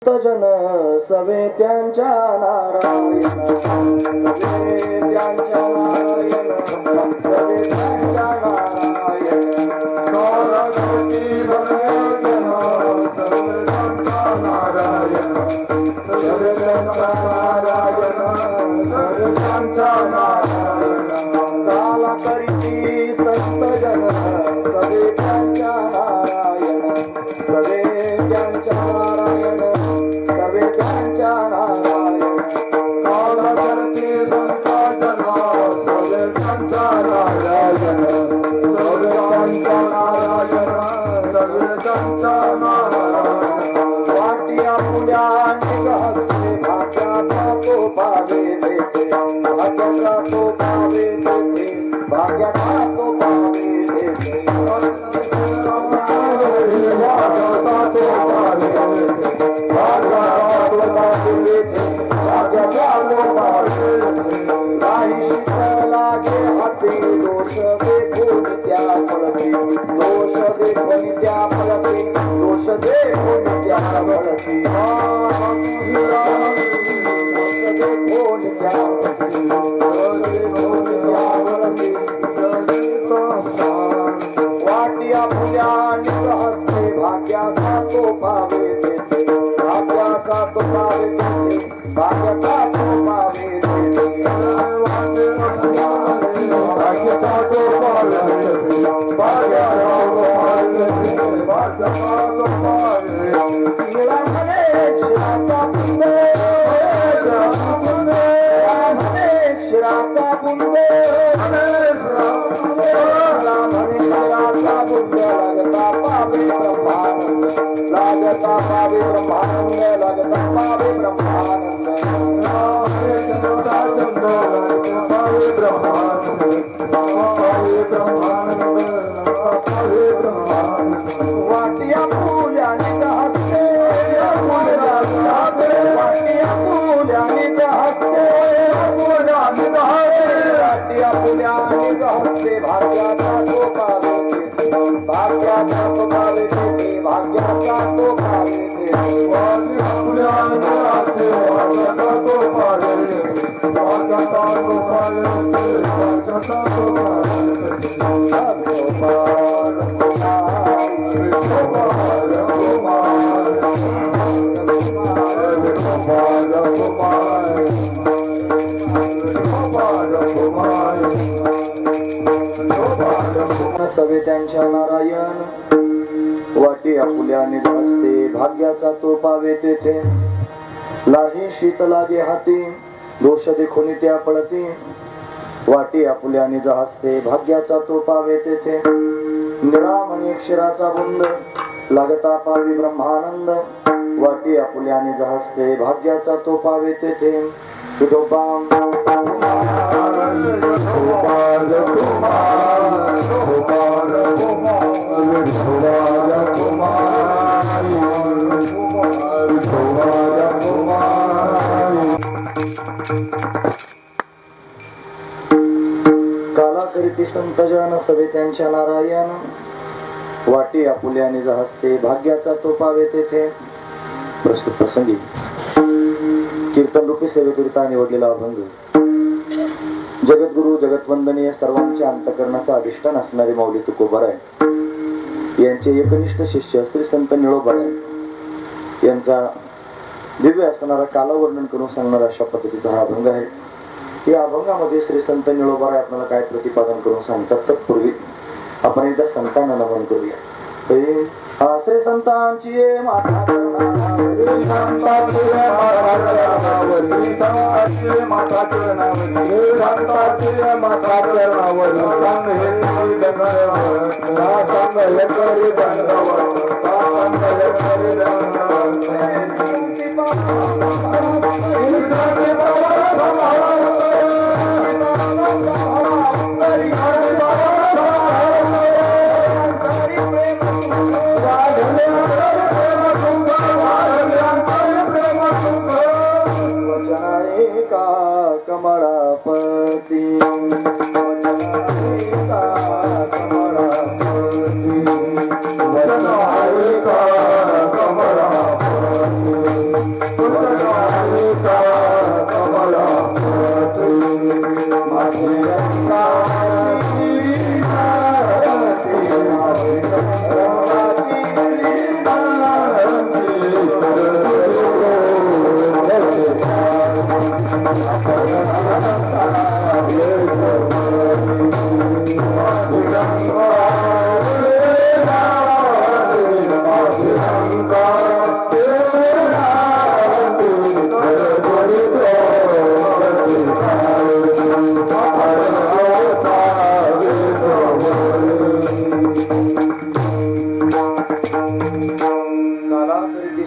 जन सवे त्यांच्या नारायण सवे त्यांच्या नारायण सवे त्यांच्या नारायण नारायण सवे त्यांच्या नारायण काला करीती संत जन सवे त्यांच्या नारायण सवे त्यांच्या नारायण सवे त्यांच्या नारायण काला करती संत जन सवे त्यांच्या नारायण सवे त्यांच्या नारायण सवे त्यांच्या नारायण वाटिया पुण्या निघते भाग्याचा तो पावे देते भाग्याचा तो पावे देते भाग्याचा तो पावे देते काही शीतलागे हाती दोष देखून त्या फळती दोष देखून त्या फळती दोष देखून त्या फळती दोष देखून त्या वाटिया पुण्या निघते भाग्याचा तो पावे देते भाग्याचा तो पावे देते भाग्याचा तो पावे देते भाग्याचा तो पावे देते भाग्याचा तो पावे निळा म्हणे शिराचा पुंडे शिराचा पुंडे लागता पावे ब्रह्मानंद लागता पावे ब्रह्मानंद लागता पावे ब्रह्मानंद पावे ब्रह्मानंद पावे ब्रह्मानंद वाटिया फुल्याने हसते वाटिया फुल्याने हसते वाटिया फुल्याने हसते भाग्याचा तो पावे भाग्याचा तो पावे देते भाग्याचा तो पावे देते फुल्याने हसते भाग्याचा तो पावे भाग्याचा तो पावे भाग्याचा तो सवे त्यांच्या नारायण वाटे आपुल्याने हसते भाग्याचा तो पावे तेथे लाही शीत लागे हाती दोष देखून त्या पळती वाटे आपुल्याने हसते भाग्याचा तो पावे तेथे निरामणी अक्षराचा बुंद लागता पावी ब्रह्मानंद वाटे आपुल्याने हसते भाग्याचा तो पावे तेथे काला करीती संत जन सवे त्यांच्या नारायण वाटे आपुल्याने हसते भाग्याचा तो पावे तेथे प्रस्तुत प्रसंगी कीर्तन रूपी सेवेकरिता निवडलेला अभंग जगद्गुरु जगतवंदनीय सर्वांच्या अंतकरणाचा अधिष्ठान असणारे माऊली तुकोबाराय यांचे एकनिष्ठ शिष्य श्री संत निळोबाराय यांचा दिव्य असणारा कालवर्णन करून सांगणारा अशा पद्धतीचा हा अभंग आहे. या अभंगामध्ये श्री संत निळोबाराय आपल्याला काय प्रतिपादन करून सांगतात तत्पूर्वी आपण एकदा संतांना नमन करूया. श्री संतांची माता कमळापती कमळापती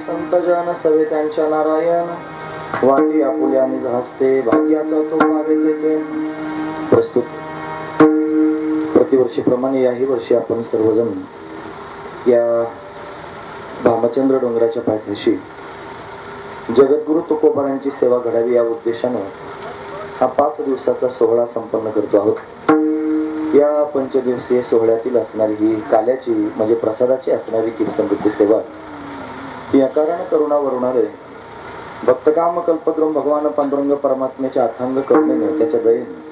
संत जन सवे त्यांच्या नारायण वाटी आपुल्याने हसते भाग्याचा तो पावे तेथे. प्रस्तुत प्रतिवर्षीप्रमाणे याही वर्षी आपण सर्वजण या भामचंद्र डोंगराच्या पायथ्याशी जगद्गुरु तुकोबारांची सेवा घडावी या उद्देशाने हा 5 दिवसाचा सोहळा संपन्न करतो आहोत. या 5 दिवसीय सोहळ्यातील असणारी ही काल्याची म्हणजे प्रसादाची असणारी कीर्तनवृत्ती सेवा या कारण करुणा वरुणारे भक्तकाम कल्पद्रुम भगवान पांडुरंग परमात्म्याच्या अथांग करुणेने त्याच्या दयेने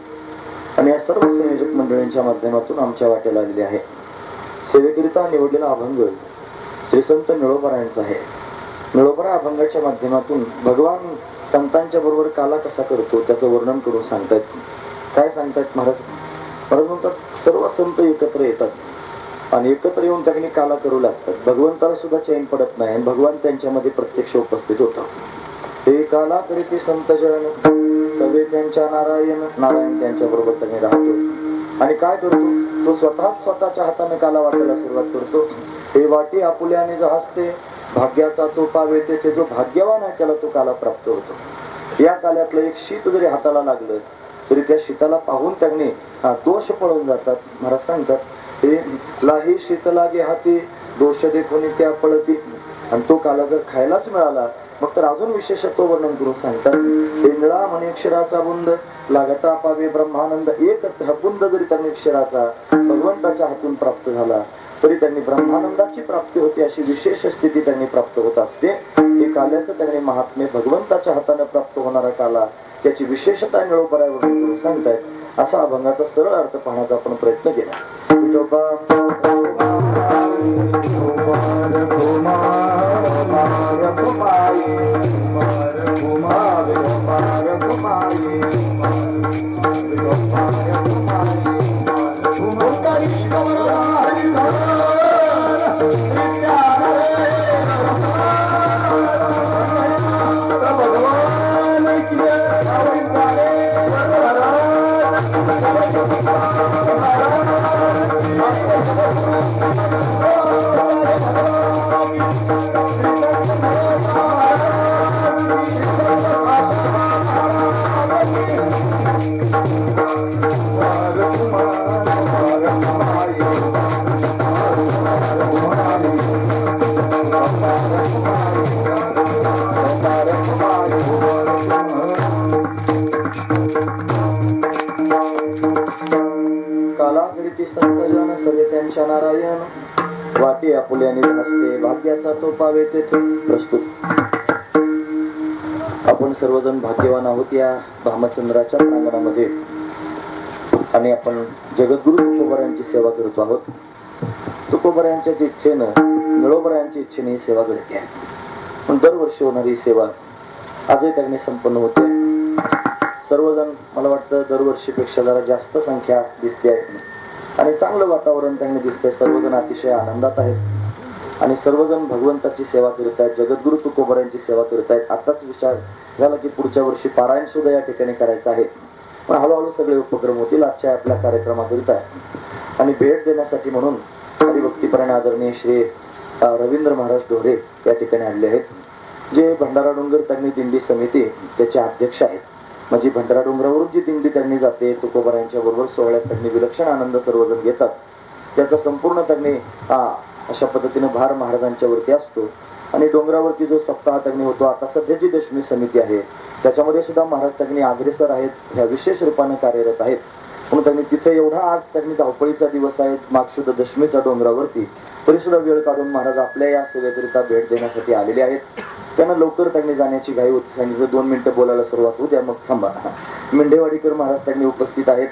आणि या सर्व संयोजक मंडळींच्या माध्यमातून आमच्या वाट्याला आलेले आहे. सेवेकरिता निवडलेला अभंग श्री संत निळोबारायांचा आहे. निळोबारा अभंगाच्या माध्यमातून भगवान संतांच्या बरोबर काला कसा करतो त्याचं वर्णन करून सांगतायत. काय सांगतायत महाराज? महाराज म्हणतात सर्व संत एकत्र येतात आणि एकत्र येऊन त्यांनी काला करू लागतात. भगवंताला सुद्धा चैन पडत नाही आणि भगवान त्यांच्यामध्ये प्रत्यक्ष उपस्थित होता. हे काला करीते संत जन सवे त्यांच्या नारायण नारायण त्यांच्या बरोबर त्यांनी राहतो आणि काय करतो तो स्वतःच्या हाताने काला वाटायला सुरुवात करतो. हे वाटी आपुल्याने जो हसते भाग्याचा तो पावे तेथे जो भाग्यवान आहे त्याला तो काला प्राप्त होतो. या काल्यातलं एक शीत जरी हाताला लागलं तरी त्या शीताला पाहून त्यांनी दोष पळून जातात. महाराज सांगतात हे लाही शीत लागे हाती दोष देखून त्या पळती. आणि तो काला जर खायलाच मिळाला मग तर अजून विशेषत्व वर्णन करून सांगतात. हे निळा म्हणे अक्षराचा बुंद लागता पावे ब्रह्मानंद. एक बुंद जरी त्यांनी अक्षराचा भगवंताच्या हातून प्राप्त झाला तरी त्यांनी ब्रह्मानंदाची प्राप्ती होती. अशी विशेष स्थिती त्यांनी प्राप्त होत असते. हे काल्याचं त्यांनी महात्म्य भगवंताच्या हाताने प्राप्त होणारा काला त्याची विशेषता निळोबारावर करून सांगतायत. असा अभंगाचा सरळ अर्थ पाहण्याचा आपण प्रयत्न केला. संतजन सवे त्यांच्या नारायण वाटी आपुल्याने हसते भाग्याचा तो पावे तेथे. प्रस्तुत आपण सर्वजण भाग्यवान आहोत या भामचंद्राच्या प्रांगणामध्ये आणि आपण जगद्गुरु तुकोबारायांची सेवा करतो आहोत. तुकोबारायांच्या इच्छेनं निळोबारायांच्या इच्छेने ही सेवा घडते आहे. पण दरवर्षी होणारी सेवा आजही त्यांनी संपन्न होते. सर्वजण मला वाटतं दरवर्षीपेक्षा जरा जास्त संख्या दिसते आहे आणि चांगलं वातावरण त्यांनी दिसतंय. सर्वजण अतिशय आनंदात आहेत आणि सर्वजण भगवंताची सेवा करत आहेत. जगद्गुरु तुकोबारायांची सेवा करत आहेत. आताच विचार झाला की पुढच्या वर्षी पारायण सुद्धा या ठिकाणी करायचं आहे. पण हळूहळू सगळे उपक्रम होतील. आजच्या आपल्या कार्यक्रमाकरिता आणि भेट देण्यासाठी म्हणून हरिभक्तीपरायण आदरणीय श्री रवींद्र महाराज ढोरे या ठिकाणी आले आहेत. जे भंडारा डोंगर त्यांनी दिंडी समिती त्याचे अध्यक्ष आहेत. म्हणजे भंडारा डोंगरावरून जी दिंडी त्यांनी जाते तुकोबारायांच्या बरोबर सोहळ्यात त्यांनी विलक्षण आनंद सर्वजण घेतात. त्याचा संपूर्ण त्यांनी अशा पद्धतीने भार महाराजांच्या वरती असतो. आणि डोंगरावरती जो सप्ताह त्यांनी होतो आता सध्याची दशमी समिती आहे त्याच्यामध्ये सुद्धा महाराज त्यांनी अग्रेसर आहेत. ह्या विशेष रूपाने कार्यरत आहेत. म्हणून त्यांनी तिथे एवढा आज त्यांनी धावपळीचा दिवस आहे माघ शुद्ध दशमीच्या डोंगरावरती तरी सुद्धा वेळ काढून महाराज आपल्या या सेवेकरिता भेट देण्यासाठी आलेले आहेत. त्यांना लवकर त्यांनी जाण्याची घाई होती. सांगितलं 2 मिनिटं बोलायला सुरुवात होऊ द्या मग थांबा. मेंढेवाडीकर महाराज त्यांनी उपस्थित आहेत.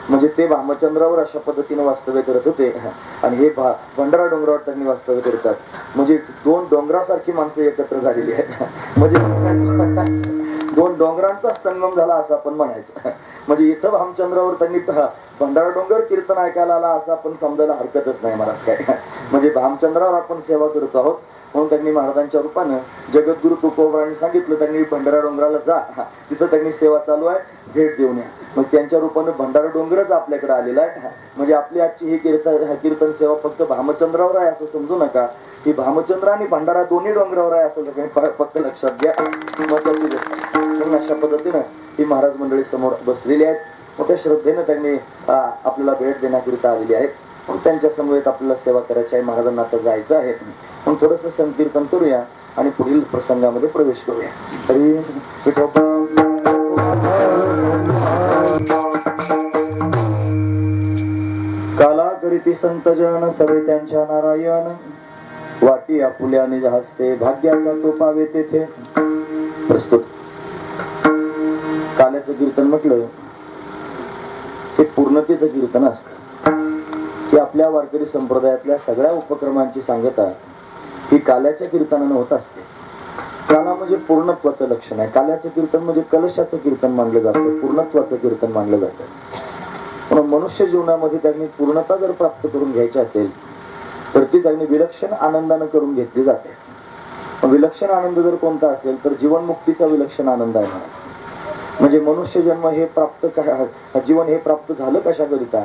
म्हणजे ते भामचंद्रावर अशा पद्धतीने वास्तव्य करत होते आणि हे भंडारा डोंगरावर त्यांनी वास्तव्य करतात. म्हणजे 2 डोंगरासारखी माणसं एकत्र झालेली आहेत. म्हणजे 2 डोंगरांचा संगम झाला असं आपण म्हणायचं. म्हणजे इथं भामचंद्रावर त्यांनी भंडारा डोंगर कीर्तन ऐकायला आला असं आपण समजायला हरकतच नाही महाराज काय. म्हणजे भामचंद्रावर आपण सेवा करत आहोत म्हणून त्यांनी महाराजांच्या रूपानं जगद्गुरु तुकोबारांनी सांगितलं त्यांनी भंडारा डोंगराला जा, तिथं त्यांनी सेवा चालू आहे, भेट देऊन या. मग त्यांच्या रूपानं भंडारा डोंगरच आपल्याकडे आलेला आहे. म्हणजे आपली आजची ही कीर्तन सेवा फक्त भामचंद्रावर आहे असं समजू नका. ही भामचंद्र आणि भंडारा दोन्ही डोंगरावर आहे असं फक्त लक्षात घ्या. अशा पद्धतीनं ही महाराज मंडळी समोर बसलेली आहेत. मोठ्या श्रद्धेनं त्यांनी आपल्याला भेट देण्याकरिता आलेली आहेत. म्हणून त्यांच्या समवेत आपल्याला सेवा करायची आहे. महाराजांना आता जायचं आहे म्हणून थोडंसं संकीर्तन करूया आणि पुढील प्रसंगामध्ये प्रवेश करूया. तरी काला करीती संत जन सवे त्यांच्या नारायण वाटी आपुल्याने हसते भाग्याचा तो पावे तेथे. प्रस्तुत काल्याचं कीर्तन म्हटलं ते पूर्णतेचं कीर्तन असतं की आपल्या वारकरी संप्रदायातल्या सगळ्या उपक्रमांची सांगता ही काल्याच्या कीर्तनानं होत असते. काला म्हणजे पूर्णत्वाचं लक्षण आहे. काल्याचं कीर्तन म्हणजे कलशाचं कीर्तन मानलं जातं, पूर्णत्वाचं कीर्तन मानलं जातं. म्हणून मनुष्य जीवनामध्ये त्यांनी पूर्णता जर प्राप्त करून घ्यायची असेल तर ती त्यांनी विलक्षण आनंदानं करून घेतली जाते. विलक्षण आनंद जर कोणता असेल तर जीवनमुक्तीचा विलक्षण आनंद आहे. म्हणजे मनुष्य जन्म हे प्राप्त जीवन हे प्राप्त झालं कशाकरिता,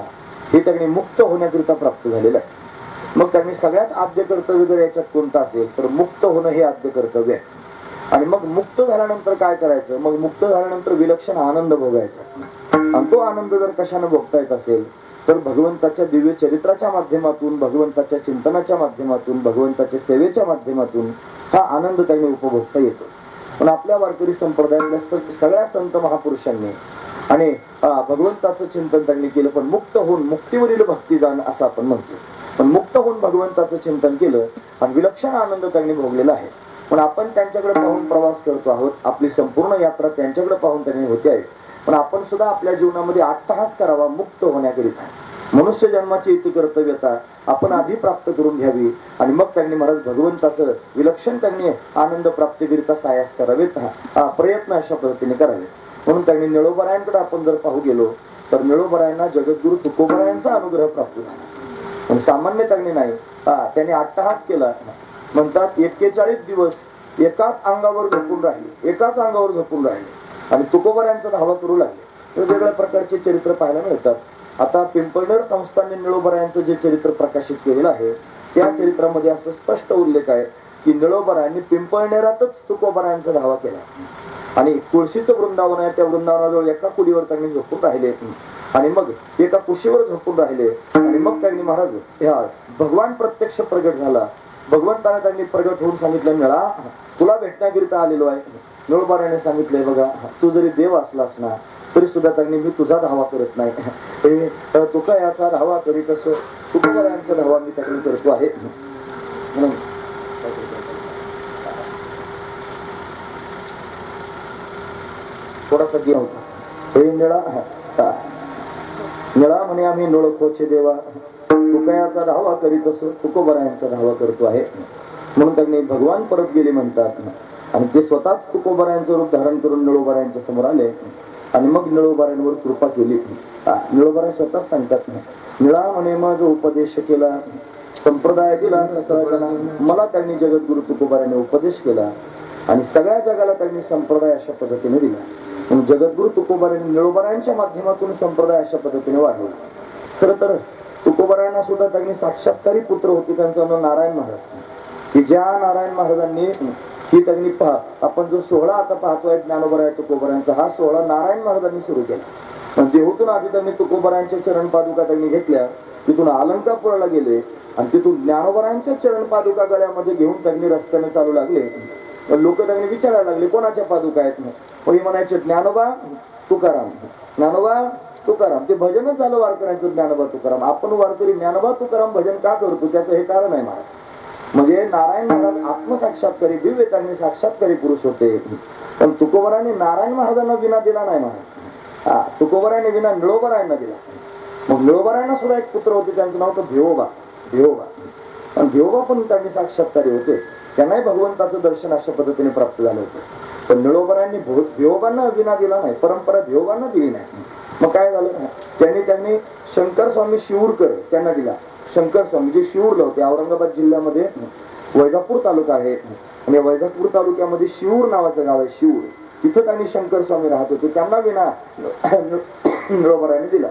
हे त्यांनी मुक्त होण्याकरिता प्राप्त झालेलं आहे. मग त्यांनी सगळ्यात आद्य कर्तव्य जर याच्यात कोणतं असेल तर मुक्त होणं हे आद्य कर्तव्य आहे. आणि मग मुक्त झाल्यानंतर काय करायचं, मग मुक्त झाल्यानंतर विलक्षण आनंद भोगायचा. आणि तो आनंद जर कशाने भोगता येत असेल तर भगवंताच्या दिव्य चरित्राच्या माध्यमातून, भगवंताच्या चिंतनाच्या माध्यमातून, भगवंताच्या सेवेच्या माध्यमातून हा आनंद त्यांनी उपभोगता येतो. पण आपल्या वारकरी संप्रदायातल्या सगळ्या संत महापुरुषांनी आणि भगवंताचं चिंतन त्यांनी केलं पण मुक्त होऊन मुक्तीवरील भक्तिदान असं आपण म्हणतो. पण मुक्त होऊन भगवंताचं चिंतन केलं आणि विलक्षण आनंद त्यांनी भोगलेला आहे. पण आपण त्यांच्याकडे पाहून प्रवास करतो आहोत. आपली संपूर्ण यात्रा त्यांच्याकडे पाहून त्यांनी होते आहे. पण आपण सुद्धा आपल्या जीवनामध्ये अट्टहास करावा मुक्त होण्याकरिता. मनुष्य जन्माची इति कर्तव्यता आपण आधी प्राप्त करून घ्यावी आणि मग त्यांनी महाराज भगवंताचं विलक्षण त्यांनी आनंद प्राप्तीकरिता सायास करावेत, प्रयत्न अशा पद्धतीने करावे. म्हणून त्यांनी निळोबरायांकडे आपण जर पाहू गेलो तर निळोबरायांना जगद्गुरु तुकोबरायांचा अनुग्रह प्राप्त झाला. पण सामान्य त्यांनी नाही, त्यांनी अट्टहास केला. म्हणतात 41 दिवस एकाच अंगावर झोपून राहिले आणि तुकोबरायांचा धावा करू लागले. वेगवेगळ्या प्रकारचे चरित्र पाहायला मिळतात. आता पिंपळनेर संस्थांनी निळोबरायांचं जे चरित्र प्रकाशित केलेलं आहे त्या चरित्रामध्ये असं स्पष्ट उल्लेख आहे की निळोबरायांनी पिंपळनेरातच तुकोबरायांचा धावा केला आणि तुळशीचं वृंदावन आहे त्या वृंदावनाजवळ एका कुलीवर त्यांनी झोपून राहिले आणि मग एका कुशीवर झोपून राहिले आणि मग त्यांनी महाराज ह्या भगवान प्रत्यक्ष प्रगट झाला. भगवंताने त्यांनी प्रगट होऊन सांगितलं, निळा तुला भेटण्याकरिता आलेलो आहे. निळोबरायाने सांगितलंय, बघा तू जरी देव असलास ना तरी सुद्धा त्यांनी मी तुझा धावा करत नाही. तुका याचा धावा करीत असो, तुकोबरायांचा धावा मी त्यांनी करतो आहे. म्हणून थोडासा गिरा होता. हे निळा म्हणे आम्ही नोळखोचे देवा, तुकयाचा धावा करीत असो, तुकोबरायांचा धावा करतो आहे. म्हणून त्यांनी भगवान परत गेले म्हणतात आणि ते स्वतःच तुकोबरायांचं रूप धारण करून निळोबरायांच्या समोर आले आणि मग निळोबरायांवर कृपा केली. निळोबराय स्वतःच सांगतात, निळा म्हणे माझा उपदेश केला, संप्रदाय दिला सकळांना, मला त्यांनी जगद्गुरु तुकोबरायांनी उपदेश केला आणि सगळ्या जगाला त्यांनी संप्रदाय अशा पद्धतीने दिला. जगद्गुरु तुकोबरायांनी निळोबरायांच्या माध्यमातून संप्रदाय अशा पद्धतीने वाढवला. खरं तर तुकोबरायांना सुद्धा त्यांनी साक्षात्कारी पुत्र होते, त्यांचं नाव नारायण महाराज. की ज्या नारायण महाराजांनी ही त्यांनी आपण जो सोहळा आता पाहतोय ज्ञानोबराय तुकोबरायांचा, हा सोहळा नारायण महाराजांनी सुरू केला. देहूतून आधी त्यांनी तुकोबरायांच्या चरण पादुका त्यांनी घेतल्या, तिथून अलंकापुराला गेले आणि तिथून ज्ञानोबरायांच्या चरण पादुका गळ्यामध्ये घेऊन त्यांनी रस्त्याने चालू लागले. लोक त्यांनी विचारायला लागले कोणाच्या पादुका आहेत. म्हणायचे ज्ञानोबा तुकाराम, ज्ञानोबा तुकाराम. ते भजनच झालं वारकऱ्यांचं ज्ञानोबा तुकाराम. आपण वारकरी ज्ञानोबा तुकाराम भजन का करतो त्याचं हे कारण आहे महाराज. म्हणजे नारायण महाराज आत्मसाक्षात्कारी दिव्य त्यांनी साक्षात्कारी पुरुष होते. पण तुकोबराने नारायण महाराजांना विना दिला नाही महाराज. तुकोबराने विना निळोबरायांना दिला. मग निळोबरायांना सुद्धा एक पुत्र होते, त्यांचं नाव होतं भिवोबा. भिवोबा आणि भिवोबा पण त्यांनी साक्षात्कारी होते. त्यांनाही भगवंताचं दर्शन अशा पद्धतीने प्राप्त झालं होतं. पण निळोबरायांनी भिवोबांना विना दिला नाही, परंपरा भिवोबांना दिली नाही. मग काय झालं, त्यांनी शंकर स्वामी शिवूरकर त्यांना दिला. शंकर स्वामी जे शिवूरला होते, औरंगाबाद जिल्ह्यामध्ये वैजापूर तालुका आहे आणि वैजापूर तालुक्यामध्ये शिवूर नावाचं गाव आहे. शिवूर, तिथं त्यांनी शंकर स्वामी राहत होते. त्यांना विना निळोबरायांनी दिला.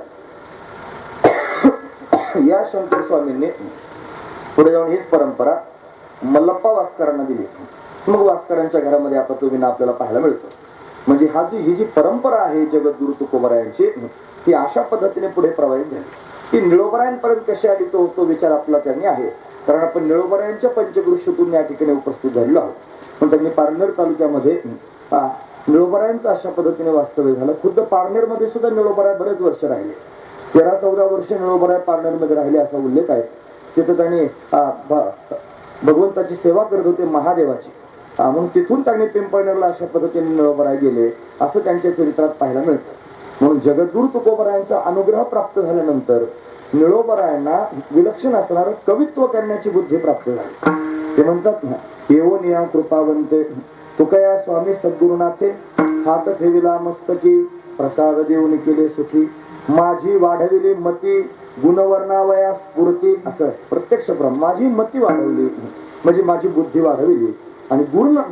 या शंकर स्वामींनी पुढे जाऊन हीच परंपरा मल्लप्पा वास्करांना दिली. मग वास्करांच्या घरामध्ये आता तो विना आपल्याला पाहायला मिळतो. म्हणजे ही जी परंपरा आहे जगद्गुरु तुकोबरायांची, ती अशा पद्धतीने पुढे प्रवाहित झाली. ती निळोबरायांपर्यंत कशी आली तो विचार आपला त्यांनी आहे. कारण आपण निळोबरायांच्या पंचक्रोशीतून या ठिकाणी उपस्थित झालेलो आहोत. पण त्यांनी पारनेर तालुक्यामध्ये निळोबरायांचं अशा पद्धतीने वास्तव्य झालं. खुद्द पारनेरमध्ये सुद्धा निळोबराय बरेच वर्ष राहिले. 13-14 वर्ष निळोबराय पारनेरमध्ये राहिले असा उल्लेख आहे. तिथं त्यांनी भगवंताची सेवा करत होते, महादेवाची. म्हणून तिथून त्यांनी पिंपळनेरला अशा पद्धतीने निळोबराय गेले असं त्यांच्या चरित्रात पाहायला मिळतं. म्हणून जगद्गुरु तुकोबरायांचा अनुग्रह प्राप्त झाल्यानंतर निळोबरायांना विलक्षण असणारं कवित्व करण्याची बुद्धी प्राप्त झाली. ते म्हणतात ना, येवो निया कृपावंते तुकया स्वामी सद्गुरुनाथे, हात ठेविला मस्तकी प्रसाद देऊन केले सुखी, माझी वाढविली मती गुणवर्णावया स्फूर्ती. असं प्रत्यक्ष माझी मती वाढवली म्हणजे माझी बुद्धी वाढविली आणि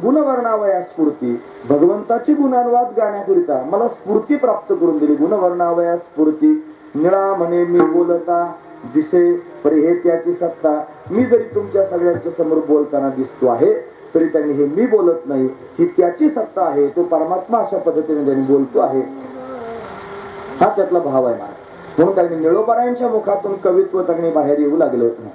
गुणवर्णावया स्फूर्ती, भगवंताची गुणानुवाद गाण्याकरिता मला स्फूर्ती प्राप्त करून दिली. गुणवर्णावया स्फूर्ती, निळा म्हणे मी बोलता दिसे परी हे त्याची सत्ता. मी जरी तुमच्या सगळ्यांच्या समोर बोलताना दिसतो आहे तरी त्यांनी हे मी बोलत नाही, ही त्याची सत्ता आहे. तो परमात्मा अशा पद्धतीने त्यांनी बोलतो आहे, हा त्यातला भाव आहे माझा. म्हणून त्यांनी निळोबरायांच्या मुखातून कवित्व त्यांनी बाहेर येऊ लागले होते.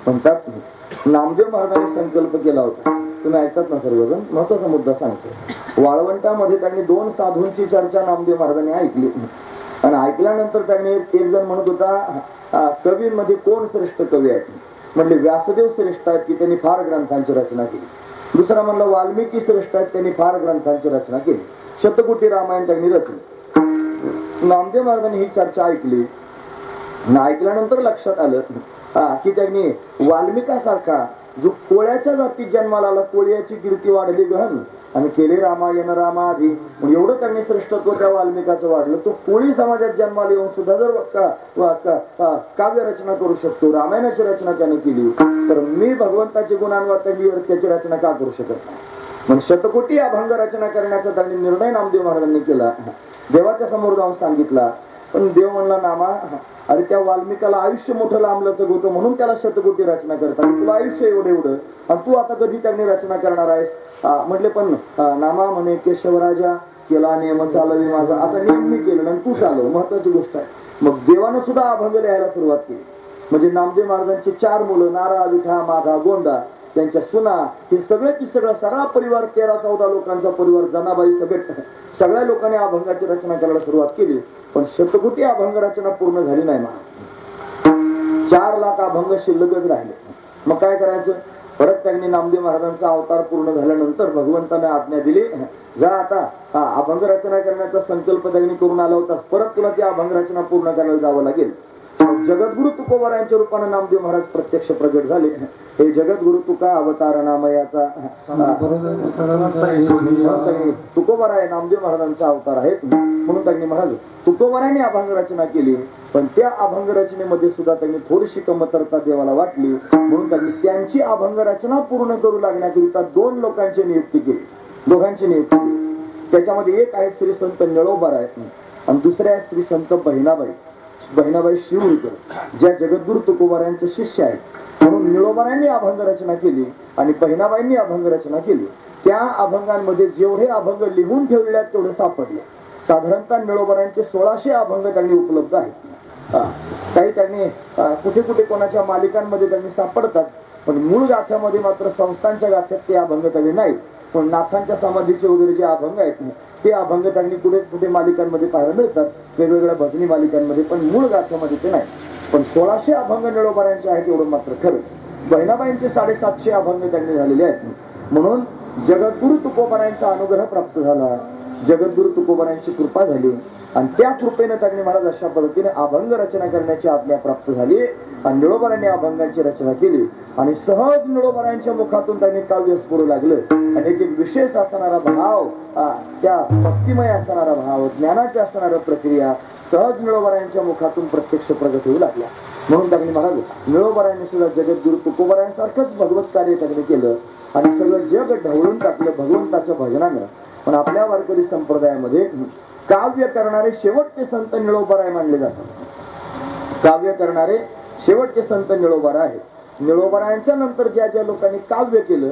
म्हणतात नामदेव महाराजांनी संकल्प केला होता. तुम्ही ऐकतात ना सर्वजण, महत्वाचा मुद्दा सांगतो. वाळवंटामध्ये त्यांनी 2 साधूंची चर्चा नामदेव महाराजांनी ऐकली आणि ऐकल्यानंतर त्यांनी एक जण म्हणत होता, कवींमध्ये कोण श्रेष्ठ कवी आहेत? म्हणले व्यासदेव श्रेष्ठ आहेत की त्यांनी फार ग्रंथांची रचना केली. दुसरा म्हणलं वाल्मिकी श्रेष्ठ आहेत, त्यांनी फार ग्रंथांची रचना केली. शतकोटी रामायण त्यांनी रचले. नामदेव महाराजांनी ही चर्चा ऐकली. ऐकल्यानंतर लक्षात आलं की त्यांनी वाल्मिकासारखा जो कोळ्याच्या जातीत जन्माला आला, कोळ्याची कीर्ती वाढली गहन आणि केले रामायण रामाधी, एवढं त्यांनी श्रेष्ठत्व त्या वाल्मिकाचं वाढलं. तो कोळी समाजात जन्माला येऊन सुद्धा जर काव्य रचना करू शकतो, रामायणाची रचना त्याने केली, तर मी भगवंताचे गुणांवर त्याची रचना का करू शकत नाही? म्हणजे शतकोटी अभंग रचना करण्याचा त्यांनी निर्णय नामदेव महाराजांनी केला. देवाच्या समोर जाऊन सांगितला. पण देव म्हणला, नामा अरे त्या वाल्मिकाला आयुष्य मोठं लांबलंच होतं म्हणून त्याला शतकोटी रचना करतात, तुला आयुष्य एवढं आणि तू आता कधी त्यांनी रचना करणार आहेस? म्हटले पण नामा म्हणे केशवराजा केला नियम चालवी माझा, आता नियम मी केलं आणि तू चालव, महत्वाची गोष्ट आहे. मग देवानं सुद्धा अभंग लिहायला सुरुवात केली. म्हणजे नामदेव महाराजांची 4 मुलं नारा विठा माधा गोंदा, त्यांच्या सुना, हे सगळं सगळा परिवार 13-14 लोकांचा परिवार, जनाबाई सगळ्या लोकांनी अभंगाची रचना करायला सुरुवात केली. पण शतकोटी अभंग रचना पूर्ण झाली नाही. 4 लाख अभंग शिल्लकच राहिले. मग काय करायचं? परत त्यांनी नामदेव महाराजांचा अवतार पूर्ण झाल्यानंतर भगवंताने आज्ञा दिली, जा आता अभंग रचना करण्याचा संकल्प त्यांनी करून आला होता, परत तुला ती अभंग रचना पूर्ण करायला जावं लागेल. जगद्गुरु तुकोबरायांच्या रूपाने नामदेव महाराज प्रत्यक्ष प्रगट झाले. हे जगद्गुरु तुका अवतार नामयाचा तुकोबराय नामदेव महाराजांचा अवतार आहे. म्हणून त्यांनी महाराज तुकोबरायांनी अभंग रचना केली. पण त्या अभंग रचनेमध्ये सुद्धा त्यांनी थोडीशी कमतरता देवाला वाटली. म्हणून त्यांनी त्यांची अभंग रचना पूर्ण करू लागण्याकरिता 2 लोकांची नियुक्ती केली, दोघांची नियुक्ती केली. त्याच्यामध्ये एक आहे श्री संत निळोबराय आणि दुसरे आहेत श्री संत बहिणाबाई शिवूरकर, ज्या जगद्गुरु तुकोबरायांचे शिष्य आहेत. म्हणून निळोबरायांनी अभंग रचना केली आणि बहिणाबाईंनी अभंग रचना केली. त्या अभंगांमध्ये जेवढे अभंग लिहून ठेवले तेवढे सापडले. साधारणतः निळोबरायांचे 1600 अभंग त्यांनी उपलब्ध आहेत. काही त्यांनी कुठे कुठे कोणाच्या मालिकांमध्ये त्यांनी सापडतात, पण मूळ गाथ्यामध्ये मात्र संस्थांच्या गाथ्यात ते अभंग त्यांनी नाही. पण नाथांच्या समाधीचे वगैरे जे अभंग आहेत ते अभंग त्यांनी कुठे कुठे मालिकांमध्ये पाहायला मिळतात, वेगवेगळ्या भजनी मालिकांमध्ये, पण मूळ गाथ्यामध्ये ते नाही. पण 1600 अभंग निळोबारायांचे आहेत एवढं मात्र खरं. बहिणाबाईंचे 750 अभंग त्यांनी झालेले आहेत. म्हणून जगद्गुरु तुकोबारायांचा अनुग्रह प्राप्त झाला, जगद्गुरु तुकोबारायांची कृपा झाली आणि त्या कृपेने त्यांनी महाराज अशा पद्धतीने अभंग रचना करण्याची आज्ञा प्राप्त झाली आणि निळोबारांनी अभंगांची रचना केली आणि सहज निळोबारांच्या मुखातून त्यांनी काव्य स्फुरू लागलं आणि एक विशेष असणारा भाव, त्या भक्तिमय असणारा भाव, ज्ञानाची असणारा प्रक्रिया सहज निळोबारांच्या मुखातून प्रत्यक्ष प्रगट होऊ लागल्या. म्हणून त्यांनी महाराज निळोबारांनी सुद्धा जगद्गुरु तुकोबारायांसारखंच भगवत कार्य त्यांनी केलं आणि सगळं जग ढवळून टाकलं भगवंताच्या भजनानं. पण आपल्या वारकरी संप्रदायामध्ये काव्य करणारे शेवटचे संत निळोबाराय मानले जातात. काव्य करणारे शेवटचे संत निळोबाराय आहेत. निळोबारायांच्या नंतर ज्या ज्या लोकांनी काव्य केलं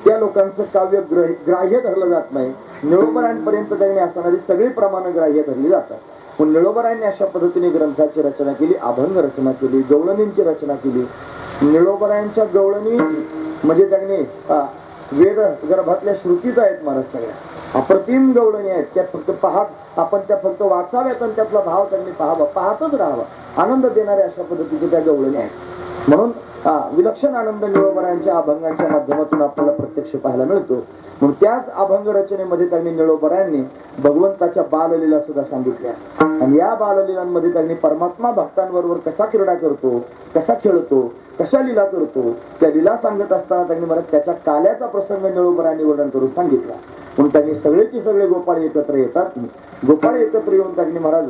त्या लोकांचं काव्य ग्राह्य धरलं जात नाही. निळोबारायांपर्यंत त्यांनी असणारी सगळी प्रमाणं ग्राह्य धरली जातात. पण निळोबारायांनी अशा पद्धतीने ग्रंथाची रचना केली, अभंग रचना केली, गवळणींची रचना केली. निळोबारायांच्या गवळणी म्हणजे त्यांनी वेद गर्भातल्या श्रुतीच आहेत महाराज, सगळ्या अप्रतिम गवळणी आहेत. त्या फक्त आपण त्या फक्त वाचाव्यात आणि त्यातला भाव त्यांनी पाहतच राहावा. आनंद देणाऱ्या अशा पद्धतीचे त्या गवळणी आहेत. म्हणून विलक्षण आनंद निळोबारायांच्या अभंगांच्या माध्यमातून आपल्याला प्रत्यक्ष पाहायला मिळतो. म्हणून त्याच अभंग रचनेमध्ये त्यांनी निळोबारायांनी भगवंताच्या बाललीला सुद्धा सांगितल्या आणि या बाललीलांमध्ये त्यांनी परमात्मा भक्तांबरोबर कसा क्रीडा करतो, कसा खेळतो, कशा लीला करतो त्या लीला सांगत असताना त्यांनी मला त्याच्या काल्याचा प्रसंग निळोबारायांनी वर्णन करून सांगितला. म्हणून त्यांनी सगळेचे सगळे गोपाळ एकत्र येतात. गोपाळ एकत्र येऊन त्यांनी महाराज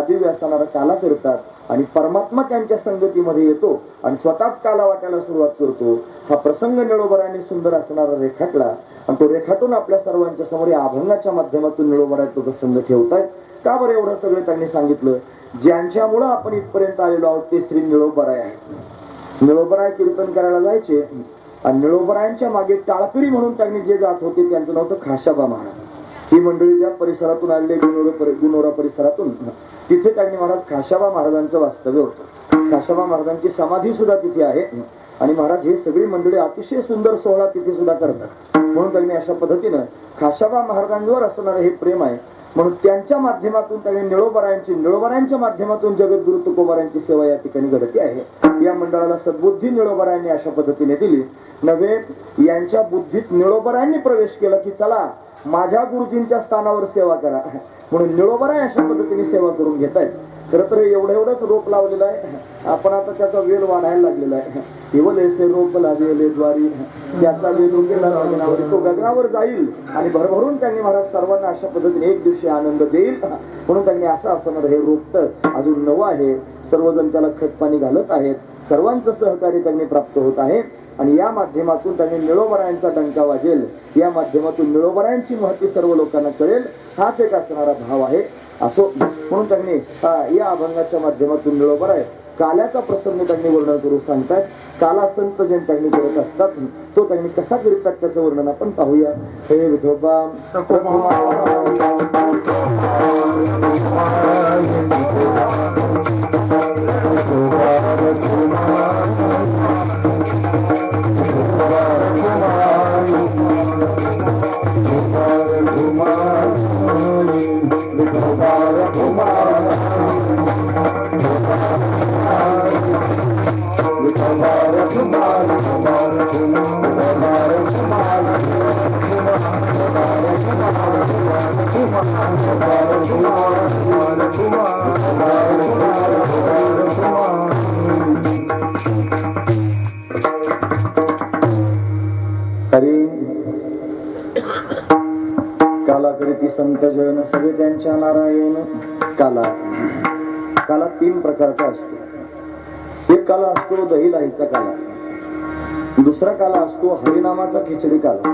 दिव्य असणारा काला करतात आणि परमात्मा त्यांच्या संगतीमध्ये येतो आणि स्वतःच काला वाटायला सुरुवात करतो. हा प्रसंग निळोबारायांनी सुंदर असणारा रेखाटला आणि तो रेखाटून आपल्या सर्वांच्या समोर या अभंगाच्या माध्यमातून निळोबाराय तो प्रसंग ठेवतायत. का बरं एवढं सगळं त्यांनी सांगितलं? ज्यांच्यामुळं आपण इथपर्यंत आलेलो आहोत ते श्री निळोबाराय आहेत. निळोबाराय कीर्तन करायला जायचे आणि निळोबारायांच्या मागे टाळकरी म्हणून त्यांनी जे जात होते त्यांचं नाव होतं खाशाबा महाराज. ही मंडळी ज्या परिसरातून आलेले गुणोरा परिसरातून तिथे त्यांनी महाराज खाशाबा महाराजांचं वास्तव्य होतं. खाशाबा महाराजांची समाधी सुद्धा तिथे आहे आणि महाराज हे सगळी मंडळी अतिशय सुंदर सोहळा तिथे सुद्धा करतात. म्हणून त्यांनी अशा पद्धतीनं खाशाबा महाराजांवर असणारं हे प्रेम आहे म्हणून त्यांच्या माध्यमातून त्यांनी निळोबारायांच्या माध्यमातून जगद्गुरु तुकोबारायांची सेवा या ठिकाणी घडते आहे. या मंडळाला सद्बुद्धी निळोबारायांनी अशा पद्धतीने दिली. नव्हे यांच्या बुद्धीत निळोबारायांनी प्रवेश केला की चला माझ्या गुरुजींच्या स्थानावर सेवा करा म्हणून निळोबाराय अशा पद्धतीने सेवा करून घेत आहेत. खरं तर एवढंच रोप लावलेलं आहे. आपण आता त्याचा वेल वाढायला लागलेला आहे. केवळ ऐसे रोप लागलेले द्वारी त्याचा तो गगनावर जाईल आणि भरभरून त्यांनी महाराज सर्वांना अशा पद्धतीने एक दिवशी आनंद देईल. म्हणून त्यांनी असं असणार हे रोप तर अजून नवं आहे. सर्वजण त्याला खत पाणी घालत आहेत. सर्वांचं सहकार्य त्यांनी प्राप्त होत आहे आणि या माध्यमातून त्यांनी निळोबारायांचा डंका वाजेल. या माध्यमातून निळोबारायांची महती सर्व लोकांना कळेल. हाच एक असणारा भाव आहे. असो म्हणून त्यांनी या अभंगाच्या माध्यमातून निळोबाराय काल्याचा प्रसंग त्यांनी वर्णन करून सांगतात. काला संत जे त्यांनी करत असतात तो त्यांनी कसा करतात त्याचं वर्णन आपण पाहूया. हे विठोबा काला करीती संत जन सगळे त्यांच्या नारायण. काला 3 प्रकारचा असतो. एक काला असतो दही लाहीचा काला, दुसरा काला असतो हरिनामाचा खिचडी काला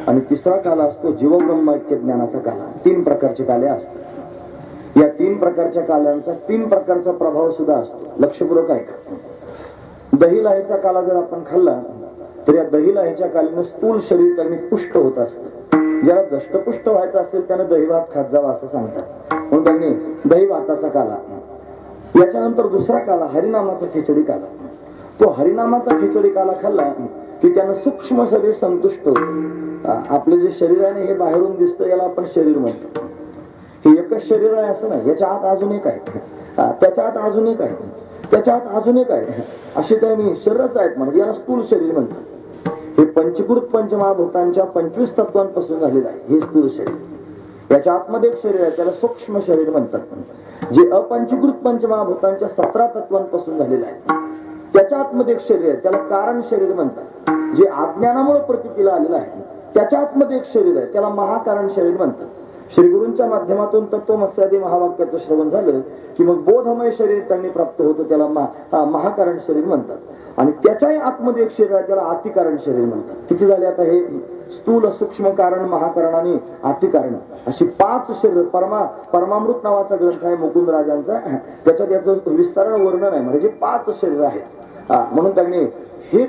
आणि तिसरा काला असतो जीवब्रह्मैक्य ज्ञानाचा काला. 3 प्रकारचे काले असतात. या 3 प्रकारच्या काल्यांचा 3 प्रकारचा प्रभाव सुद्धा असतो. लक्षपूर्वक ऐका. दही लाहीचा काला जर आपण खाल्ला तर या दही लाहीच्या कालीनं स्थूल शरीर त्यांनी पुष्ट होत असतं. ज्याला दष्टपुष्ट व्हायचं असेल त्यानं दही भात खात जावा असं सांगतात. म्हणून त्यांनी दही भाताचा काला. याच्यानंतर दुसरा काला हरिनामाचा खिचडी काला. तो हरिनामाचा खिचडी काला खाल्ला की त्यानं सूक्ष्म शरीर संतुष्ट होतं. आपले जे शरीर आहे हे बाहेरून दिसतं याला आपण शरीर म्हणतो. हे एकच शरीर आहे असं नाही, याच्या आत अजून एक आहे, त्याच्या आत अजून एक आहे, त्याच्या आत अजून एक आहे, असे त्यांनी शरीरच आहेत म्हणजे याला स्थूल शरीर म्हणतात. हे पंचकृत पंचमहाभूतांच्या 25 तत्वांपासून झालेलं आहे हे स्थूल शरीर. याच्या आतमध्ये एक शरीर आहे त्याला सूक्ष्म शरीर म्हणतात. जे अपंचकृत पंचमहाभूतांच्या 17 तत्वांपासून झालेलं आहे त्याच्या आतमध्ये एक शरीर आहे त्याला कारण शरीर म्हणतात. जे अज्ञानामुळे प्रतीला आलेलं आहे त्याच्या आतमध्ये एक शरीर आहे त्याला महाकारण शरीर म्हणतात. श्री गुरूंच्या माध्यमातून तत्वमस्यादी महावाक्याचं श्रवण झालं की मग बोधमय शरीर त्यांनी प्राप्त होतं त्याला महाकारण शरीर म्हणतात. आणि त्याच्याही आतमध्ये एक शरीर आहे त्याला अतिकारण शरीर म्हणतात. किती झाले आता हे स्थूल सूक्ष्म कारण महाकारण आणि अतिकारण अशी 5 शरीर. परमामृत नावाचा ग्रंथ आहे मुकुंद राजांचा, त्याच्यात याचं विस्तारण वर्णन आहे म्हणजे 5 शरीर आहेत. म्हणून त्यांनी हे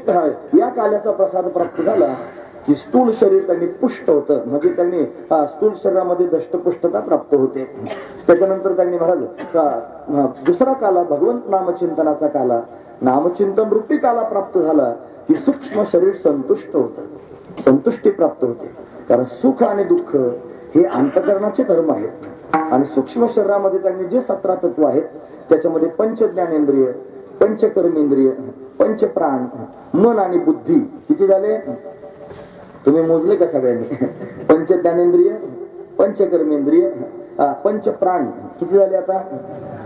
या काल्याचा प्रसाद प्राप्त झाला की स्थूल शरीर त्यांनी पुष्ट होतं म्हणजे त्यांनी स्थूल शरीरामध्ये दष्टपुष्टता प्राप्त होते. त्याच्यानंतर त्यांनी महाराज दुसरा काला भगवंत नामचिंतनाचा काला, नामचिंतन रूपी काला प्राप्त झाला की सूक्ष्म शरीर संतुष्ट होतं, संतुष्टी प्राप्त होते. कारण सुख आणि दुःख हे अंतकरणाचे धर्म आहेत. आणि सूक्ष्म शरीरामध्ये त्यांनी जे 17 तत्व आहेत त्याच्यामध्ये पंच ज्ञानेंद्रिय, पंचकर्मेंद्रिय, पंचप्राण, मन आणि बुद्धी किती झाले तुम्ही मोजले का सगळ्यांनी? पंच ज्ञानेंद्रिय, पंचकर्मेंद्रिय, पंचप्राण किती झाले आता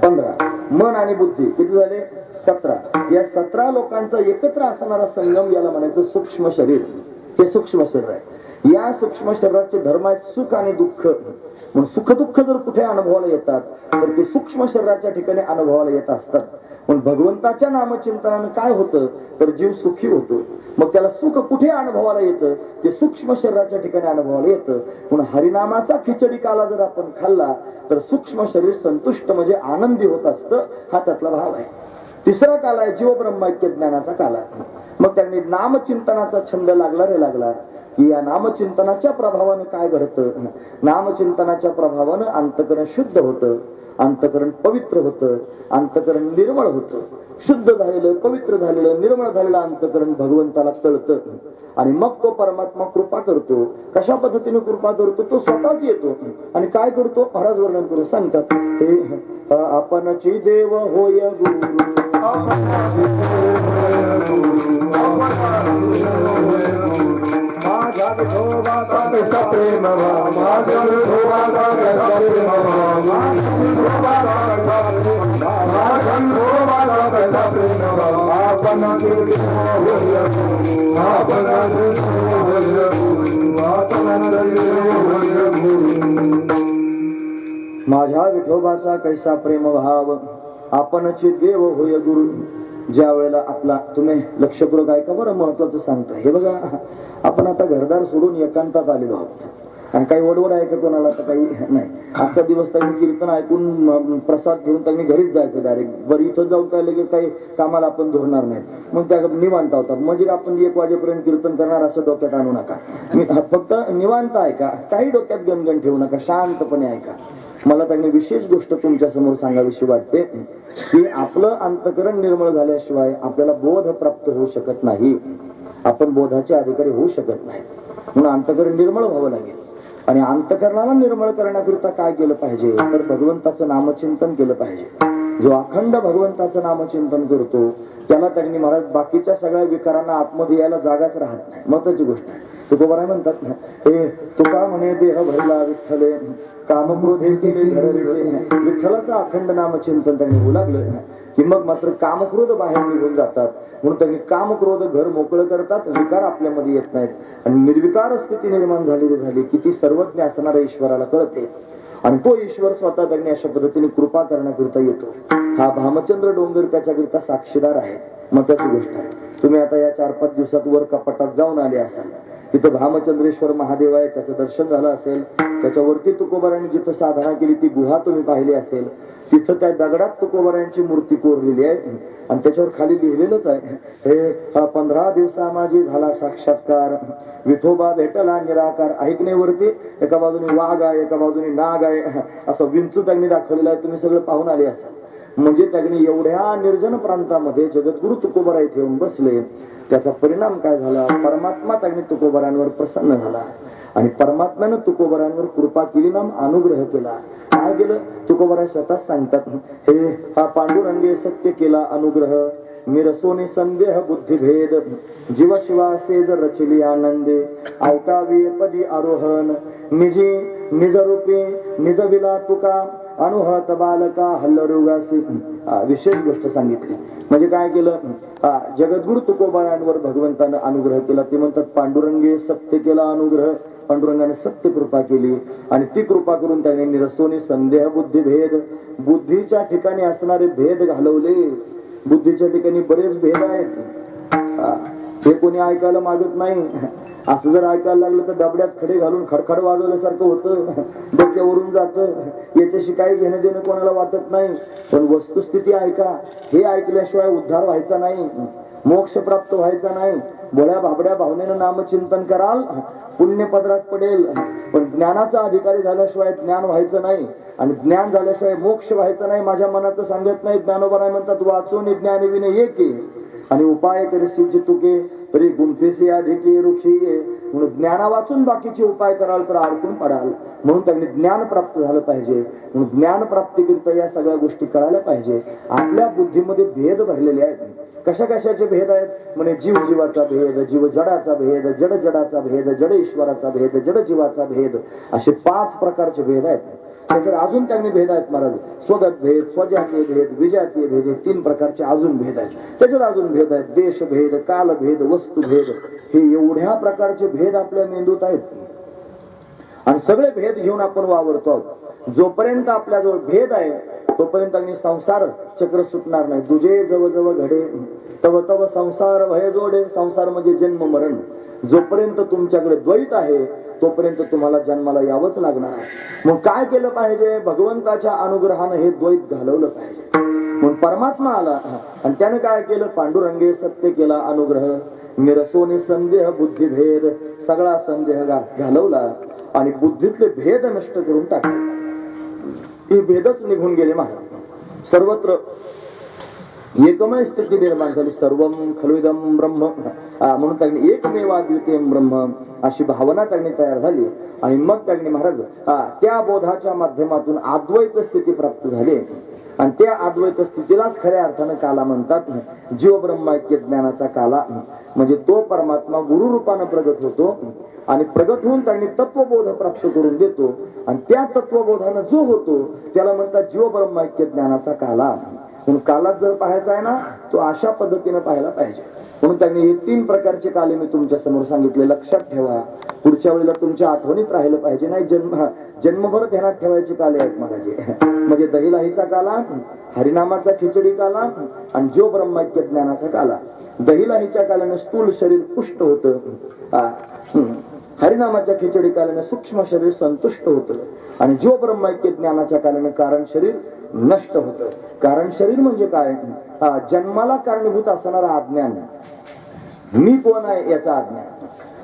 15, मन आणि बुद्धी किती झाले 17. या 17 लोकांचा एकत्र असणारा संगम याला म्हणायचं सूक्ष्म शरीर. हे सूक्ष्म शरीर आहे. या सूक्ष्म शरीराचे धर्म आहेत सुख आणि दुःख. म्हणून सुख दुःख जर कुठे अनुभवाला येतात तर ते सूक्ष्म शरीराच्या ठिकाणी अनुभवाला येत असतात. पण भगवंताच्या नामचिंतनानं काय होतं तर जीव सुखी होतो. मग त्याला सुख कुठे अनुभवाला येतं ते सूक्ष्म शरीराच्या ठिकाणी अनुभवाला येतं. म्हणून हरिनामाचा खिचडी काला जर आपण खाल्ला तर सूक्ष्म शरीर संतुष्ट म्हणजे आनंदी होत असतं. हा त्यातला भाव आहे. तिसरा काला आहे जीव ब्रह्मैक्य ज्ञानाचा काला. मग त्यांनी नामचिंतनाचा छंद लागला रे लागला की या नामचिंतनाच्या प्रभावानं काय घडतं, नामचिंतनाच्या प्रभावानं अंतकरण शुद्ध होतं, अंतकरण पवित्र होतं, अंतकरण निर्मळ होतं. शुद्ध झालेलं, पवित्र झालेलं, निर्मळ झालेलं अंतकरण भगवंताला कळतं. आणि मग तो परमात्मा कृपा करतो. कशा पद्धतीने कृपा करतो तो स्वतःच येतो आणि काय करतो महाराज वर्णन करून सांगतात. हे आपणची देव होय गुरु, माझ्या विठोबाचा कैसा प्रेम, माझ्या विठोबाचा कैसा प्रेम, माझ्या विठोबाचा कैसा प्रेम भाव, आपणची देव होय गुरु. ज्या वेळेला आपला तुम्ही लक्षपूर्वक ऐका बरं महत्वाचं सांगतो. हे बघा आपण आता घरदार सोडून एकांतात आलेलो आहोत आणि काही वडवड आहे का कोणाला तर काही नाही. आजचा दिवस त्यांनी कीर्तन ऐकून प्रसाद घेऊन त्यांनी घरीच जायचं डायरेक्ट. बरं इथं जाऊन काय लगेच काही कामाला आपण धरणार नाही मग त्या निवांत होतात. म्हणजे आपण 1 वाजेपर्यंत कीर्तन करणार असं डोक्यात आणू नका. फक्त निवांत ऐका, काही डोक्यात गणगण ठेवू नका, शांतपणे ऐका. मला त्यांनी विशेष गोष्ट तुमच्या समोर सांगावीशी वाटते की आपलं अंतकरण निर्मळ झाल्याशिवाय आपल्याला बोध प्राप्त होऊ शकत नाही. आपण बोधाचे अधिकारी होऊ शकत नाही. म्हणून अंतकरण निर्मळ व्हावं लागेल. आणि अंतकरणाला निर्मळ करण्याकरिता काय केलं पाहिजे तर भगवंताचं नामचिंतन केलं पाहिजे. जो अखंड भगवंताचं नामचिंतन करतो त्याला त्यांनी महाराज बाकीच्या सगळ्या विकारांना आतमध्ये यायला जागाच राहत नाही. महत्वाची गोष्ट आहे. तुकोबाराय म्हणतात ना, हे तुका म्हणे देह भरला विठ्ठले, कामक्रोधे केले घर रीते. विठ्ठलाचं अखंड नामचिंतन त्यांनी होऊ लागलं की मग मात्र कामक्रोध बाहेर निघून जातात. म्हणून त्यांनी कामक्रोध घर मोकळं करतात, विकार आपल्यामध्ये येत नाहीत आणि निर्विकार स्थिती निर्माण झाली की ती सर्वज्ञ असणाऱ्या ईश्वराला कळते. आणि तो ईश्वर स्वतः त्यांनी अशा पद्धतीने कृपा करण्याकरिता येतो. हा भामचंद्र डोंगर त्याच्याकरिता साक्षीदार आहे. महत्वाची गोष्ट आहे. तुम्ही आता या 4-5 दिवसात वर कपाटात जाऊन आले असाल. तिथं भामचंद्रेश्वर महादेव आहे, त्याचं दर्शन झालं असेल. त्याच्यावरती तुकोबारांनी जिथं साधना केली ती गुहा तुम्ही पाहिली असेल. तिथं त्या दगडात तुकोबारांची मूर्ती कोरलेली आहे आणि त्याच्यावर खाली लिहिलेलंच आहे, हे 15 दिवसा माझी झाला साक्षात्कार, विठोबा भेटला निराकार. ऐकण्यावरती एका बाजूने वाघ आहे, एका बाजूने नाग आहे, असं विंचू त्यांनी दाखवलेलं आहे. तुम्ही सगळं पाहून आले असाल. म्हणजे त्यांनी एवढ्या निर्जन प्रांतामध्ये जगद्गुरु तुकोबारा इथे येऊन बसले. त्याचा परिणाम काय झाला? परमात्मा त्यांनी तुकोबारांवर प्रसन्न झाला आणि परमात्म्यानं तुकोबारांवर कृपा केली, नाम अनुग्रह केला. काय केलं? तुकोबारा स्वतःच सांगतात, हे हा पांडुरंगे सत्य केला अनुग्रह, मिरसोने संदेह बुद्धिभेद, जीव शिवासे जर रचली आनंदे, आवटावी पदी आरोहण, निजी निज रूपी निज विला तुका, अनुहत बालका हल्लरुगासी. विशेष गोष्ट सांगितली. म्हणजे काय केलं? जगद्गुरु तुकोबारांवर भगवंतानं अनुग्रह केला. ते म्हणतात पांडुरंगे सत्य केला अनुग्रह, पांडुरंगाने सत्य कृपा केली आणि ती कृपा करून त्याने निरसोनी संदेह बुद्धिभेद, बुद्धीच्या ठिकाणी असणारे भेद घालवले. बुद्धीच्या ठिकाणी बरेच भेद आहेत, हे कोणी ऐकायला मागत नाही. असं जर ऐकायला लागलं तर डबड्यात खडे घालून खडखड वाजवल्यासारखं होतं, डोक्यावरून जातं. याच्याशी काही घेणं देणं कोणाला वाटत नाही. पण वस्तुस्थिती ऐका. हे ऐकल्याशिवाय उद्धार व्हायचा नाही, मोक्ष प्राप्त व्हायचा नाही. भोळ्या भाबड्या भावनेनं नामचिंतन कराल, पुण्य पदरात पडेल. पण ज्ञानाचा अधिकारी झाल्याशिवाय ज्ञान व्हायचं नाही आणि ज्ञान झाल्याशिवाय मोक्ष व्हायचा नाही. माझ्या मनाचं सांगत नाही. ज्ञानोबा नाही म्हणतात, वाचून ज्ञान विने एके आणि उपाय करीसी तुके तरी गुंफेसे अधिके रुखी. म्हणून ज्ञाना वाचून बाकीचे उपाय कराल तर अडकून पडाल. म्हणून त्यांनी ज्ञान प्राप्त झालं पाहिजे. म्हणून ज्ञान प्राप्तीकरिता या सगळ्या गोष्टी कळायला पाहिजे. आपल्या बुद्धीमध्ये भेद भरलेले आहेत. कशा कशाचे भेद आहेत? म्हणजे जीव जीवाचा भेद, जीव जडाचा भेद, जड जडाचा भेद, जड ईश्वराचा भेद, जड जीवाचा भेद, असे 5 प्रकारचे भेद आहेत. त्याच्यात अजून त्यांनी भेद आहेत महाराज. स्वगत भेद, स्वजातीय भेद, विजातीय भेद, हे 3 प्रकारचे अजून भेद आहेत. त्याच्यात अजून भेद आहेत, देश भेद, काल भेद, वस्तू भेद. हे एवढ्या प्रकारचे भेद आपल्या मेंदूत आहेत आणि सगळे भेद घेऊन आपण वावरतो आहोत. जोपर्यंत आपल्याजवळ भेद आहे तोपर्यंत अगदी संसार चक्र सुटणार नाही. तुझे जवळ घडे तव तव संसार भय जोडे. संसार म्हणजे जन्म मरण. जोपर्यंत तुमच्याकडे द्वैत आहे तोपर्यंत तुम्हाला जन्माला यावंच लागणार आहे. मग काय केलं पाहिजे? भगवंताच्या अनुग्रहानं हे द्वैत घालवलं पाहिजे. मग परमात्मा आला आणि त्याने काय केलं? पांडुरंगे सत्य केला अनुग्रह, निरसोनी संदेह बुद्धिभेद. सगळा संदेह घालवला आणि बुद्धीतले भेद नष्ट करून टाकले. हे भेदच निघून गेले महाराज. सर्वत्र एकमय स्थिती निर्माण झाली. सर्वम खलुइदम ब्रह्म, म्हणून त्यांनी एकमेवा द्वितीयम ब्रह्म अशी भावना त्यांनी तयार झाली. आणि मग त्यांनी महाराज त्या बोधाच्या माध्यमातून अद्वैत स्थिती प्राप्त झाली. आणि त्या अद्वैत स्थितीलाच खऱ्या अर्थानं काला म्हणतात. जीव ब्रह्मैक्य ज्ञानाचा काला म्हणजे तो परमात्मा गुरु रूपानं प्रगट होतो आणि प्रगट होऊन त्यांनी तत्वबोध प्राप्त करून देतो. आणि त्या तत्वबोधानं जो होतो त्याला म्हणतात जीव ब्रह्मैक्य ज्ञानाचा काला. म्हणून कालात जर पाहायचा आहे ना, तो अशा पद्धतीने पाहायला पाहिजे. म्हणून त्यांनी हे 3 प्रकारचे काले मी तुमच्या समोर सांगितले. लक्षात ठेवा, पुढच्या वेळेला तुमच्या आठवणीत राहिलं पाहिजे. नाही जन्मभर ध्यानात ठेवायचे काले आहेत महाराजे. म्हणजे दहीलाहीचा काला, हरिनामाचा खिचडी काला आणि जो ब्रह्मैक्य ज्ञानाचा काला. दहीलाहीच्या कालाने स्थूल शरीर पुष्ट होतं, हरिनामाच्या खिचडी कालाने सूक्ष्म शरीर संतुष्ट होतं आणि जो ब्रह्मैक्य ज्ञानाच्या कालाने कारण शरीर नष्ट होतं. कारण शरीर म्हणजे काय? जन्माला कारणीभूत असणारा अज्ञान, मी कोण आहे याचा अज्ञान.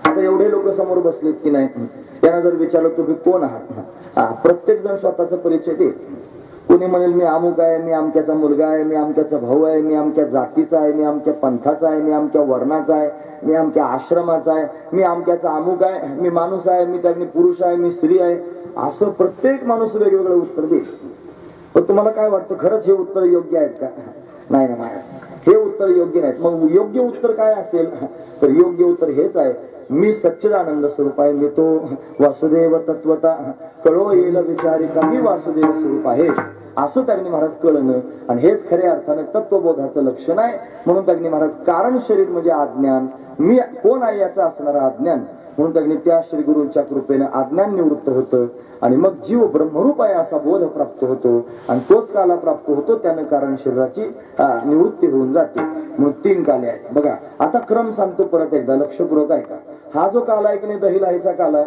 आता एवढे लोक समोर बसलेत की नाही, त्यांना जर विचारलं तुम्ही कोण आहात, प्रत्येक जण स्वतःचा परिचय देत. कोणी म्हणेल मी अमुक आहे, मी अमक्याचा मुलगा आहे, मी अमक्याचा भाऊ आहे, मी अमक्या जातीचा आहे, मी अमक्या पंथाचा आहे, मी अमक्या वर्णाचा आहे, मी अमक्या आश्रमाचा आहे, मी अमक्याचा अमुक आहे, मी माणूस आहे, मी त्यातनी पुरुष आहे, मी स्त्री आहे. असं प्रत्येक माणूस वेगवेगळं उत्तर देईल. पण तुम्हाला काय वाटतं, खरंच हे उत्तर योग्य आहेत का? नाही ना महाराज, हे उत्तर योग्य नाहीत. मग योग्य उत्तर काय असेल? तर योग्य उत्तर हेच आहे, मी सच्चिदानंद स्वरूप आहे, मी तो वासुदेव तत्वता कळो येईल विचारिता, मी वासुदेव स्वरूप आहे असं त्यांनी महाराज कळणं. आणि हेच खऱ्या अर्थानं तत्वबोधाचं लक्षण आहे. म्हणून त्यांनी महाराज कारण शरीर म्हणजे अज्ञान, मी कोण आहे याचं असणारं अज्ञान. म्हणून त्यांनी त्या श्री गुरूंच्या कृपेनं अज्ञान निवृत्त होतं आणि मग जीव ब्रह्मरूप आहे असा बोध प्राप्त होतो आणि तोच काला प्राप्त होतो. त्यानं कारण शरीराची निवृत्ती होऊन जाते. म्हणून 3 काले आहेत बघा. आता क्रम सांगतो परत एकदा, लक्षपूर्वक आहे का? हा जो काला आहे की नाही, दहीलाहीचा काला,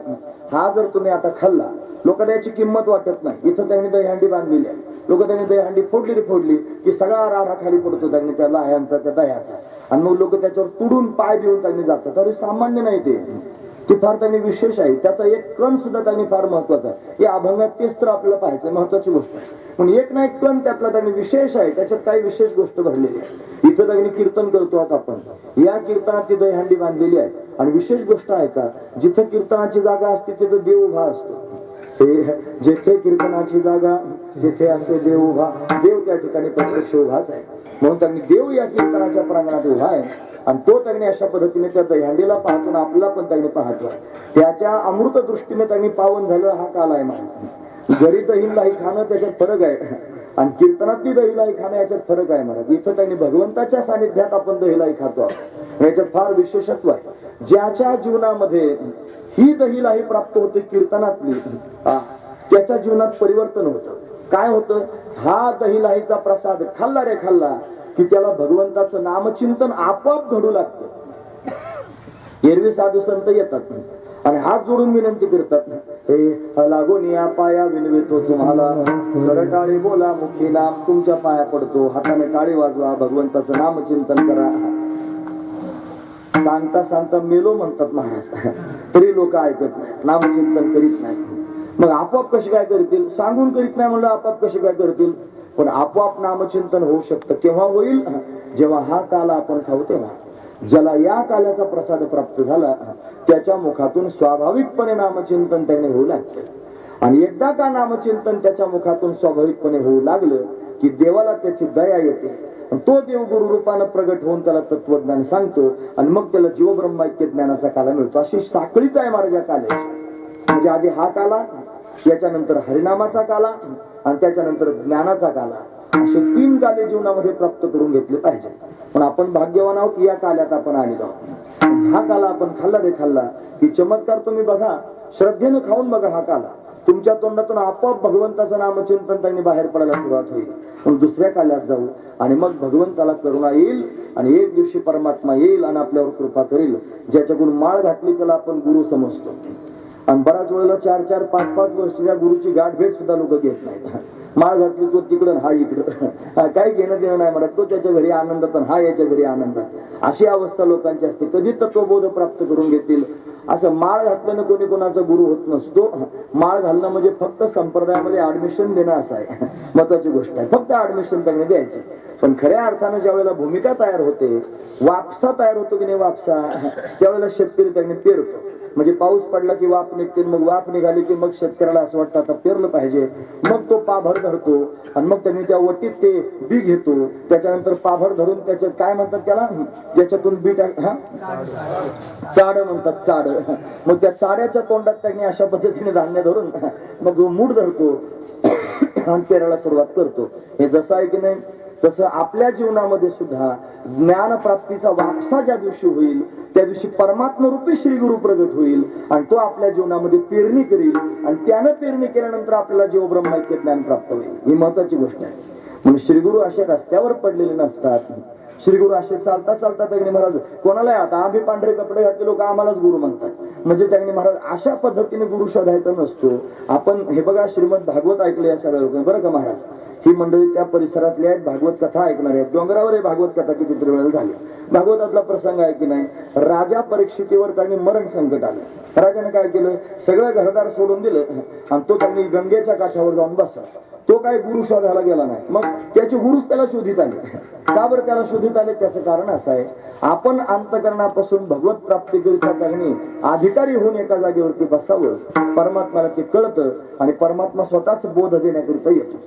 हा जर तुम्ही आता खाल्ला, लोकांना याची किंमत वाटत नाही. इथं त्यांनी दहीहंडी बांधलेली आहे, लोक त्यांनी दहीहंडी फोडली की सगळा राडा खाली पडतो त्यांनी त्या लाह्यांचा, त्या दह्याचा, आणि मग लोक त्याच्यावर तुडून पाय देऊन त्यांनी जातात. अरे सामान्य नाही ते फार त्यांनी विशेष आहे. त्याचा एक कण सुद्धा त्यांनी फार महत्वाचा आहे. या अभंगात तेच तर आपल्याला पाहायचं, महत्वाची गोष्ट आहे. पण एक ना एक कण त्यातला त्यांनी विशेष आहे, त्याच्यात काही विशेष गोष्ट भरलेली आहे. इथं त्यांनी कीर्तन करतो आता आपण, या कीर्तनात ती दहीहंडी बांधलेली आहे. आणि विशेष गोष्ट आहे का, जिथं कीर्तनाची जागा असते तिथं देव उभा असतो. जेथे कीर्तनाची जागा तिथे असे देव उभा, देव त्या ठिकाणी प्रत्यक्ष उभाच आहे. म्हणून त्यांनी देव या कीर्तनाच्या प्रांगणात उभा आहे. आणि तो त्यांनी अशा पद्धतीने त्या दहीहंडीला पाहतो ना, आपल्याला पण त्यांनी पाहतो. त्याच्या अमृत दृष्टीने त्यांनी पावन झालं हा काल आहे महाराज. घरी दहीलाई खाणं त्याच्यात फरक आहे, आणि कीर्तनातली दहीलाई खाणं याच्यात फरक आहे महाराज. इथं त्यांनी भगवंताच्या सानिध्यात आपण दहीलाई खातो, याच्यात फार विशेषत्व आहे. ज्याच्या जीवनामध्ये ही दहीलाई प्राप्त होते कीर्तनातली, त्याच्या जीवनात परिवर्तन होतं. काय होतं, हा दहीलाहीचा प्रसाद खाल्ला रे खाल्ला की त्याला भगवंताचं नामचिंतन आपोआप घडू लागतं. एरवी साधू संत येतात आणि हात जोडून विनंती करतात, हे लागून या पाया विनवितो तुम्हाला, करटाळी बोला मुखी नाम, तुमच्या पाया पडतो, हाताने टाळी वाजवा, भगवंताचं नामचिंतन करा. सांगता सांगता मेलो म्हणतात महाराज, तरी लोक ऐकत नाहीत, नामचिंतन करीत नाही. मग आपोआप कसे काय करतील, सांगून करीत नाही म्हणलं आपोआप कसे काय करतील. पण आपोआप नामचिंतन होऊ शकतं. केव्हा होईल, जेव्हा हा काला आपण खाऊ तेव्हा. ज्याला या काल्याचा प्रसाद प्राप्त झाला त्याच्या मुखातून स्वाभाविकपणे नामचिंतन त्याने होऊ लागतं. आणि एकदा का नामचिंतन त्याच्या मुखातून स्वाभाविकपणे होऊ लागलं की देवाला त्याची दया येते. तो देव गुरु रूपानं प्रगट होऊन त्याला तत्वज्ञान सांगतो, आणि मग त्याला जीवब्रह्मैक्य ज्ञानाचा काला मिळतो. अशी साखळीच आहे महाराज या काल्याची. म्हणजे आधी हा काला, त्याच्यानंतर हरिनामाचा काला, आणि त्याच्यानंतर ज्ञानाचा काला, असे 3 काले जीवनामध्ये प्राप्त करून घेतले पाहिजे. पण आपण भाग्यवान आहोत, या काल्यात आपण आलेलो आहोत. हा काला आपण खाल्ला रे खाल्ला की चमत्कार तुम्ही बघा, श्रद्धेनं खाऊन बघा. हा काला तुमच्या तोंडातून आपोआप भगवंताचं नामचिंतन त्यांनी बाहेर पडायला सुरुवात होईल. पण दुसऱ्या काल्यात जाऊ आणि मग भगवंताला करुणा येईल, आणि एक दिवशी परमात्मा येईल आणि आपल्यावर कृपा करेल. ज्याच्याकडून माळ घातली त्याला आपण गुरु समजतो, आणि बऱ्याच वेळेला 4-4, 5-5 वर्ष त्या गुरुची गाठ भेट सुद्धा लोक घेत नाहीत. माळ घातली तो तिकडं, हा इकडं, काही घेणं देणं नाही म्हणत. तो त्याच्या घरी आनंदात, हा याच्या घरी आनंदात, अशी अवस्था लोकांची असते. कधी तत्वबोध प्राप्त करून घेतील. असं माळ घातल्यानं कोणी कोणाचा गुरु होत नसतो. माळ घालणं म्हणजे फक्त संप्रदायामध्ये ऍडमिशन देणं असं आहे, महत्वाची गोष्ट आहे. फक्त ऍडमिशन त्यांनी द्यायचे. पण खऱ्या अर्थानं ज्या वेळेला भूमिका तयार होते, वापसा तयार होतो की नाही वापसा, त्यावेळेला शेतकरी त्यांनी पेरतो. म्हणजे पाऊस पडला की वाप निघते, मग वाप निघाली की मग शेतकऱ्याला असं वाटतं आता पेरलं पाहिजे. मग तो पाभर धरतो, आणि मग त्यांनी त्या वटीत ते बी घेतो. त्याच्यानंतर पाभर धरून त्याच्यात काय म्हणतात त्याला, ज्याच्यातून बी चाड म्हणतात, चाड. मग त्या चाड्याच्या तोंडात त्यांनी अशा पद्धतीने धान्य धरून मग मूठ धरतो आणि पेरायला सुरुवात करतो. हे जसं आहे की नाही, तसं आपल्या जीवनामध्ये सुद्धा ज्ञान प्राप्तीचा वापसा ज्या दिवशी होईल त्या दिवशी परमात्मा रूपी श्री गुरु प्रगट होईल, आणि तो आपल्या जीवनामध्ये पेरणी करील, आणि त्यानं पेरणी केल्यानंतर आपल्याला जीव ब्रह्मैक्य ज्ञान प्राप्त होईल. ही महत्वाची गोष्ट आहे. म्हणून श्री गुरु असे रस्त्यावर पडलेले नसतात. श्री गुरु असे चालता चालता त्यांनी महाराज, कोणाला आता आम्ही पांढरे कपडे घातले लोक आम्हालाच गुरु म्हणतात, म्हणजे त्यांनी महाराज अशा पद्धतीने गुरु शोधायचा नसतो. आपण हे बघा, श्रीमद भागवत ऐकले या सगळ्या लोकांनी बरं का महाराज. ही मंडळी त्या परिसरातली आहेत, भागवत कथा ऐकणार आहेत. डोंगरावर हे भागवत कथा किती वेळेला झाली. भागवतातला प्रसंग आहे की नाही, राजा परीक्षितीवर त्यांनी मरण संकट आलं. राजाने काय केलं, सगळं घरदार सोडून दिलं, आणि तो त्यांनी गंगेच्या काठावर जाऊन बसला. तो काय गुरु शोधायला गेला नाही. मग त्याचे गुरुच त्याला शोधित आले. का बरं त्याला शोधित आले, त्याचं कारण असं आहे, आपण अंतकरणापासून भगवत प्राप्तीकरिता त्यांनी अधिकारी होऊन एका जागेवरती बसावं. परमात्म्याला ते कळतं, आणि परमात्मा स्वतःच बोध देण्याकरिता येतो.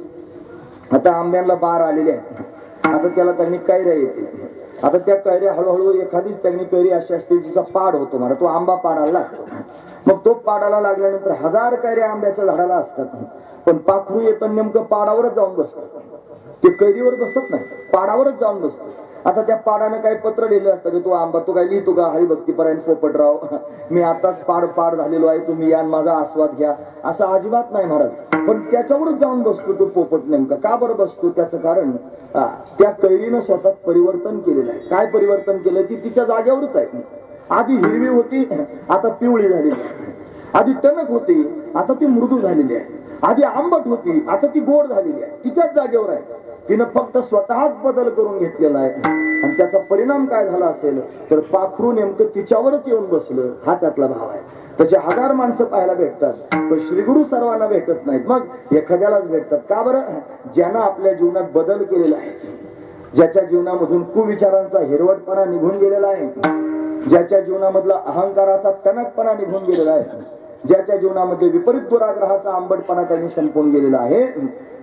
आता आंब्यांना बार आलेले आहेत, आता त्याला त्यांनी कैऱ्या येते. आता त्या कैऱ्या हळूहळू एखादीच त्यांनी कैरी अशी असते जिचा पाड होतो, मला तो आंबा पाडायला लागतो. मग तो पाडाला लागल्यानंतर 1000 कैऱ्या आंब्याच्या झाडाला असतात, पण पाखरू येतं नेमकं पाडावरच जाऊन बसतं. ते कैरीवर बसत नाही, पाडावरच जाऊन बसतं. आता त्या पाडानं काही पत्र लिहिलं असतं की तो आंबा, तो काय लिहितो का, हरिभक्तीपरायण पोपटराव, मी आताच पाड झालेलो आहे, तुम्ही या माझा आस्वाद घ्या, असं अजिबात नाही महाराज. पण त्याच्यावरच जाऊन बसतो तो पोपट. नेमका का बरं बसतो, त्याचं कारण त्या कैरीनं स्वतः परिवर्तन केलेलं आहे. काय परिवर्तन केलं, ती तिच्या जागेवरच आहे. आधी हिरवी होती आता पिवळी झालेली आहे. आधी टणक होती आता ती मृदू झालेली आहे. आधी आंबट होती आता ती गोड झालेली आहे. तिच्याच जागेवर आहे. तिनं फक्त स्वतःच बदल करून घेतलेला आहे. आणि त्याचा परिणाम काय झाला असेल तर पाखरू नेमकं तिच्यावरच येऊन बसलं. हा त्यातला भाव आहे. तसे हजार माणसं पाहायला भेटतात पण श्रीगुरु सर्वांना भेटत नाहीत. मग एखाद्यालाच भेटतात. का बरं? ज्यानं आपल्या जीवनात बदल केलेला आहे, ज्याच्या जीवनामधून कुविचारांचा हिरवटपणा निघून गेलेला आहे, ज्याच्या जीवनामधला अहंकाराचा टणकपणा निघून गेलेला आहे, ज्याच्या जीवनामध्ये विपरीत दुराग्रहाचा आंबटपणा त्यांनी संपवून गेलेला आहे,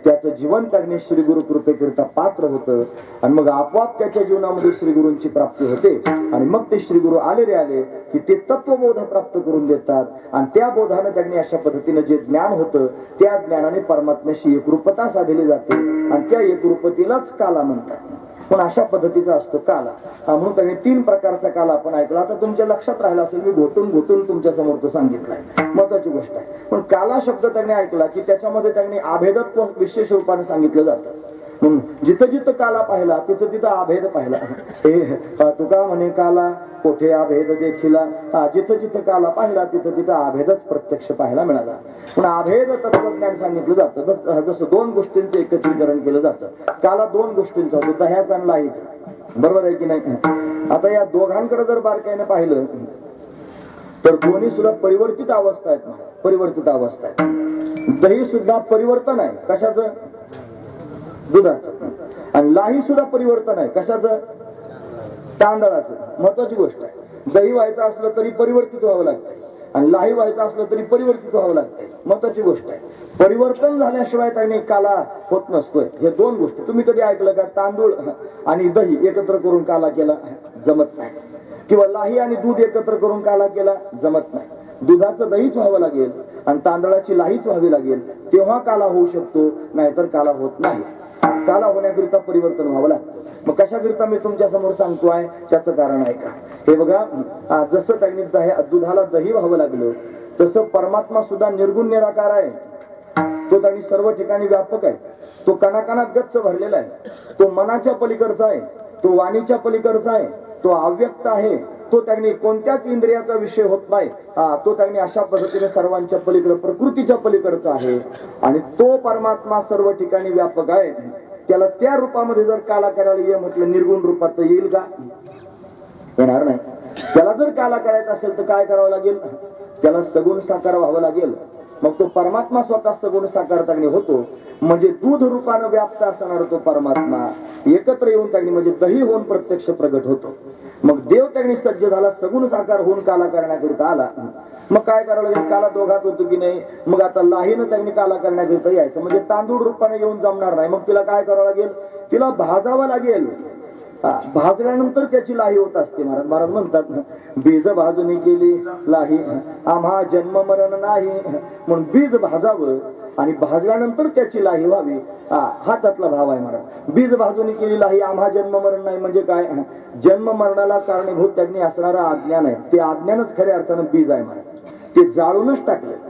त्याचं जीवन त्यांनी श्री गुरु कृपेकरिता पात्र होतं. आणि मग आपोआप त्याच्या जीवनामध्ये श्री गुरूंची प्राप्ती होते. आणि मग ते श्री गुरु आले की ते तत्वबोध प्राप्त करून देतात. आणि त्या बोधानं त्यांनी अशा पद्धतीनं जे ज्ञान होतं त्या ज्ञानाने परमात्म्याशी एकरूपता साधली जाते. आणि त्या एकरूपतेलाच काला म्हणतात. पण अशा पद्धतीचा असतो काला. म्हणून त्यांनी 3 प्रकारचा काला आपण ऐकला. आता तुमच्या लक्षात राहिला असेल, मी घोटून तुमच्या समोर तो सांगितलाय. महत्वाची गोष्ट आहे. पण काला शब्द त्यांनी ऐकला की त्याच्यामध्ये त्यांनी अभेदत्व विशेष रूपाने सांगितलं जातं. जिथं जिथं काला पाहिला तिथं तिथं अभेद पाहिला. हे तुका म्हणे काला कोठे अभेद देखिला. जिथं जिथं काला पाहिला तिथं तिथं अभेदच प्रत्यक्ष पाहायला मिळाला. पण अभेद तत्वज्ञान सांगितलं जातं. जसं 2 गोष्टींचं एकत्रीकरण केलं जातं. काला 2 गोष्टींचा होतो, दह्याचा आणि लाहीचा. बरोबर आहे की नाही? आता या दोघांकडे जर बारकाईने पाहिलं तर दोन्ही सुद्धा परिवर्तित अवस्था आहेत. परिवर्तित अवस्था आहेत. दही सुद्धा परिवर्तन आहे. कशाचं? दुधाचं. आणि लाही सुद्धा परिवर्तन आहे. कशाचं? तांदळाचं. महत्वाची गोष्ट आहे. दही व्हायचं असलं तरी परिवर्तित व्हावं लागतंय आणि लाही व्हायचं असलं तरी परिवर्तित व्हावं लागतंय. महत्वाची गोष्ट आहे. परिवर्तन झाल्याशिवाय त्याने काला होत नसतोय. हे 2 गोष्टी तुम्ही कधी ऐकलं का? तांदूळ आणि दही एकत्र करून काला केला? जमत नाही. किंवा लाही आणि दूध एकत्र करून काला केला? जमत नाही. दुधाचं दहीच व्हावं लागेल आणि तांदळाची लाहीच व्हावी लागेल, तेव्हा काला होऊ शकतो, नाहीतर काला होत नाही. काला होण्याकरिता परिवर्तन व्हावं लागतं. मग कशाकरिता मी तुमच्या समोर सांगतोय त्याचं कारण आहे का? हे बघा, जसं त्यांनी दुधाला दही व्हावं लागलं तसं परमात्मा सुद्धा निर्गुण निराकार आहे. तो त्यांनी सर्व ठिकाणी व्यापक आहे. तो कणाकणात गच्च भरलेला आहे. तो मनाच्या पलीकडचा आहे. तो वाणीच्या पलीकडचा आहे. तो अव्यक्त आहे. तो त्यांनी कोणत्याच इंद्रियाचा विषय होत नाही. तो त्यांनी अशा पद्धतीने सर्वांच्या पलीकडे प्रकृतीच्या पलीकडचा आहे. आणि तो परमात्मा सर्व ठिकाणी व्यापक आहे. त्याला त्या रूपामध्ये जर काला करायला ये म्हटलं निर्गुण रूपात तर येईल का? येणार नाही. त्याला जर काला करायचा असेल तर काय करावं लागेल? त्याला सगुण साकार व्हावं लागेल. मग तो परमात्मा स्वतः सगुण साकार त्यांनी होतो. म्हणजे दूध रूपानं व्याप्त असणारा तो परमात्मा एकत्र येऊन त्यांनी म्हणजे दही होऊन प्रत्यक्ष प्रगट होतो. मग देव त्यांनी सज्ज झाला, सगुण साकार होऊन काला करण्याकरिता आला. मग काय करावं लागेल? काला दोघात होतो की नाही? मग आता लाहीनं त्यांनी काला करण्याकरिता यायचं. म्हणजे तांदूळ रूपाने येऊन जमणार नाही. मग तिला काय करावं लागेल? तिला भाजावं लागेल. भाजल्यानंतर त्याची लाही होत असते. महाराज म्हणतात बीज भाजून केली लाही आम्हा जन्म मरण नाही. म्हणून बीज भाजावं आणि भाजल्यानंतर त्याची लाही व्हावी. हा त्यातला भाव आहे महाराज. बीज भाजून केली लाही आम्हा जन्म मरण नाही म्हणजे काय? जन्म मरणाला कारणीभूत त्यांनी असणारा अज्ञान आहे. ते अज्ञानच खऱ्या अर्थानं बीज आहे महाराज. ते जाळूनच टाकलं.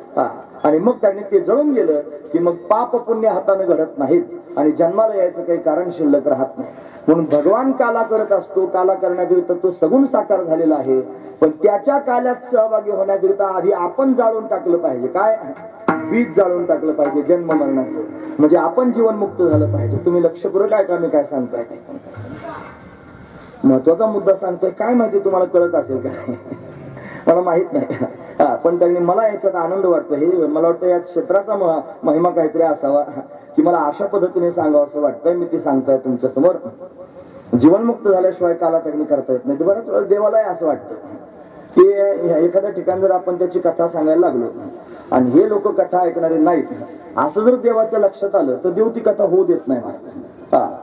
आणि मग त्यांनी ते जळून गेलं की मग पाप पुण्य हाताने घडत नाहीत आणि जन्माला यायचं काही कारण शिल्लक राहत नाही. म्हणून भगवान काला करत असतो. काला करण्याकरिता तो सगुण साकार झालेला आहे. पण त्याच्या काल्यात सहभागी होण्याकरिता आधी आपण जाळून टाकलं पाहिजे. काय? बीज जाळून टाकलं पाहिजे जन्म मरणाचं. म्हणजे आपण जीवनमुक्त झालं पाहिजे. तुम्ही लक्षपूर्वक काय का मी काय सांगताय? महत्वाचा मुद्दा सांगतोय. काय माहिती तुम्हाला कळत असेल का? मला माहित नाही. पण त्यांनी मला याच्यात आनंद वाटतो. हे मला वाटतं या क्षेत्राचा महिमा काहीतरी असावा की मला अशा पद्धतीने सांगावं असं वाटतंय. मी ते सांगतोय तुमच्या समोर. जीवनमुक्त झाल्याशिवाय काला त्यांनी करता येत नाही. बऱ्याच वेळा देवालाही असं वाटतं की एखाद्या ठिकाणी जर आपण त्याची कथा सांगायला लागलो आणि हे लोक कथा ऐकणारे नाहीत, असं जर देवाच्या लक्षात आलं तर देव ती कथा होऊ देत नाही.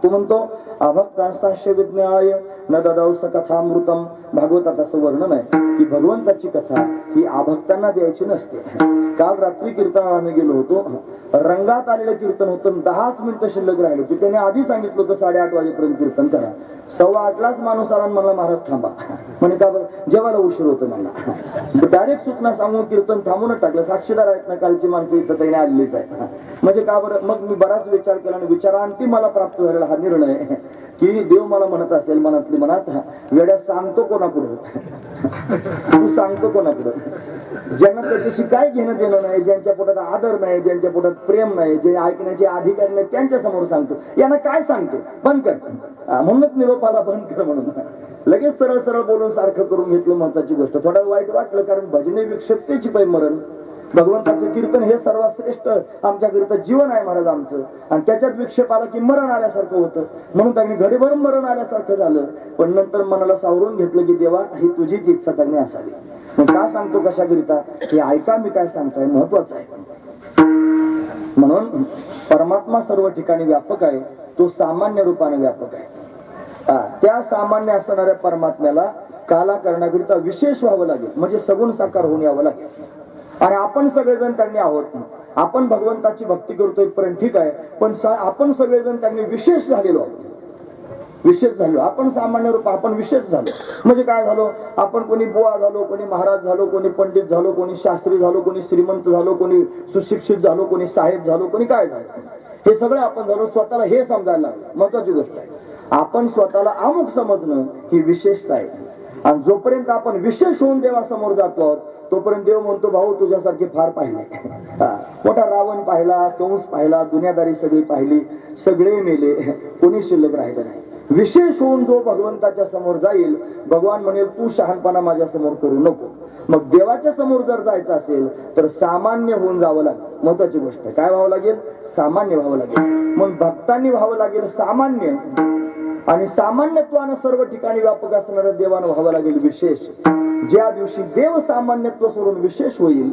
तो म्हणतो अभक्तांस्तांश विज्ञाय न ददावस कथामृतम. भागवतात असं वर्णन आहे की भगवंताची कथा ही अभक्तांना द्यायची नसते. काल रात्री कीर्तनाला आम्ही गेलो होतो. रंगात आलेलं कीर्तन होतं. 10च मिनिटं शिल्लक राहिली होती. त्याने आधी सांगितलं होतं 8:30 वाजेपर्यंत कीर्तन करा. 7:15लाच माणूस आला म्हणला महाराज थांबा. म्हणे का बरं? जेवायला उशीर होतो मला. डायरेक्ट सूचना सांगून कीर्तन थांबूनच टाकलं. साक्षीदार आहेत ना कालची माणसं इथं त्याने आलेलीच आहे. म्हणजे का बरं? मग मी बराच विचार केला आणि विचारांती मला प्राप्त झालेला हा निर्णय की देव मला म्हणत असेल मनातली मनात वेड्या सांगतो कोणाला कोणापुढं? तू सांगतो कोणापुढं? ज्यांना त्याच्याशी काय घेणं देणं नाही, ज्यांच्या पोटात आदर नाही, ज्यांच्या पोटात प्रेम नाही, जे ऐकण्याचे अधिकार नाही, त्यांच्या समोर सांगतो. यांना काय सांगतो? बंद कर. म्हणूनच निरोपाला बंद कर म्हणून लगेच सरळ सरळ बोलून सारखं करून घेतलं. महत्वाची गोष्ट. थोडा वाईट वाटलं, कारण भजने विक्षिप्तेची पै मरण. भगवंताचं कीर्तन हे सर्वात श्रेष्ठ आमच्याकरिता जीवन आहे महाराज आमचं, आणि त्याच्यात विक्षेप आला की मरण आल्यासारखं होतं. म्हणून त्यांनी घडीभरून मरण आल्यासारखं झालं. पण नंतर मनाला सावरून घेतलं की देवा ही तुझीच इच्छा त्यांनी असावी. मग का सांगतो कशाकरिता हे ऐका, मी काय सांगतोय महत्वाचं आहे. म्हणून परमात्मा सर्व ठिकाणी व्यापक आहे. तो सामान्य रूपाने व्यापक आहे. त्या सामान्य असणाऱ्या परमात्म्याला काला करण्याकरिता विशेष व्हावं लागेल, म्हणजे सगुण साकार होऊन यावं लागेल. आणि आपण सगळेजण त्यांनी आहोत. आपण भगवंताची भक्ती करतोय पर्यंत ठीक आहे, पण आपण सगळेजण त्यांनी विशेष झालेलो आहोत. विशेष झालो आपण. सामान्य रूप आपण विशेष झालो म्हणजे काय झालो? आपण कोणी बुवा झालो, कोणी महाराज झालो, कोणी पंडित झालो, कोणी शास्त्री झालो, कोणी श्रीमंत झालो, कोणी सुशिक्षित झालो, कोणी साहेब झालो, कोणी काय झालो, हे सगळं आपण झालो. स्वतःला हे समजायला लागलं. महत्वाची गोष्ट आहे. आपण स्वतःला अमुक समजणं ही विशेषता आहे. आणि जोपर्यंत आपण विशेष होऊन देवासमोर जातो आहोत तोपर्यंत देव म्हणतो भाऊ तुझ्यासारखे फार पाहिले. मोठा रावण पाहिला, कंस पाहिला, दुनियादारी सगळी पाहिली, सगळे मेले, कोणी शिल्लक राहिलं नाही. विशेष होऊन जो भगवंताच्या समोर जाईल, भगवान म्हणेल तू शहाणपणा माझ्या समोर करू नको. मग देवाच्या समोर जर जायचं असेल तर सामान्य होऊन जावं लागेल. महत्वाची गोष्ट काय व्हावं लागेल? सामान्य व्हावं लागेल. मग भक्तांनी व्हावं लागेल सामान्य, आणि सामान्यत्वानं सर्व ठिकाणी व्यापक असणारं देवानं व्हावं लागेल विशेष. ज्या दिवशी देव सामान्यत्व सोडून विशेष होईल,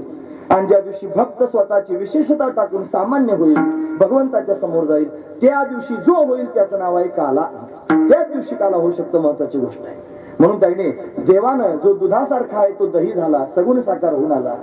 आणि ज्या दिवशी भक्त स्वतःची विशेषता टाकून सामान्य होईल, भगवंताच्या समोर जाईल, त्या दिवशी जो होईल त्याचं नाव आहे काला. त्या दिवशी काला होऊ शकतं. महत्वाची गोष्ट आहे. म्हणून त्याने देवानं जो दुधासारखा आहे तो दही झाला, सगुण साकार होऊन आला.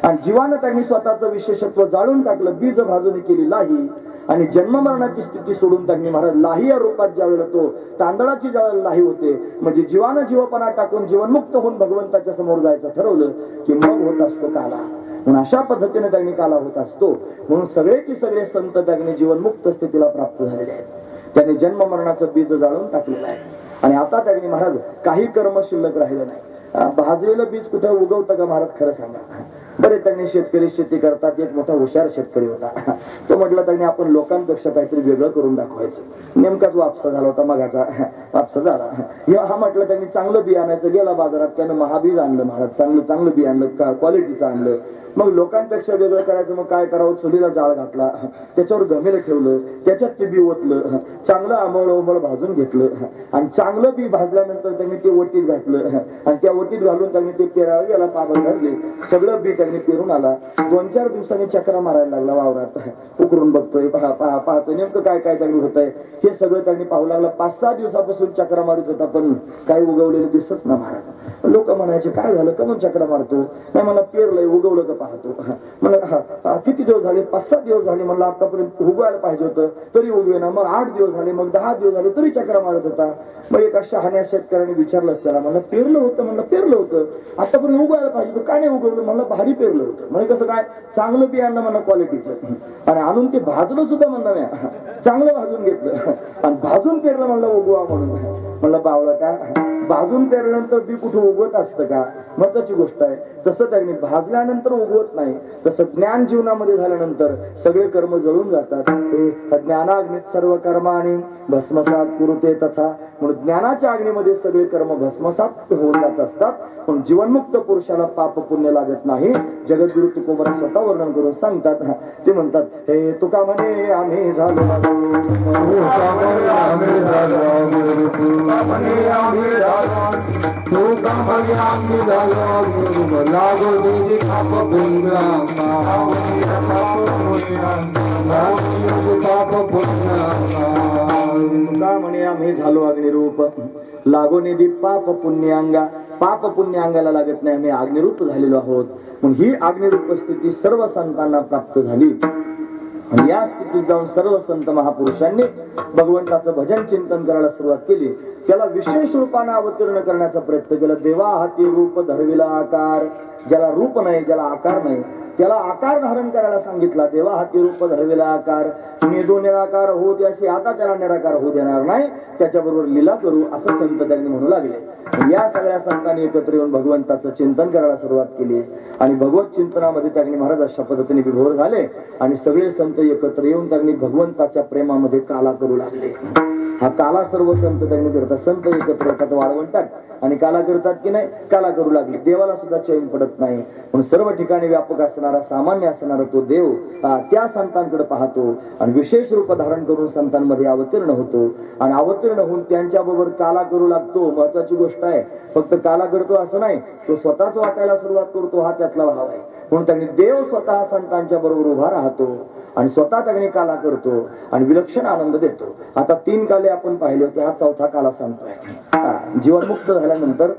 आणि जीवानं त्यांनी स्वतःचं विशेषत्व जाळून टाकलं, बीज भाजून केली लाही. आणि जन्म मरणाची स्थिती सोडून त्यांनी महाराज लाही या रूपात ज्यावेळेला तो तांदळाची ज्यावेळेला लाही होते, म्हणजे जीवानं जीवपणा टाकून जीवनमुक्त होऊन भगवंताच्या समोर जायचं ठरवलं की मग होत असतो काला. म्हणून अशा पद्धतीने त्यांनी काला होत असतो. म्हणून सगळेची सगळे संत त्यांनी जीवनमुक्त स्थितीला प्राप्त झालेले आहेत. त्यांनी जन्म मरणाचं बीज जाळून टाकलेलं आहे. आणि आता त्यांनी महाराज काही कर्म शिल्लक राहिलं नाही. भाजलेलं बीज कुठे उगवतं का महाराज? खरं सांगा. बरे त्यांनी शेतकरी शेती करतात. एक मोठा हुशार शेतकरी होता. तो म्हटला त्यांनी आपण लोकांपेक्षा काहीतरी वेगळं करून दाखवायचं. नेमकाच वापसा झाला होता, मगाचा वापसा झाला. हा म्हटलं त्यांनी चांगलं बी आणायचं. गेला बाजारात, त्यानं महाबीज आणलं महाराज. चांगलं बी आणलं, क्वालिटीचं आणलं. मग लोकांपेक्षा वेगळं करायचं, मग काय करावं? चुलीला जाळ घातला, त्याच्यावर गमेलं ठेवलं, त्याच्यात ते बी ओतलं, चांगलं आंबळ भाजून घेतलं. आणि चांगलं बी भाजल्यानंतर त्यांनी ते वटीत घातलं, आणि त्या वटीत घालून त्यांनी ते पेरायला गेला, पाबं धरले, सगळं बी त्यांनी पेरून आला. 2-4 दिवसांनी चक्रा मारायला लागला वावरात. उकरून बघतोय, पाहतोय नेमकं काय काय त्यांनी होत आहे हे सगळं त्यांनी पाहू लागला. 5-6 दिवसापासून चक्रा मारित होता, पण काही उगवलेलं दिसच ना महाराज. लोक म्हणायचे काय झालं, का म्हणून चक्रा मारतो? नाही मला पेरलंय, उगवलं का पाहतो. म्हणलं किती दिवस झाले? 5-7 दिवस झाले. म्हणलं आतापर्यंत उगवायला पाहिजे होतं, तरी उगवेना. मग 8 दिवस झाले, मग 10 दिवस झाले, तरी चक्रा मारत होता. मग एका शहाण्या शेतकऱ्याने विचारलंच त्याला. म्हणलं पेरलं होतं? म्हणलं पेरलं होतं. आतापर्यंत उगवायला पाहिजे होतं, का नाही उगवलं? म्हणलं भारी पेरलं होतं. म्हणजे कसं काय? चांगलं बियाणं म्हणलं क्वालिटीचं, आणि आणून ते भाजलं सुद्धा म्हणलं नाही, चांगलं भाजून घेतलं आणि भाजून पेरलं म्हणलं उगवा म्हणून. म्हणलं बावळटा, भाजून पेरल्यानंतर बी कुठं उगवत असतं का? महत्वाची गोष्ट आहे. तसं त्यांनी भाजल्यानंतर उगवत नाही, तसं ज्ञान जीवनामध्ये झाल्यानंतर सगळे कर्म जळून जातात. हे ज्ञानाग्नीत सर्व कर्माणी भस्मसात कुरुते तथा. म्हणून ज्ञानाच्या अग्नीमध्ये सगळे कर्म भस्मसात होऊन जात असतात. पण जीवनमुक्त पुरुषाला पाप पुण्य लागत नाही. जगद्गुरु तुकोबरा स्वतः वर्णन करून सांगतात. ते म्हणतात हे तुका म्हणे आम्ही झालो म्हणे आम्ही झालो अग्निरूप. लागो निधी पाप पुण्य अंगा. पाप पुण्य अंगाला लागत नाही, आम्ही अग्निरूप झालेलो आहोत. मग ही अग्निरूप स्थिती सर्व संतांना प्राप्त झाली. आणि या स्थितीत जाऊन सर्व संत महापुरुषांनी भगवंताचं भजन चिंतन करायला सुरुवात केली. त्याला विशेष रूपाने अवतीर्ण करण्याचा प्रयत्न केला. देवा हाती रूप धरविला आकार. ज्याला रूप नाही, ज्याला आकार नाही, त्याला आकार धारण करायला सांगितला. देवा हाती रूप धरवेला आकार, निदो निराकार होऊ द्यासी, आता त्याला निराकार होऊ देणार नाही, त्याच्याबरोबर लीला करू, असं संत त्यांनी म्हणू लागले. या सगळ्या संतांनी एकत्र येऊन भगवंताचं चिंतन करायला सुरुवात केली आणि भगवत चिंतनामध्ये त्यांनी महाराज अशा पद्धतीने विभोर झाले आणि सगळे संत एकत्र येऊन त्यांनी भगवंताच्या प्रेमामध्ये काला करू लागले. हा काला सर्व संत त्यांनी करतात. संत एकत्र येतात वाळवंटात आणि काला करतात की नाही, काला करू लागले. देवाला सुद्धा चैन पडत नाही, म्हणून सर्व ठिकाणी व्यापक असणारा, सामान्य असणारा तो देव त्या संतांकडे पाहतो आणि विशेष रूप धारण करून संतांमध्ये अवतीर्ण होतो आणि अवतीर्ण होऊन त्यांच्या बरोबर काला करू लागतो. महत्वाची गोष्ट आहे, फक्त काला करतो असं नाही, तो स्वतःच वाटायला सुरुवात करतो, हा त्यातला भाव आहे. म्हणून त्यांनी देव स्वतः संतांच्या बरोबर उभा राहतो आणि स्वतः त्यांनी काला करतो आणि विलक्षण आनंद देतो. आता 3 काले आपण पाहिले होते, हा 4था काला सांगतोय. जीवनमुक्त झाल्यानंतर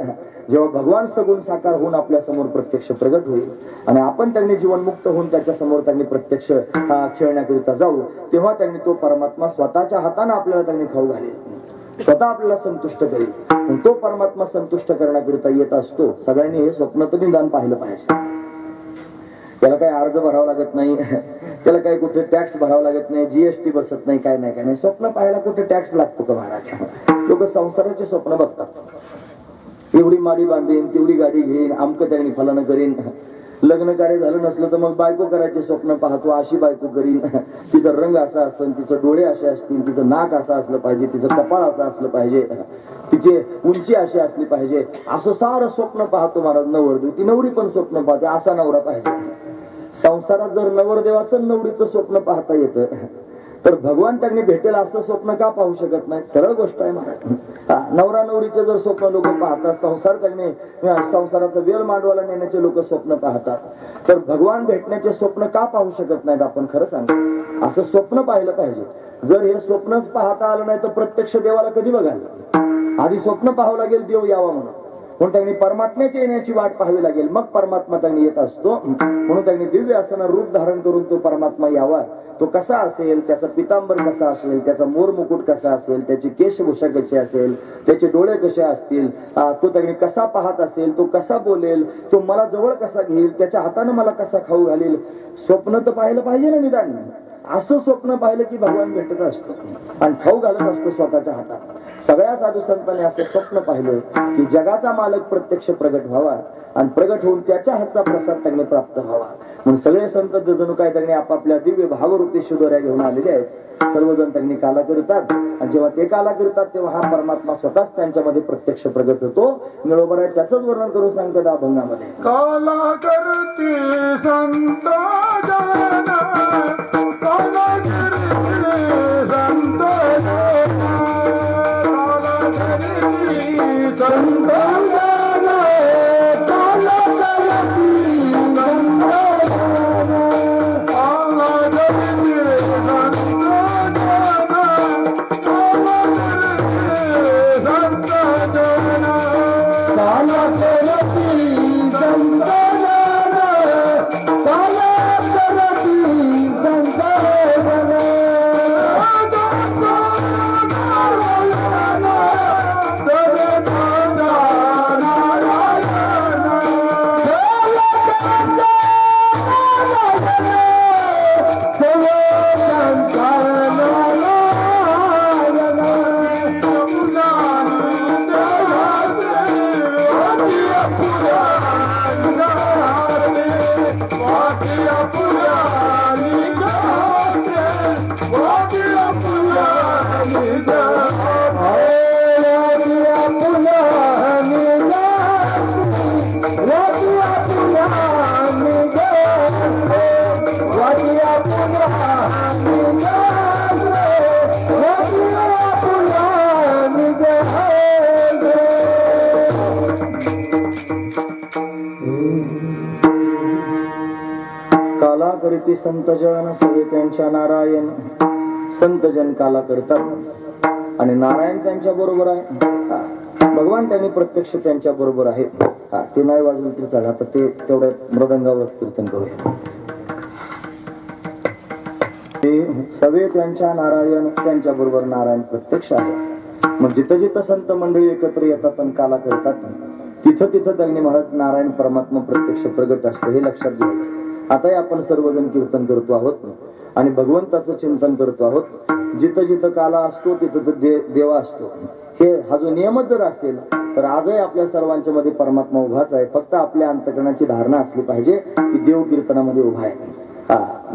जेव्हा भगवान सगुण साकार होऊन आपल्या समोर प्रत्यक्ष प्रगट होईल आणि आपण त्यांनी जीवनमुक्त होऊन त्याच्या समोर त्यांनी प्रत्यक्ष खेळण्याकरिता जाऊ, तेव्हा त्यांनी तो परमात्मा स्वतःच्या हाताने आपल्याला त्यांनी खाऊ घालेल, स्वतः आपल्याला संतुष्ट करेल. तो परमात्मा संतुष्ट करण्याकरिता येत असतो. सगळ्यांनी हे स्वप्न तर निदान पाहिलं पाहिजे. त्याला काही अर्ज भरावा लागत नाही, त्याला काही कुठे टॅक्स भरावा लागत नाही, जीएसटी बसत नाही, काय नाही काय नाही. स्वप्न पाहायला कुठे टॅक्स लागतो का महाराज? लोक संसाराचे स्वप्न बघतात. एवढी माडी बांधेन, तेवढी गाडी घेईन, अमकं त्यांनी फलानं करीन. लग्न कार्य झालं नसलं तर मग बायको करायचे स्वप्न पाहतो, अशी बायको करीन, तिचा रंग असा असेल, तिचं डोळे असे असतील, तिचं नाक असं असलं पाहिजे, तिचं कपाळ असं असलं पाहिजे, तिची उंची अशी असली पाहिजे, असं सारं स्वप्न पाहतो महाराज. नवरदेव, ती नवरी पण स्वप्न पाहते, असा नवरा पाहिजे. संसारात जर नवरदेवाचं नवरीचं स्वप्न पाहता येतं तर भगवान त्यांनी भेटेल असं स्वप्न का पाहू शकत नाही? सरळ गोष्ट आहे महाराज. नवरा नवरीचे जर स्वप्न लोक पाहतात, संसाराचं वेल मांडवाला नेण्याचे लोक स्वप्न पाहतात, तर भगवान भेटण्याचे स्वप्न का पाहू शकत नाहीत? आपण खरं सांगतो, असं स्वप्न पाहिलं पाहिजे. जर हे स्वप्नच पाहता आलं नाही तर प्रत्यक्ष देवाला कधी बघाल? आधी स्वप्न पाहावं लागेल देव यावा म्हणून. म्हणून त्यांनी परमात्म्याच्या येण्याची वाट पाहावी लागेल, मग परमात्मा त्यांनी येत असतो. म्हणून त्यांनी दिव्य असं रूप धारण करून तो परमात्मा यावा. तो कसा असेल, त्याचा पितांबर कसा असेल, त्याचा मोर मुकुट कसा असेल, त्याची केशभूषा कशी असेल, त्याचे डोळे कसे असतील, तो त्यांनी कसा पाहत असेल, तो कसा बोलेल, तो मला जवळ कसा घेईल, त्याच्या हाताने मला कसा खाऊ घालेल. स्वप्न तर पाहिलं पाहिजे ना निदान. असं स्वप्न पाहिलं की भगवान भेटत असतो आणि खाऊ घालत असतो स्वतःच्या हातात. सगळ्या साधू संतांनी असं स्वप्न पाहिलं की जगाचा मालक प्रत्यक्ष प्रगट व्हावा आणि प्रगट होऊन त्याच्या हातचा प्रसाद त्यांनी प्राप्त व्हावा. म्हणून सगळे संत जणू काय त्यांनी आपापल्या दिव्य भावरूपी शिदोऱ्या घेऊन आलेले आहेत. सर्वजण त्यांनी काला करतात आणि जेव्हा ते काला करतात तेव्हा हा परमात्मा स्वतःच त्यांच्यामध्ये प्रत्यक्ष प्रगट होतो. निळोबर आहे त्याच वर्णन करून सांगतात अभंगामध्ये. काला करती संत जन, काला करती संत जन, काला करती संत जन, काला करती संत जन, काला करती काला करीती संत जन, सगळे त्यांच्या नारायण. संत जन काला करतात आणि नारायण त्यांच्या बरोबर आहे. भगवान त्यांनी प्रत्यक्ष त्यांच्या बरोबर आहे. ते नाही वाजवलं तरी चालेल. आता ते तेवढ्या मृदंगावरच कीर्तन करूया. ते सगळे त्यांच्या नारायण, त्यांच्या बरोबर नारायण प्रत्यक्ष आहे. मग जिथं जिथं संत मंडळी एकत्र येतात आणि काला करतात तिथं तिथं त्यांनी महाराज नारायण परमात्मा प्रत्यक्ष प्रगट असतो, हे लक्षात घ्यायचं. आताही आपण सर्वजण कीर्तन करतो आहोत आणि भगवंताचं चिंतन करतो आहोत. जिथं जिथं काला असतो तिथं देव असतो. हे हा जो नियमच जर असेल तर आजही आपल्या सर्वांच्या मध्ये परमात्मा उभाच आहे. फक्त आपल्या अंतकरणाची धारणा असली पाहिजे की देव कीर्तनामध्ये उभा आहे.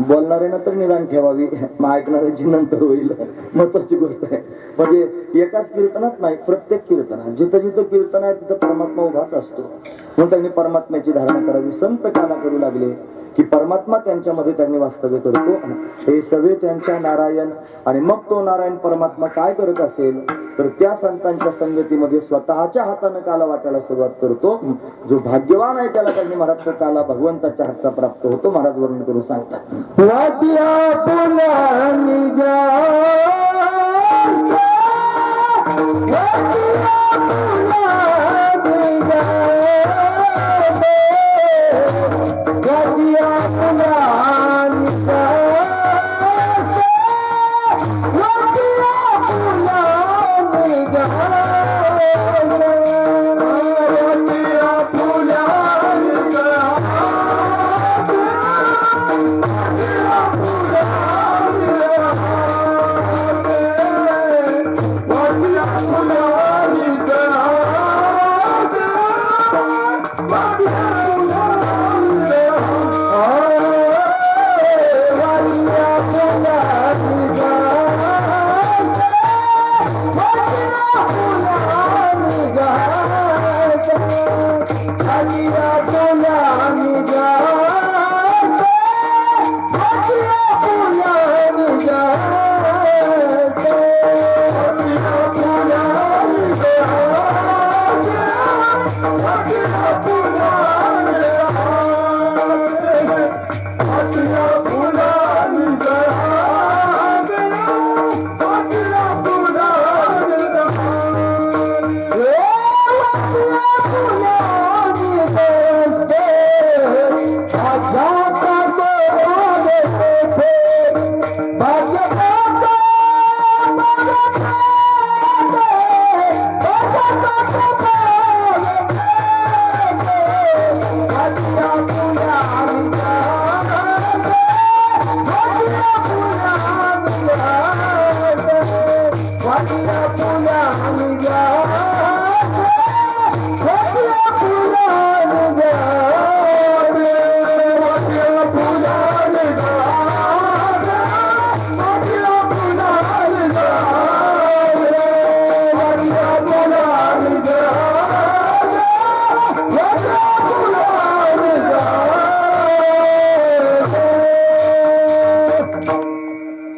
बोलणाऱ्यानं तर निदान ठेवावी, मग ऐकणाऱ्याची नंतर होईल. महत्वाची गोष्ट आहे. म्हणजे एकाच कीर्तनात नाही, प्रत्येक कीर्तनात जिथं जिथं कीर्तन आहे तिथं परमात्मा उभाच असतो. म्हणून त्यांनी परमात्म्याची धारणा करावी. संत काना करू लागले की परमात्मा त्यांच्यामध्ये त्यांनी वास्तव्य करतो. हे सगळे त्यांच्या नारायण. आणि मग तो नारायण परमात्मा काय करत असेल तर त्या संतांच्या संगतीमध्ये स्वतःच्या हाताने काला वाटायला सुरुवात करतो. जो भाग्यवान आहे त्याला त्यांनी महाराज तो काला भगवंताच्या हातचा प्राप्त होतो. महाराज वर्णन करून सांगतात. वाट्या पुन्हा निजा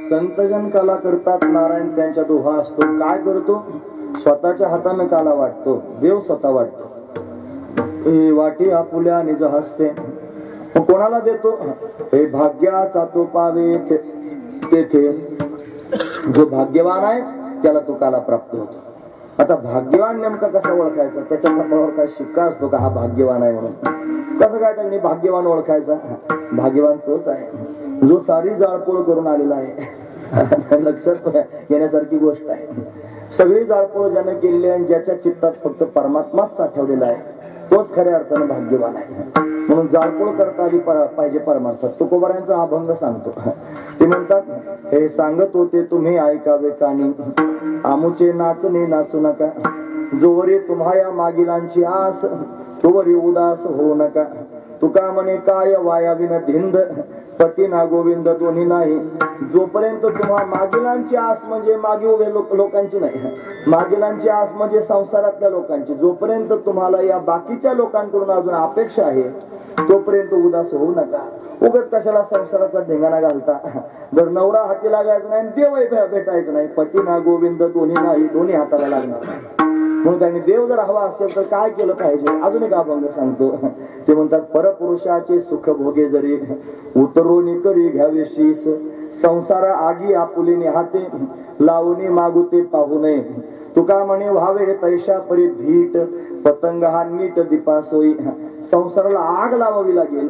संतजन काला करतात. नारायण त्यांच्यात उभा असतो. काय करतो? स्वतःच्या हाताने काला वाटतो. देव स्वतः वाटतो. हे वाटी आपुल्या निज हस्ते. कोणाला देतो? हे भाग्याचा तो पावे तेथे. जो भाग्यवान आहे त्याला तो काला प्राप्त होतो. आता भाग्यवान नेमका कसा ओळखायचा? त्याच्या कपाळावर काय शिक्का असतो का हा भाग्यवान आहे म्हणून? कसं काय त्यांनी भाग्यवान ओळखायचा? भाग्यवान तोच आहे जो सारी जाळपोळ करून आलेला आहे. लक्षात घेण्यासारखी गोष्ट आहे. सगळी जाळपोळ ज्याने केलेली आहे, ज्याच्या चित्तात फक्त परमात्माच साठवलेला आहे, तोच खऱ्या अर्थानं भाग्यवान आहे. म्हणून जाळपोळ करता आली पाहिजे परमार्थात. तुकोबारायांचा अभंग सांगतो. ते म्हणतात, हे सांगत होते तुम्ही ऐकावे कानी, आमुचे नाचणे नाचू नका. जोवरी तुम्हाया मागिलांची आस, तोवरी उदास होऊ नका. तुका म्हणे काय वायाविन धिंद, पती ना गोविंद दोन्ही नाही. जोपर्यंत तुम्हा मागिलांची आस म्हणजे मागे उभे लोकांची नाही, मागिलांची आस म्हणजे संसारातल्या लोकांची. जोपर्यंत तुम्हाला या बाकीच्या लोकांकडून अजून अपेक्षा आहे तोपर्यंत उदास होऊ नका. उगाच कशाला संसाराचा धिंगाणा घालता. जर नवरा हाती लागायचा नाही, देवही भेटायचं नाही. पती ना गोविंद दोन्ही नाही, दोन्ही हाताला लागणार नाही. म्हणून त्यांनी देव जर हवा असेल तर काय केलं पाहिजे? अजून एक अभंग सांगतो. ते म्हणतात, परपुरुषाचे सुख भोगे जरी, उतरून करी घ्यावे शीस. संसार आगी आपुलीने हाते, लावणी मागुते पाहू नये. तुका म्हणे व्हावे तैशा परी धीट, पतंग हा नीट दीपासोई. संसाराला आग लावावी लागेल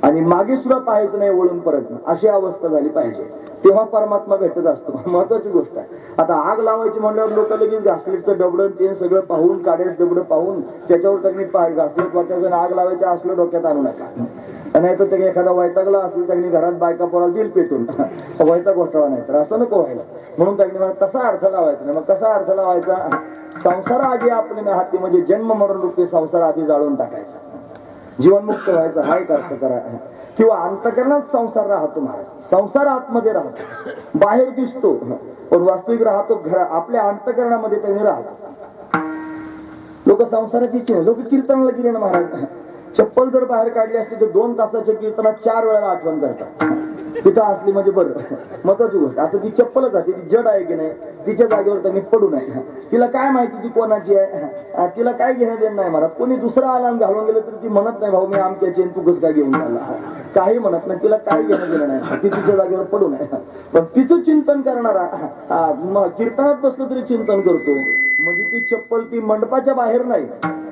आणि मागे सुद्धा पाहायचं नाही वळून परत, अशी अवस्था झाली पाहिजे. तेव्हा परमात्मा भेटत असतो. महत्वाची गोष्ट आहे. आता आग लावायची म्हणल्यावर लोक लगेच घासलेटचं डबडं ते सगळं पाहून, काड्याचं डबडं पाहून त्याच्यावर त्यांनी घासलेट वाटायचं आग लावायचं असलं डोक्यात आणू नका. नाही तर ते एखादा वैतागला असेल त्यांनी घरात बायका पोराला दिल पेटून वैताग घोटाळा नाही तर असं नको व्हायला. म्हणून त्यांनी मला तसा अर्थ लावायचा नाही. मग कसा अर्थ लावायचा? संसार आधी आपल्या हाती म्हणजे जन्म मरण रूपी संसार आधी जाळून टाकायचा, जीवनमुक्त व्हायचा हा एक अर्थ करा. किंवा अंतकरणात संसार राहतो महाराज, संसार आतमध्ये राहतो, बाहेर दिसतो पण वास्तविक राहतो आपल्या अंतकरणामध्ये त्यांनी राहतो. लोक संसाराची इच्छा, लोक कीर्तनाला गेले ना महाराज, चप्पल जर बाहेर काढली असली तर 2 तासाच्या कीर्तनात 4 वेळा आठवण करतात. तिथं असली म्हणजे बरं, महत्वाची गोष्ट. आता ती चप्पलच आहे, ती जड आहे की नाही, तिच्या जागेवर त्यांनी पडू नये. तिला काय माहिती ती कोणाची आहे, तिला काय घेणं देणं नाही महाराज. कोणी दुसरा आला घालून गेलं तर ती म्हणत नाही भाऊ मी आमच्याची तू कसं काय घेऊन चालला, काही म्हणत नाही. तिला काही घेणं देणं नाही, ती तिच्या जागेवर पडू नये. पण तिचं चिंतन करणारा कीर्तनात बसलं तरी चिंतन करतो म्हणजे ती चप्पल ती मंडपाच्या बाहेर नाही,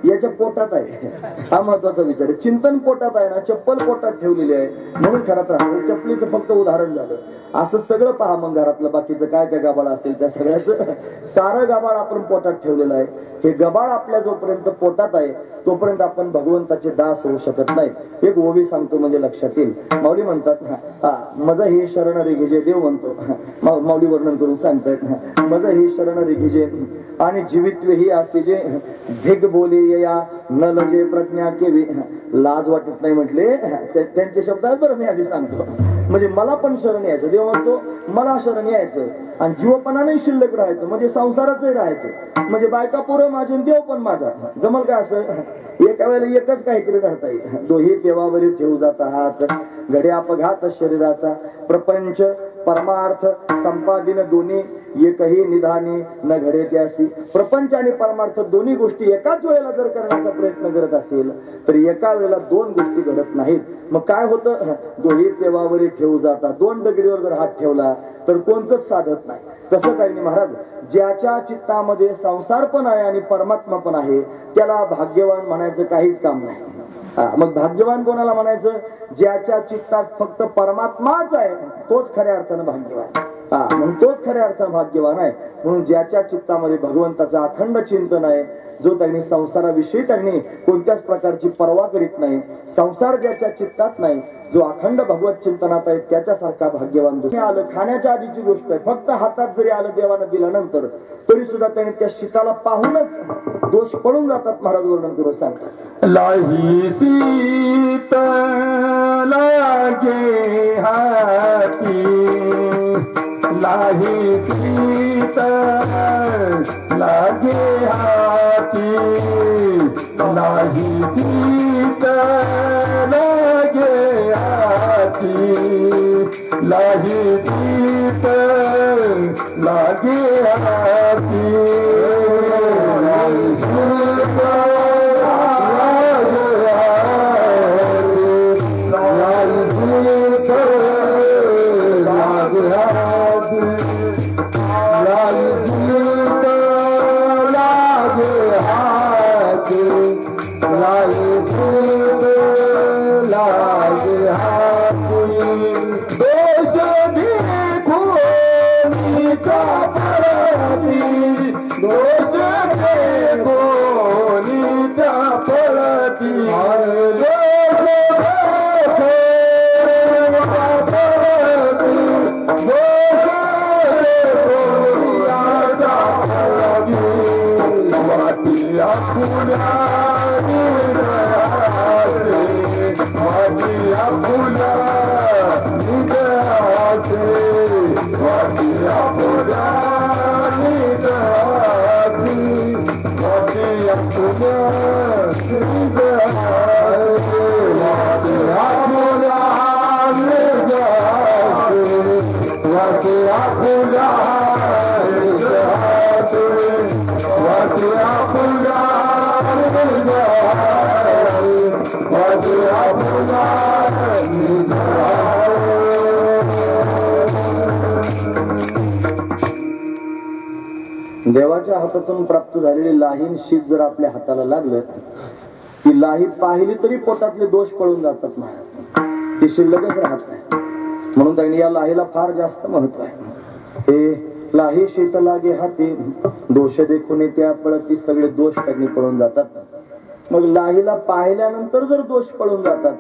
याच्या पोटात आहे. हा महत्वाचा विचार आहे. चिंतन पोटात आहे ना, चप्पल पोटात ठेवलेली आहे म्हणून खरात राहतं. चप्पलीचं फक्त उदाहरण झालं. असं सगळं पहा मग घरातलं बाकीचं काय काय गबाळ असेल त्या सगळ्याचं सारं गबाळ आपण पोटात ठेवलेलं आहे. हे गबाळ आपल्या जोपर्यंत पोटात आहे तोपर्यंत आपण भगवंताचे दास होऊ शकत नाही. एक ओवी सांगतो म्हणजे लक्षात येईल. माऊली म्हणतात मजा हे शरण रेघिजे, देव म्हणतो माऊली वर्णन करून सांगतात मजा हे शरण रेघिजे आणि जीवित्व ही असे जे भिग बोले या न लजे प्रज्ञा केवी. लाज वाटत नाही म्हटले त्यांचे शब्द आहेत बरं, मी आधी सांगतो. म्हणजे मला पण शरण यायचं, देव म्हणतो मला शरण यायचं आणि जीवपणाने शिल्लक राहायचं म्हणजे संसाराचंही राहायचं. म्हणजे बायका पोरं माझे देव पण माझा, जमल का असं? एका वेळेला एकच काहीतरी धरता येईल. दोही पेवावरी ठेवू जात हात, घडे अपघात शरीराचा, प्रपंच परमार्थ संपादिन दोन्ही एकही निधानी न घडे त्यासी. प्रपंच आणि परमार्थ दोन्ही गोष्टी एकाच वेळेला जर करण्याचा प्रयत्न करत असेल तर एका वेळेला 2 गोष्टी घडत नाहीत. मग काय होतं? दोही पेवावरी ठेवू जाता, 2 डगरीवर जर हात ठेवला तर कोणतंच साधत नाही. तसं काही नाही महाराज. ज्याच्या चित्तामध्ये संसार पण आहे आणि परमात्मा पण आहे त्याला भाग्यवान म्हणायचं काहीच काम नाही. मग भाग्यवान कोणाला म्हणायचं? ज्याच्या चित्तात फक्त परमात्माच आहे तोच खऱ्या अर्थानं भाग्यवान. म्हणून तोच खऱ्या अर्थानं भाग्यवान आहे. म्हणून ज्याच्या चित्तामध्ये भगवंताचं अखंड चिंतन आहे, जो त्यांनी संसाराविषयी त्यांनी कोणत्याच प्रकारची पर्वा करीत नाही, संसार ज्याच्या चित्तात नाही, जो अखंड भगवत चिंतनात आहे त्याच्यासारखा भाग्यवान दुसरा. आलं खाण्याच्या आधीची गोष्ट आहे, फक्त हातात जरी आलं देवानं दिल्यानंतर तरी सुद्धा त्याने त्या शीताला पाहूनच दोष पडून जातात. महाराज वर्णन करून सांगतात लाही सीत लागे हाती, लाही सीत लागे हाती, लाही सीत लागे हाती, लाही सीत लागे हाती, लाही सीत देवाच्या हातातून प्राप्त झालेली लाहीन शीत जर आपल्या हाताला लागलं की लाही पाहिली तरी पोटातले दोष पळून जातात महाराज, ती शिल्लकच राहत नाही. म्हणून त्यांनी या लाहीला फार जास्त महत्व आहे. हे लाही शीत लागे हाती, दोष देखून त्या पळती, सगळे दोष त्यांनी पळून जातात. मग लाहीला पाहिल्यानंतर जर दोष पळून जातात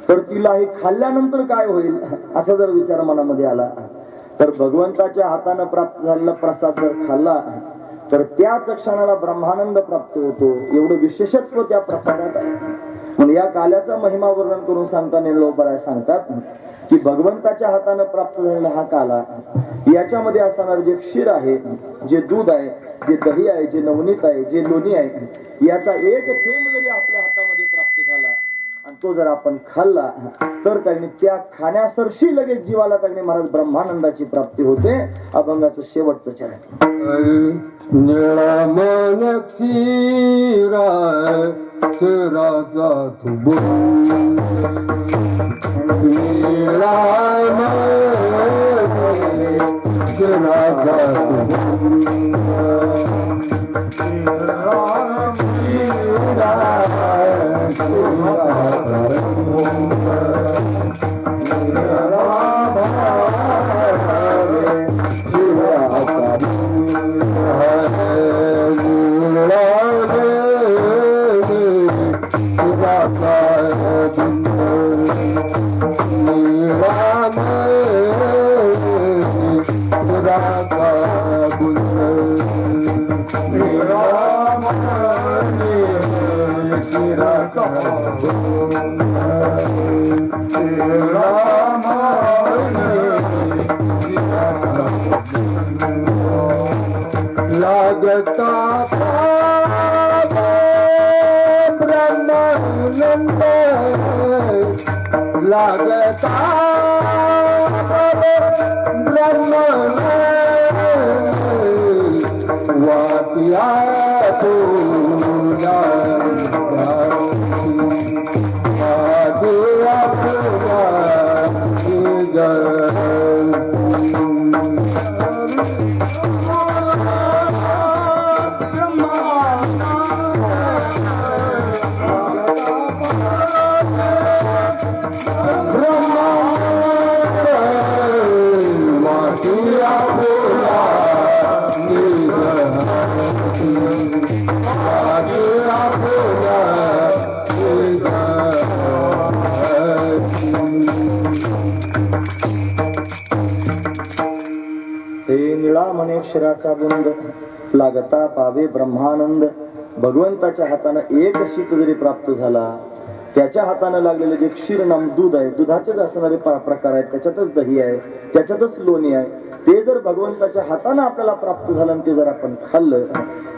तर तिला हे खाल्ल्यानंतर काय होईल असा जर विचार मनामध्ये आला तर भगवंताच्या हातानं प्राप्त झालेला प्रसाद जर खाल्ला तर त्याच क्षणाला ब्रह्मानंद प्राप्त होतो. एवढं विशेषत्व त्या प्रसादात आहे. म्हणून या काल्याचा महिमा वर्णन करून सांगताना निळोपराय सांगतात की भगवंताच्या हातानं प्राप्त झालेला हा काला याच्यामध्ये असणार जे क्षीर आहे, जे दूध आहे, जे दही आहे, जे नवनीत आहे, जे लोणी आहे, याचा एक थेंब जरी आपल्या हातामध्ये प्राप्त झाला आणि तो जर आपण खाल्ला तर त्याने त्या खाण्यासरशी लगेच जीवाला त्याने महाराज ब्रह्मानंदाची प्राप्ती होते. अभंगाचं शेवटचं चरण. निळामन क्षीरा क्षीराचा तुबू निळामन क्षीराचा लागता ब्रह्मानंद लागता ब्रह्मानंद वाटिया पूजा वाटिया पूजा अक्षराचा बुंद लागता पावे ब्रह्मानंद. भगवंताच्या हातानं एक शीत जरी प्राप्त झाला, त्याच्या हातानं लागलेले जे क्षीर नाम दूध आहे, दुधाचेच असणारे प्रकार आहेत, त्याच्यातच दही आहे, त्याच्यातच लोणी आहे, ते जर भगवंताच्या हातानं आपल्याला प्राप्त झालं आणि ते जर आपण खाल्लं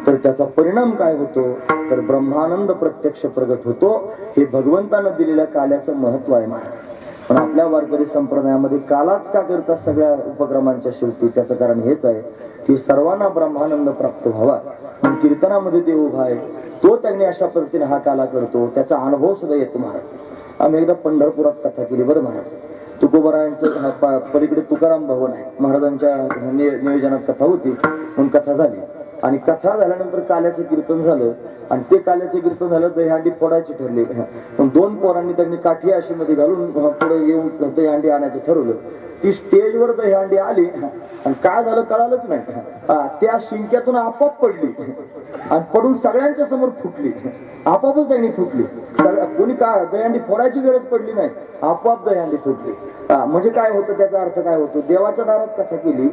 तर त्याचा परिणाम काय होतो तर ब्रह्मानंद प्रत्यक्ष प्रगट होतो. हे भगवंतानं दिलेल्या काल्याचं महत्व आहे महाराज. पण आपल्या वारकरी संप्रदायामध्ये कालाच का करतात सगळ्या उपक्रमांच्या शेवटी? त्याचं कारण हेच आहे की सर्वांना ब्रह्मानंद प्राप्त व्हावा. पण कीर्तनामध्ये देव उभा आहे, तो त्यांनी अशा पद्धतीने हा काला करतो, त्याचा अनुभव सुद्धा येतो महाराज. आम्ही एकदा पंढरपुरात कथा केली बरं महाराज. तुकोबरायांचं पलीकडे तुकाराम भवन आहे, महाराजांच्या नियोजनात कथा होती म्हणून कथा झाली. आणि कथा झाल्यानंतर काल्याचं कीर्तन झालं आणि ते काल्याचं कीर्तन झालं, दहीहंडी फोडायची ठरली. पण दोन पोरांनी त्यांनी काठी अशी मध्ये घालून पुढे येऊन दहीहंडी आणायचं ठरवलं. ती स्टेजवर दहीहंडी आली आणि काय झालं कळालंच नाही. त्या शिंक्यातून आपोआप पडली आणि पडून सगळ्यांच्या समोर फुटली. आपोआपच दहीहंडी फुटली. कोणी काय दहीहंडी फोडायची गरज पडली नाही, आपोआप दहीहंडी फुटली. म्हणजे काय होतं, त्याचा अर्थ काय होतो? देवाच्या दारात कथा केली,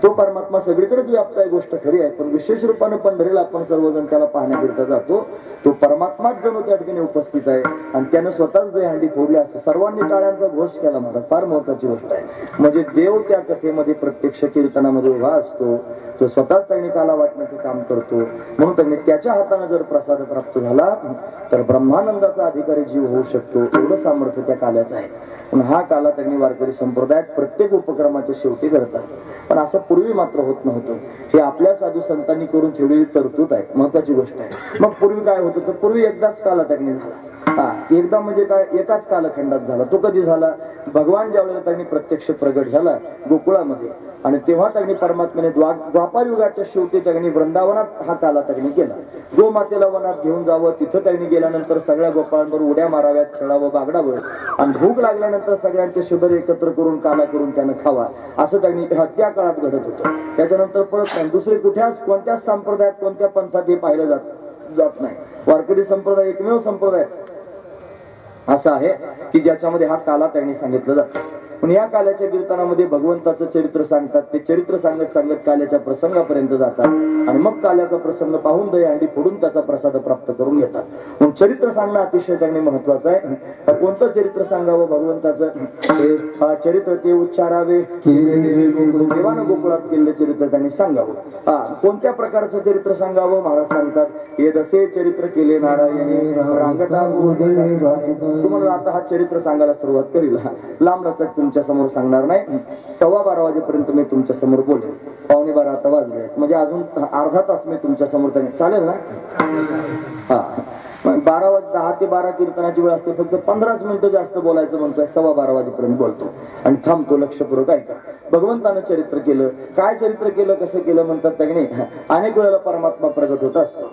तो परमात्मा सगळीकडेच व्याप्त आहे, गोष्ट खरी आहे. पण विशेष रूपाने पंढरीला आपण सर्वजण त्याला पाहण्याकरिता जातो. तो परमात्माच जणू त्या ठिकाणी उपस्थित आहे आणि त्यानं स्वतःच दहीहंडी फोडली. असं सर्वांनी टाळ्यांचा घोष केला महाराज. फार महत्वाची गोष्ट आहे. म्हणजे देव त्या कथेमध्ये प्रत्यक्ष कीर्तनामध्ये उभा असतो, तो स्वतःच त्यांनी काला वाटण्याचं काम करतो. म्हणून त्यांनी त्याच्या हाताने जर प्रसाद प्राप्त झाला तर ब्रह्मानंदाचा अधिकारी जीव होऊ शकतो. एवढं सामर्थ्य त्या काल्याचं आहे. पण हा काला त्यांनी वारकरी संप्रदायात प्रत्येक उपक्रमाच्या शेवटी करतात. पण असं पूर्वी मात्र होत नव्हतं. हे आपल्या साधू संतांनी करून ठेवलेली तरतूद आहे, महत्वाची गोष्ट आहे. मग पूर्वी काय होतं तर पूर्वी एकदाच काला त्यांनी झाला. एकदा म्हणजे काय, एकाच कालखंडात झाला. तो कधी झाला? भगवान ज्यावेळेला त्यांनी प्रत्यक्ष प्रगट झाला गोकुळामध्ये, आणि तेव्हा त्यांनी परमात्म्याने द्वापार युगाच्या शेवटी त्यांनी वृंदावनात हा काला त्यांनी केला. गोमातेला वनात घेऊन जावं, तिथं त्यांनी गेल्यानंतर सगळ्या गोपाळांवर उड्या माराव्यात, खेळावं, बागडावं, आणि भूक लागल्यानंतर सगळ्यांचे शुद्र एकत्र करून काला करून त्यानं खावा, असं त्यांनी त्या काळात घडत होतं. त्याच्यानंतर परत दुसरे कुठल्याच कोणत्याच संप्रदायात कोणत्या पंथात हे पाहिलं जात नाही. वारकरी संप्रदाय एकमेव संप्रदाय असं आहे की ज्याच्यामध्ये हा काला त्यांनी सांगितलं जातं. पण या काल्याच्या कीर्तनामध्ये भगवंताचं चरित्र सांगतात. ते चरित्र सांगत सांगत काल्याच्या प्रसंगापर्यंत जातात आणि मग काल्याचा प्रसंग पाहून दहीहंडी फोडून त्याचा प्रसाद प्राप्त करून घेतात. पण चरित्र सांगणं अतिशय त्यांनी महत्वाचं आहे. कोणतं चरित्र सांगावं भगवंताचं? हे चरित्र ते उच्चारावे, देवानं गोकुळात केलेलं चरित्र त्यांनी सांगावं. कोणत्या प्रकारचं चरित्र सांगावं? महाराज सांगतात, हे जसे चरित्र केले नारायणी रांगता तुम्हाला आता हा चरित्र सांगायला सुरुवात करील. लांब लचक तुमच्या समोर सांगणार नाही. 11:15 वाजेपर्यंत मी तुमच्या समोर बोलेन. 11:15 आता वाजले म्हणजे अजून अर्धा तास मी तुमच्या समोर चालेल ना? हा 10 ते 12 कीर्तनाची वेळ असते. फक्त 15 मिनिटं जास्त बोलायचं म्हणतोय. 11:15 वाजेपर्यंत बोलतो आणि थांबतो लक्षपूर्वक ऐका. भगवंतानं चरित्र केलं. काय चरित्र केलं, कसं केलं म्हणतात त्यांनी. अनेक वेळेला परमात्मा प्रगट होत असतो.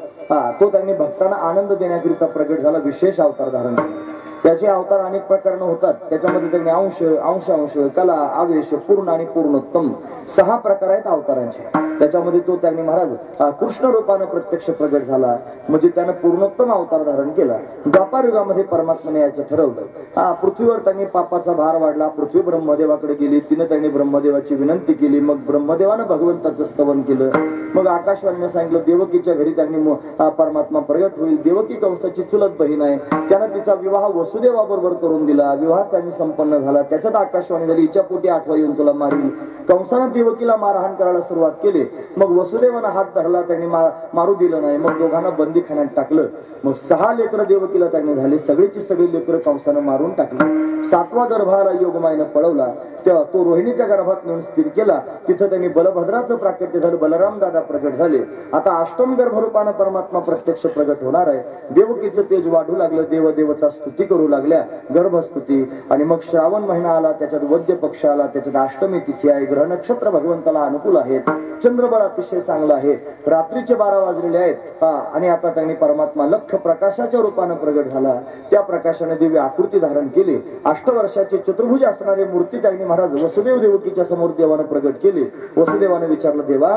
तो त्यांनी भक्तांना आनंद देण्याकरिता प्रगट झाला. विशेष अवतार धारण केला. त्याचे अवतार अनेक प्रकारनं होतात. त्याच्यामध्ये त्यांनी अंश कला आवेश पूर्ण आणि पूर्णोत्तम 6 प्रकार आहेत अवतारांचे. त्याच्यामध्ये तो त्यांनी महाराज कृष्ण रूपानं प्रत्यक्ष प्रगट झाला म्हणजे त्यानं पूर्णोत्तम अवतार धारण केला. द्वापार युगामध्ये परमात्म्याने याचं ठरवलं. पृथ्वीवर त्यांनी पापाचा भार वाढला. पृथ्वी ब्रह्मदेवाकडे गेली. तिनं त्यांनी ब्रह्मदेवाची विनंती केली. मग ब्रह्मदेवानं भगवंताचं स्तवन केलं. मग आकाशवाणीनं सांगितलं देवकीच्या घरी त्यांनी परमात्मा प्रगट होईल. देवकी कंसाची चुलत बहीण आहे. त्यानं तिचा विवाह वसुदेवाबरोबर करून दिला. विवाह त्यांनी संपन्न झाला. त्याच्यात आकाशवाणी झाली, हिच्या पोटी आठवा येऊन तुला मारील. कंसानं देवकीला मारहाण करायला सुरुवात केली. मग वसुदेवानं हात धरला. त्यांनी मारू दिलं नाही. मग दोघांना बंदीखान्यात टाकलं. मग 6 लेकरं देवकीला त्यांनी झाली. सगळीची सगळी लेकरं कंसानं मारून टाकली. 7वा गर्भाला योगमायेनं पळवला. तेव्हा तो रोहिणीच्या गर्भात नेऊन स्थिर केला. तिथं त्यांनी बलभद्राचं प्राकट्य झालं. बलराम दादा प्रगट झाले. आता 8म गर्भरूपानं परमात्मा प्रत्यक्ष प्रगट होणार आहे. देवकीचं तेज वाढू लागलं. देवदेवता स्तुती करू लागल्या, गर्भस्तुती. आणि मग श्रावण महिना आला. त्याच्यात वद्य पक्ष आला. त्याच्यात 8मी तिथी आहे. ग्रह नक्षत्र भगवंताला अनुकूल आहेत. चंद्रबळ अतिशय चांगलं आहे. रात्रीचे 12 वाजलेले आहेत. आणि आता त्यांनी परमात्मा लख प्रकाशाच्या रूपानं प्रगट झाला. त्या प्रकाशाने दिव्य आकृती धारण केली. 8 वर्षाचे चतुर्भुज असणारे मूर्ती त्यांनी महाराज वसुदेव देवकीच्या समोर देवानं प्रगट केली. वसुदेवाने विचारलं, देवा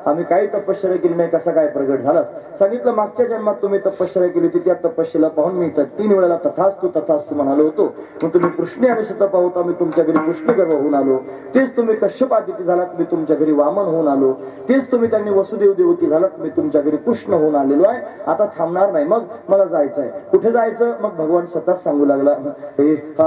आम्ही काही तपश्चर्या केली नाही, कसा काय प्रगट झालास? सांगितलं, मागच्या जन्मात तुम्ही तपश्चर्या केली होती. त्या तपश्चर्याला पाहून मी 3 वेळेला तथास्तु म्हणालो होतो. मग तुम्ही कृष्ण आणि सुतपा होता, मी तुमच्या घरी कृष्ण गर्भ होऊन आलो. तेच तुम्ही कश्यप आदिती झालात, मी तुमच्या घरी वामन होऊन आलो. तेच तुम्ही त्यांनी वसुदेव देवकी झालात, मी तुमच्या घरी कृष्ण होऊन आलेलो आहे. आता थांबणार नाही. मग मला जायचं आहे. कुठे जायचं? मग भगवान स्वतःच सांगू लागला,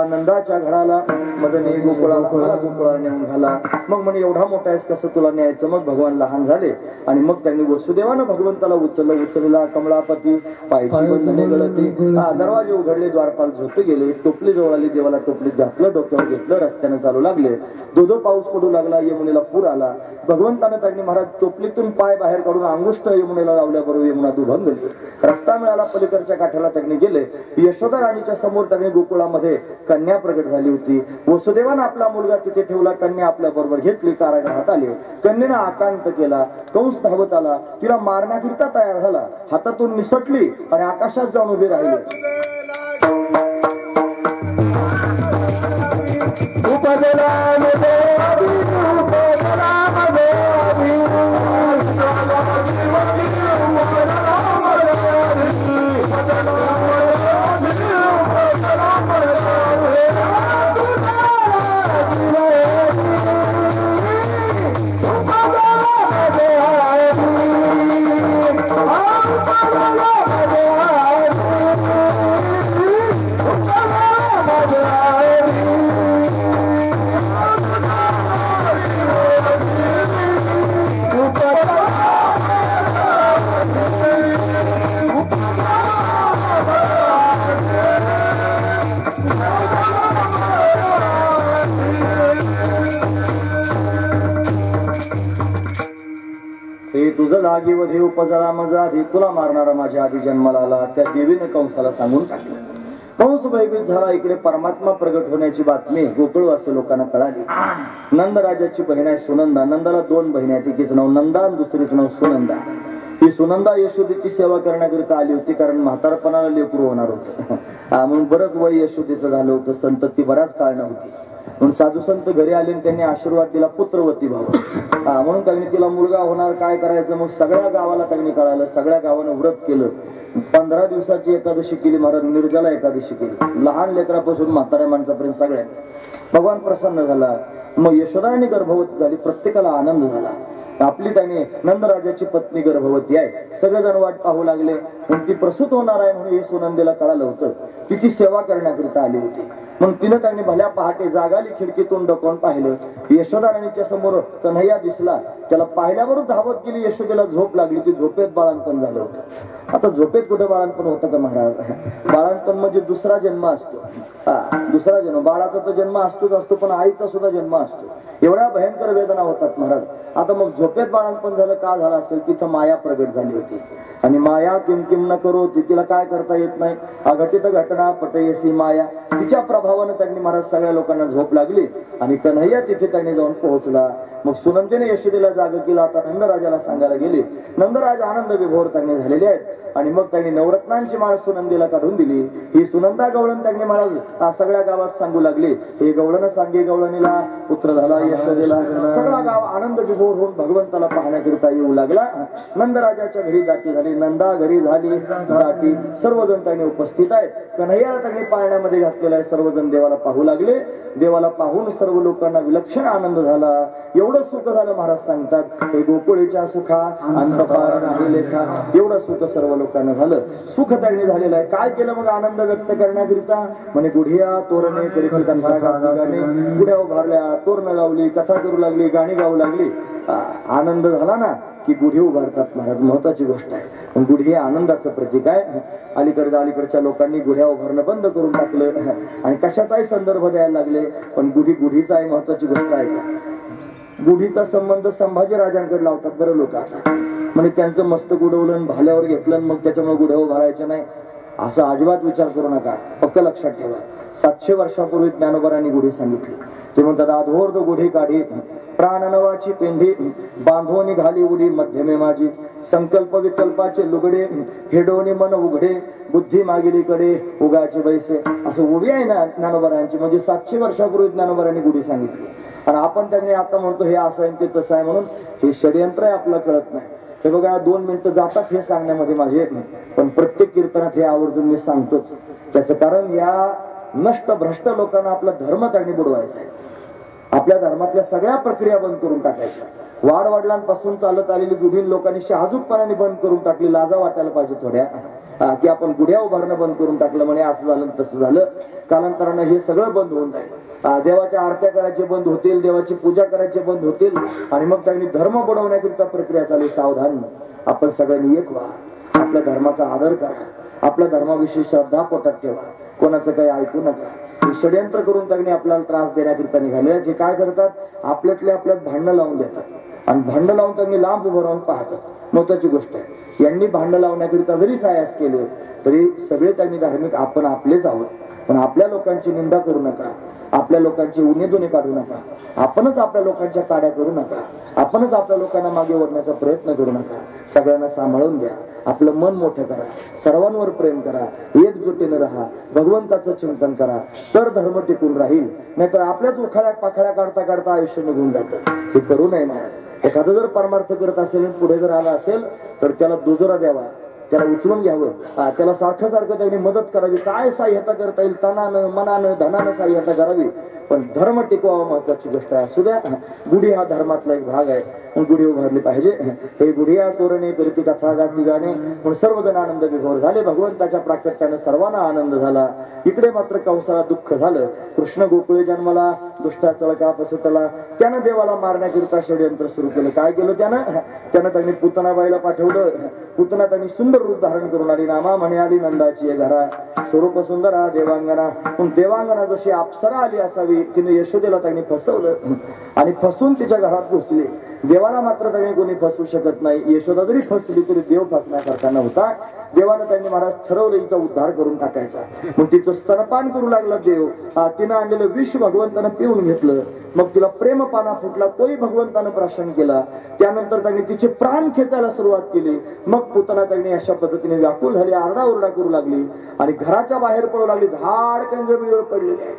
नंदाच्या घराला मदने गोकुळाला, मला गोकुळाला नेऊन घाला. मग म्हणे एवढा मोठा आहेस, कसं तुला न्यायचं? मग भगवान लहान झाले आणि मग त्यांनी वसुदेवानं भगवंताला उचलला. कमळापती पायची बंधने गळती. दरवाजे उघडले. द्वारपाल झोपे गेले. टोपली जवळ आली. देवाला टोपलीत घातलं. डोक्यावर घेतलं. रस्त्याने चालू लागले. धोधो पाऊस पडू लागला. यमुनेला पूर आला. भगवंतानं त्यांनी महाराज टोपलीतून पाय बाहेर काढून अंगुष्ठ यमुनेला लावल्याबरोबर यमुना दुभंगली. रस्ता मिळाला. पलीकडच्या काठाला त्यांनी गेले. यशोदा राणीच्या समोर त्यांनी गोकुळामध्ये कन्या प्रगट झाली होती. वसुदेवानं आपला मुलगा तिथे ठेवला. कन्या आपल्या बरोबर घेतली. कारागृहात आले. कन्येनं आकांत केला. कंस धावत आला. तिला मारण्याकरिता तयार झाला. हातातून निसटली आणि आकाशात जाऊन उभी राहिली. तुझं लागी व देव उपजला मजा आधी, तुला मारणारा माझ्या आधी जन्माला आला. त्या देवीनं कंसाला सांगून टाकलं. कंस भयभीत झाला. इकडे परमात्मा प्रगट होण्याची बातमी गोकुळवासी लोकांना कळाली. नंद राजाची बहीण आहे सुनंदा. नंदाला 2 बहिणी आहेत. एकीचं नाव नंदा आणि दुसरीचं नाव सुनंदा. ही सुनंदा यशोदेची सेवा करण्याकरिता आली होती, कारण म्हातारपणाला लेकरू होणार होतं. म्हणून बरंच वय यशोदेचं झालं होतं, संतती बराच काळ नव्हती. म्हणून साधू संत घरी आले आणि त्यांनी आशीर्वाद दिला पुत्रवती भाव. म्हणून त्यांनी तिला मुलगा होणार, काय करायचं. मग सगळ्या गावाला त्यांनी कळालं, सगळ्या गावानं व्रत केलं. 15 दिवसाची एकादशी केली महाराज, निर्जला एकादशी केली. लहान लेकरापासून म्हाताऱ्या माणसापर्यंत सगळ्यांनी. भगवान प्रसन्न झाला. मग यशोदाने गर्भवती झाली, प्रत्येकाला आनंद झाला. आपली त्याने नंदराजाची पत्नी गर्भवती आहे, सगळेजण वाट पाहू लागले. पण ती प्रसूत होणार आहे म्हणून हे सुनंदेला कळालं होतं. तिची सेवा करण्याकरिता आली होती. मग तिनं त्यांनी भल्या पहाटे जागाली, खिडकीतून डोकावून पाहिलं. यशोदा राणीच्या समोर कन्हैया दिसला. त्याला पाहिल्यावर धावत गेली. यशोदेला झोप लागली. ती झोपेत बाळंतपण झालं होतं. आता झोपेत कुठे बाळंतपण होतं का महाराज? बाळंतपण म्हणजे दुसरा जन्म असतो. दुसरा जन्म. बाळाचा तर जन्म असतोच असतो, पण आईचा सुद्धा जन्म असतो. एवढ्या भयंकर वेदना होतात महाराज. आता मग झोपेत बाळंतपण झालं का झालं असेल? तिथं माया प्रगट झाली होती. आणि माया किम न करो, तिला काय करता येत नाही. अघटित घटना पटयसी माया. तिच्या प्रभावानं त्यांनी महाराज सगळ्या लोकांना झोप लागली. आणि कन्हैया तिथे त्यांनी जाऊन पोहोचला. मग सुनंदेने यशोदेला जाग केला. आता नंदराजाला सांगायला गेले. नंदराज आनंद विभोर त्यांनी झालेले आहेत. आणि मग त्यांनी नवरत्नांची माळ सुनंदेला काढून दिली. ही सुनंदा गवळण त्यांनी महाराज सगळ्या गावात सांगू लागले. हे गवळण सांगे गवळणीला पुत्र झाला यशोदेला. सगळा गाव आनंद विभोर होऊन भगवंताला पाहण्याकरिता येऊ लागला. नंदराजाच्या घरी दाटी झाली. नंदा घरी झाली दाटी. सर्वजण त्यांनी उपस्थित आहेत. कन्हैयाला त्यांनी पाळण्यामध्ये घातलेला आहे. सर्वजण देवाला पाहू लागले. देवाला पाहून सर्व लोकांना विलक्षण आनंद झाला. एवढं सुख झालं महाराज सांगतात, हे गोकुळीच्या सुखा अंतपार नाही लेखा. एवढं सुख सर्व लोकांना झालं. सुख त्यांनी झालेलं आहे. काय केलं मग आनंद व्यक्त करण्याकरिता? म्हणे गुढिया तोरणे करीत कथा गाणे. गुढ्या उभारल्या, तोरणं लावली, कथा करू लागली, गाणी गाऊ लागली. आनंद झाला ना की गुढी उभारतात महाराज. महत्वाची गोष्ट आहे. पण गुढी हे आनंदाचं प्रतीक आहे. अलीकडच्या लोकांनी गुढ्या उभारणं बंद करून टाकलं आणि कशाचाही संदर्भ द्यायला लागले. पण गुढीचा आहे, महत्वाची गोष्ट आहे का? गुढीचा संबंध संभाजी राजांकडे लावतात बरं लोक. आता म्हणजे त्यांचं मस्तक उडवलं, भाल्यावर घेतलं, मग त्याच्यामुळे गुढ्या उभारायच्या नाही असं अजिबात विचार करू नका. पक्क लक्षात ठेवा. 700 वर्षापूर्वी ज्ञानोबारांनी गुढी सांगितली. ते म्हणतात आधोर्ध गुढी काढी प्राण नवाची पेंढी बांधो निघाली उडी मध्यमे माझी. संकल्प विकल्पाचे लुगडे हेडोनी मन उघडे बुद्धी मागिलीकडे उगाचे बैसे. असं उडी आहे ना ज्ञानोबारांची. म्हणजे 700 वर्षापूर्वी ज्ञानोबारांनी गुढी सांगितली. आणि आपण त्यांनी आता म्हणतो हे असं आहे ते तसं आहे म्हणून. हे षडयंत्र आहे, आपलं कळत नाही. हे बघा 2 मिनिटं जातात हे सांगण्यामध्ये माझे येत नाही, पण प्रत्येक कीर्तनात हे आवर्जून मी सांगतोच. त्याचं कारण या नष्ट भ्रष्ट लोकांना आपला धर्म त्यांनी बुडवायचा आहे. आपल्या धर्मातल्या सगळ्या प्रक्रिया बंद करून टाकायच्या. वाडवडिलांपासून चालत आलेली गुढी लोकांनी शहाजूकपणाने बंद करून टाकली. लाजा वाटायला पाहिजे थोड्या, की आपण गुढ्या उभारणं बंद करून टाकलं म्हणे असं झालं तसं झालं. कालांतरानं हे सगळं बंद होऊन जाईल. देवाच्या आरत्या करायचे बंद होतील, देवाची पूजा करायचे बंद होतील. आणि मग त्यांनी धर्म बुडवण्याकरिता प्रक्रिया चालू. सावधान. आपण सगळ्यांनी एक व्हा. आपल्या धर्माचा आदर करा. आपल्या धर्माविषयी श्रद्धा पोटात ठेवा. कोणाचं काही ऐकू नका. हे षडयंत्र करून त्यांनी आपल्याला त्रास देण्याकरिता निघाले. जे काय करतात आपल्यातले आपल्यात भांडणं लावून देतात. आणि भांडण लावून त्यांनी लांब उभं राहून पाहतात. महत्वाची गोष्ट आहे. यांनी भांडण लावण्याकरिता जरी सायास केले तरी सगळे त्यांनी धार्मिक आपण आपलेच आहोत. पण आपल्या लोकांची निंदा करू नका. आपल्या लोकांची उणीधुणी काढू नका. आपणच आपल्या लोकांच्या काड्या करू नका. आपणच आपल्या लोकांना मागे ओढण्याचा प्रयत्न करू नका. सगळ्यांना सांभाळून घ्या. आपलं मन मोठं करा. सर्वांवर प्रेम करा. एकजुटीने राहा. भगवंताचं चिंतन करा. तर धर्म टिकून राहील. नाहीतर आपल्याच उखाळ्या पाखाळ्या काढता काढता आयुष्य निघून जातं. हे करू नये महाराज. एखादं जर परमार्थ करत असेल पुढे जर आला असेल तर त्याला दुजोरा द्यावा. त्याला उचलून घ्यावं. त्याला सारखं त्यांनी मदत करावी. काय सहाय्यता करता येईल तनानं मनानं धनानं सहाय्यता करावी. पण धर्म टिकवावा महत्वाची गोष्ट आहे. असू द्या. गुढी हा धर्मातला एक भाग आहे. गुढी उभारली पाहिजे. हे गुढिया तोरणे करीती कथा गाती गाणे म्हणून सर्वजण आनंद विभोर झाले. भगवंताच्या प्राकट्याने सर्वांना आनंद झाला. इकडे मात्र कंसाला दुःख झालं. कृष्ण गोकुळे जन्मला दुष्टा चळका पसुटला. त्यानं देवाला मारण्याकरिता षडयंत्र सुरू केलं. काय केलं त्यानं त्यांनी पुतनाबाईला पाठवलं. पुतना त्यांनी सुंदर रूप धारण करून आली. नामा म्हणे आली नंदाची घरा स्वरूप सुंदरा देवांगना. पण देवांगना जशी अप्सरा आली असावी तिने यशोदेला त्यांनी फसवलं आणि फसून तिच्या घरात घुसले. देवाला मात्र त्यांनी कोणी फसवू शकत नाही. यशोदा जरी फसली तरी देव फसण्यासारखा नव्हता. देवानं त्यांनी महाराज ठरवलं हिचा उद्धार करून टाकायचा. मग तिचं स्तनपान करू लागला देव. तिनं आणलेलं विष भगवंतानं पिऊन घेतलं. मग तिला प्रेमपाना फुटला, तोही भगवंतानं प्राशन केला. त्यानंतर त्यांनी तिचे प्राण खेचायला सुरुवात केली. मग पुतना त्यांनी अशा पद्धतीने व्याकुल झाली, आरडाओरडा करू लागली आणि घराच्या बाहेर पडू लागली. धाडकन जमिनीवर पडलेली आहे.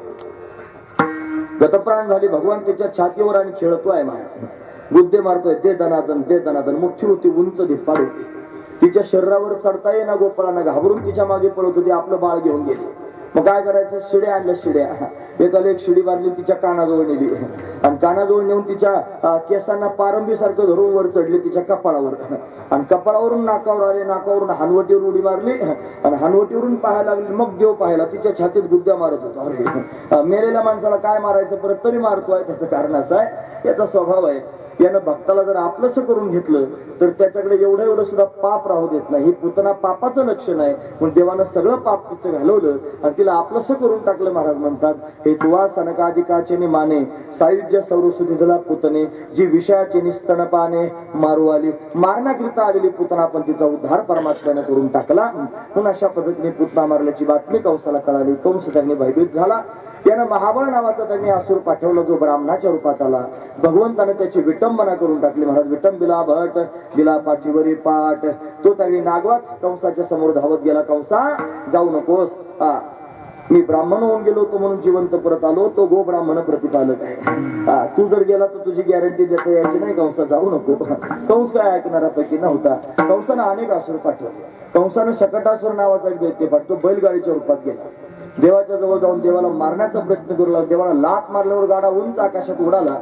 गतप्राण झाली. भगवान तिच्या छातीवर आणि खेळतोय महाराज, बुद्धे मारतोय. दे दनादन, दे दनादन. मोठी होती, उंच धिप्पाड होती. तिच्या शरीरावर चढता येईना गोपाळांना, घाबरून तिच्या मागे पळत होती. आपलं बाळ घेऊन गेली. मग काय करायचं, शिड्या आणल्या. शिड्या एकाला एक शिडी मारली, तिच्या कानाजवळ नेली आणि कानाजवळ नेऊन तिच्या केसांना पारंबी सारखं धरून वर चढली तिच्या कपाळावर आणि कपाळावरून नाकावर आले. नाकावरून हानवटीवर उडी मारली आणि हानवटीवरून पाहायला लागली. मग देव पाहायला तिच्या छातीत गुद्द्या मारत होता. अरे मेलेल्या माणसाला काय मारायचं, परत तरी मारतोय. त्याचं कारण असं आहे, याचा स्वभाव आहे. यानं भक्ताला जर आपलंसं करून घेतलं तर त्याच्याकडे एवढं सुद्धा पाप राहू देत नाही. ही पुतना पापाचं लक्षण आहे. पण देवानं सगळं पाप तिचं घालवलं आणि तिला आपलंसं करून टाकलं. महाराज म्हणतात, हे तुवा सनकादिकाचे माने सायुज्य सौरसुधीला पुतने, जी विषयाचे निस्तनपाने मारू आली. मारण्याकरिता आलेली पुतना पण तिचा उद्धार परमात्म्याने करून टाकला. म्हणून अशा पद्धतीने पुतना मारल्याची बातमी कंसाला कळाली. कंस त्यांनी भयभीत झाला. त्यानं महाबळ नावाचा त्यांनी असुर पाठवला, जो ब्राह्मणाच्या रूपात आला. भगवंताने त्याची विटंबना करून टाकली. महाराज विटंबिला भट दिला पाठीवरी पाठ. तो त्यांनी नागवाच कंसाच्या समोर धावत गेला. कंसा जाऊ नकोस, मी ब्राह्मण होऊन गेलो होतो म्हणून जिवंत परत आलो. तो गो ब्राह्मण प्रतिपालक आहे. तू जर गेला तर तुझी गॅरंटी देता यायची नाही. कंसा जाऊ नको. कंस काय ऐकणाऱ्यापैकी नव्हता. कंसानं अनेक असुर पाठवले. कंसानं शकटासुर नावाचा एक दैत्य पाठवतो, बैलगाडीच्या रूपात गेला. देवाच्या जवळ जाऊन देवाला मारण्याचा प्रयत्न करू लागला. देवाला लात मारल्यावर गाडा उंच आकाशात उडाला.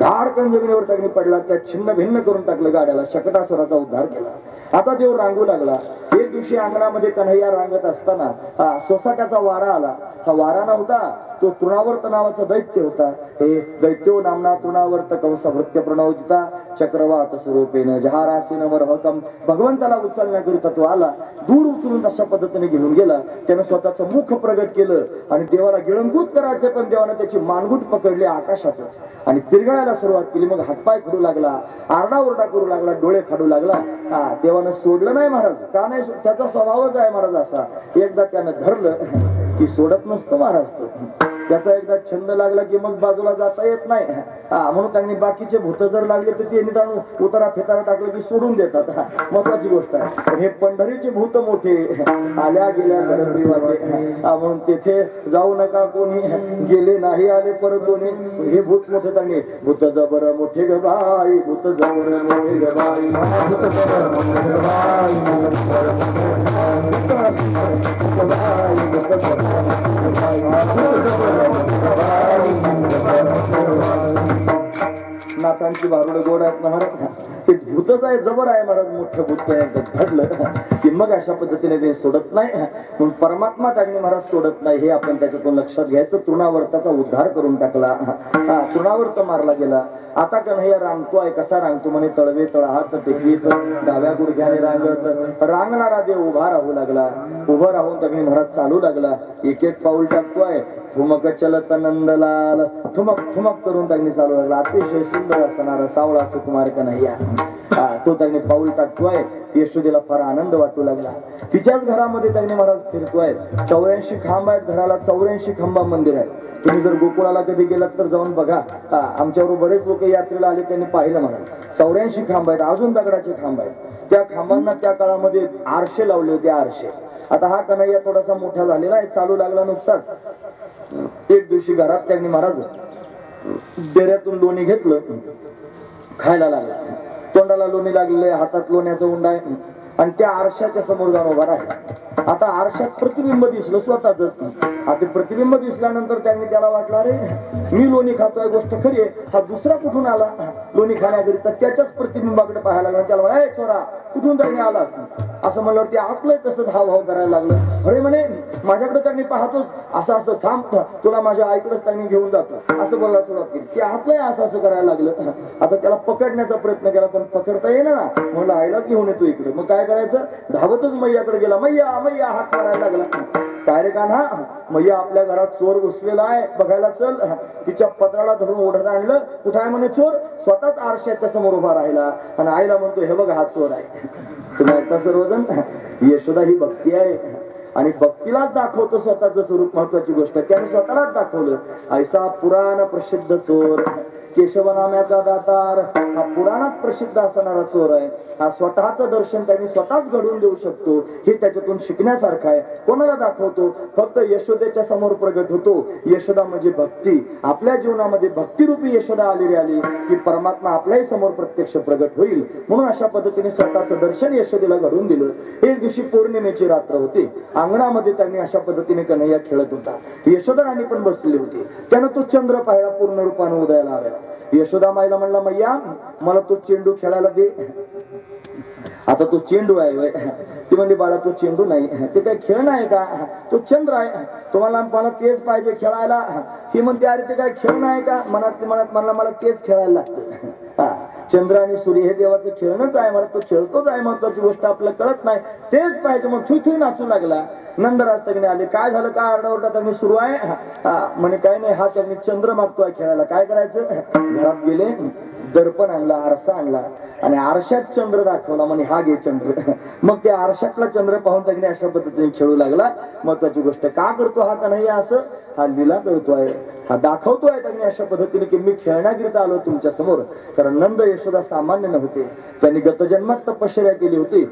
धाडकन जमिनीवर त्यांनी पडला. त्या छिन्न भिन्न करून टाकलं गाड्याला. शकटासुराचा उद्धार केला. आता देव रांगू लागला. एक दिवशी अंगणामध्ये कन्हैया रांगत असताना सोसाट्याचा वारा आला. हा वारा नव्हता, तो तृणावर्त नावाचा दैत्य होता. हे दैत्यो नामना तृणावर्त कंस भृत्य प्रणवजिता चक्रवात स्वरूपेन जहारासीन वरहकम. भगवंताला उचलण्याकरिता तो आला. दूर उचलून अशा पद्धतीने घेऊन गेला. त्यानं स्वतःचं मुख प्रगट केलं आणि देवाला गिळंगूत करायचे, पण देवाने त्याची मानगूट पकडली आकाशातच आणि पिरगळायला सुरुवात केली. मग हातपाय खडू लागला, आरडाओरडा करू लागला, डोळे फाडू लागला. देवानं सोडलं नाही महाराज. का नाही, त्याचा स्वभावच आहे महाराज असा. एकदा त्यानं धरलं की सोडत नसतो महाराज तो. त्याचा एकदा छंद लागला की मग बाजूला जाता येत नाही. म्हणून त्यांनी बाकीचे भूत जर लागले तर ते निदान उतारा फेतारा टाकलं की सोडून देतात. महत्वाची गोष्ट आहे. पण हे पंढरीचे भूत मोठे, आल्या गेल्या गडबडी वाटे, म्हणून तेथे जाऊ नका कोणी, गेले नाही आले परत कोणी. हे भूत मोठे त्यांनी, भूत जबर मोठे ग बाई, भूत जबर मोठे ग बाई, नाथांची बारुड गोड आहेत महाराज. ते भूतच आहे, जबर आहे महाराज. मोठं भूत घडलं की मग अशा पद्धतीने ते सोडत नाही. म्हणून परमात्मा त्यांनी महाराज सोडत नाही, हे आपण त्याच्यातून लक्षात घ्यायचं. तृणावर्ताचा उद्धार करून टाकला. तृणावर्त मारला गेला. आता कन्हैया रांगतोय. कसा रांगतो म्हणे, तळवे तळहात टेकीत डाव्या गुडघ्याने रांगत. रांगणारा देव उभा राहू लागला. उभं राहून त्यांनी महाराज चालू लागला. एक एक पाऊल टाकतोय. ठुमक चलत नंदलाल, ठुमक ठुमक करून त्यांनी चालू लागला. अतिशय सुंदर असणारा सावळा सुकुमार कन्हैया तो त्यांनी पाऊल टाकतोय. यशोदेला फार आनंद वाटू लागला. तिच्याच घरामध्ये त्यांनी महाराज फिरतोय. 84 खांब आहेत घराला. 84 खांबा मंदिर आहे. तुम्ही जर गोकुळाला कधी गेलात तर जाऊन बघा. आमच्याबरोबर बरेच लोक यात्रेला आले, त्यांनी पाहिलं महाराज. 84 खांब आहेत. अजून दगडाचे खांब आहेत. त्या खांबांना त्या काळामध्ये आरशे लावले होते. आरशे. आता हा कन्हैया थोडासा मोठा झालेला आहे, चालू लागला नुकताच. एक दिवशी घरात त्यांनी महाराज डेऱ्यातून लोणी घेतलं, खायला लागला. तोंडाला लोणी लागलेलं, हातात लोण्याचा उंडा आहे आणि त्या आरशाच्या समोर जाऊन उभा राहिला. आता आरशात प्रतिबिंब दिसलं स्वतःच. आता प्रतिबिंब दिसल्यानंतर त्यांनी त्याला वाटलं, अरे मी लोणी खातोय, गोष्ट खरी आहे. हा दुसरा कुठून आला लोणी खाण्याकरिता? त्याच्याच प्रतिबिंबाकडे पाहायला लागला. त्याला म्हणा, ए चोरा, कुठून त्यांनी आलास? असं म्हणल्यावर ते आतलं तसंच हावभाव करायला लागलं. अरे म्हणे, माझ्याकडे त्यांनी पाहतोच, असं असं थांब, तुला माझ्या आईकडेच त्यांनी घेऊन जातो, असं बोलायला सुरुवात केली. ते आतलं असं असं करायला लागलं. आता त्याला पकडण्याचा प्रयत्न केला, पण पकडता येईना ना. म्हणलं आईलाच घेऊन येतो इकडे. मग काय करायचं, धावतच मैयाकडे गेला. मैया मैया हाक मारायला लागला. काय रे कान्हा, मैया आपल्या घरात चोर घुसलेला आहे, बघायला चल. तिच्या पत्राला धरून ओढत आणलं. कुठं आहे म्हणे चोर? स्वतःच आरशाच्या समोर उभा राहिला आणि आईला म्हणतो, हे बघ हा चोर आहे. तुम्ही ऐकता सर्वजण, यशोदा ही भक्ती आहे आणि भक्तीलाच दाखवतो स्वतःचं स्वरूप. महत्वाची गोष्ट त्याने स्वतःलाच दाखवलं. ऐसा पुराण प्रसिद्ध चोर, केशव नाम्याचा दातार, हा पुराणात प्रसिद्ध असणारा चोर आहे. हा स्वतःचं दर्शन त्यांनी स्वतःच घडवून देऊ शकतो, हे त्याच्यातून शिकण्यासारखं आहे. कोणाला दाखवतो? फक्त यशोदेच्या समोर प्रगट होतो. यशोदा म्हणजे भक्ती. आपल्या जीवनामध्ये भक्तिरूपी यशोदा आली की परमात्मा आपल्याही समोर प्रत्यक्ष प्रगट होईल. म्हणून अशा पद्धतीने स्वतःचं दर्शन यशोदेला घडवून दिलं. एक दिवशी पौर्णिमेची रात्र होती. अंगणामध्ये त्यांनी अशा पद्धतीने कन्हैया खेळत होता. यशोदा राणी पण बसलेली होती. त्यानं तो चंद्र पाहिला पूर्ण रूपाने उदयाला आलेला. यशोदा माईला म्हणला, मैया मला तो चेंडू खेळायला दे. आता तो चेंडू आहे. ती म्हणली, बाळा तो चेंडू नाही, ते काय खेळणं आहे का? तो चंद्र आहे. तुम्हाला मला तेच पाहिजे खेळायला. ती म्हणते, अरे ते काय खेळणं आहे का? मनात म्हणला मला तेच खेळायला लागतं. चंद्र आणि सूर्य हे देवाचं खेळणंच आहे. मला तो खेळतोच आहे. महत्वाची गोष्ट आपल्याला कळत नाही. तेच पाहिजे. मग थुई नाचू लागला. नंदराज तगणे आले. काय झालं? काय आरडाओरडा तगणे सुरू आहे? म्हणे काय नाही, हा त्यांनी चंद्र मागतोय खेळायला. काय करायचं? घरात गेले, दर्पण आणला, आरसा आणला आणि आरशात चंद्र दाखवला. म्हणे हा घे चंद्र. मग त्या आरशातला चंद्र पाहून तगणे अशा पद्धतीने खेळू लागला. महत्वाची गोष्ट का करतो हा कन्हैया असं? हा लीला करतोय, हा दाखवतोय त्यांनी अशा पद्धतीने की मी खेळण्याकरिता आलो तुमच्या समोर. कारण नंद यशोदा सामान्य नव्हते. त्यांनी गतजन्मात तपश्चर्या केली होती.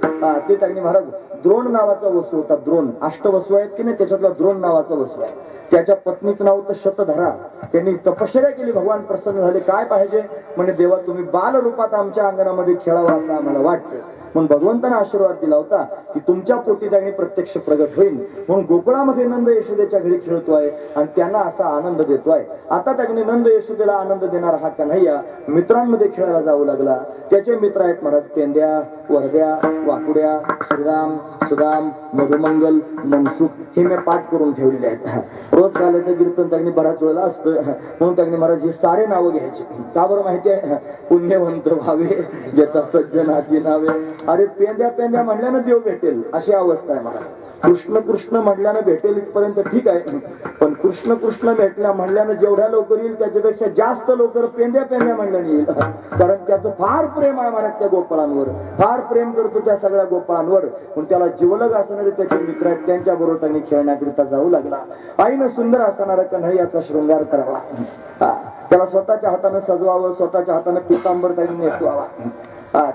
ते त्यांनी महाराज द्रोण नावाचा वसू होता. द्रोण अष्टवसू आहेत की नाही, त्याच्यातला द्रोण नावाचा वसू आहे. त्याच्या पत्नीचं नाव होतं शतधरा. त्यांनी तपश्चर्या केली. भगवान प्रसन्न झाले. काय पाहिजे? म्हणजे देवा तुम्ही बाल रूपात आमच्या अंगणामध्ये खेळावा असं आम्हाला वाटतं. म्हणून भगवंताने आशीर्वाद दिला होता की तुमच्या पोटी त्यांनी प्रत्यक्ष प्रगट होईल. म्हणून गोकुळामध्ये नंद यशोदेच्या घरी खेळतोय आणि त्यांना असा आनंद देतोय. आता त्याने नंद यशोदेला आनंद देणारा हा कन्हैया मित्रांमध्ये खेळायला जाऊ लागला. त्याचे मित्र आहेत महाराज पेंद्या, वरद्या, वाकुड्या, श्रीराम, सुदाम, मधुमंगल, मनसुख. हे मी पाठ करून ठेवलेले आहेत. रोज कालाचं कीर्तन त्यांनी बऱ्याच वेळेला असतं. म्हणून त्यांनी महाराज हे सारे नावं घ्यायचे. का बरं माहिती आहे? पुण्यवंत व्हावे घेता सज्जनाची नावे. अरे पेंद्या म्हणल्यानं देव भेटेल अशी अवस्था आहे मला. कृष्ण कृष्ण म्हणल्यानं भेटेल इथपर्यंत ठीक आहे. पण कृष्ण कृष्ण भेटल्या म्हणल्यानं जेवढ्या लवकर येईल त्याच्यापेक्षा जास्त लवकर पेंद्या म्हणल्याने येईल. कारण त्याचं फार प्रेम आहे महाराज त्या गोपाळांवर. फार प्रेम करतो त्या सगळ्या गोपाळांवर. पण त्याला जीवलग असणारे त्याचे मित्र आहेत, त्यांच्या बरोबर त्यांनी खेळण्याकरिता जाऊ लागला. आईनं सुंदर असणारा कन्हैयाचा शृंगार करावा. त्याला स्वतःच्या हाताने सजवावं, स्वतःच्या हाताने पितांबर त्यांनी नेसवावा.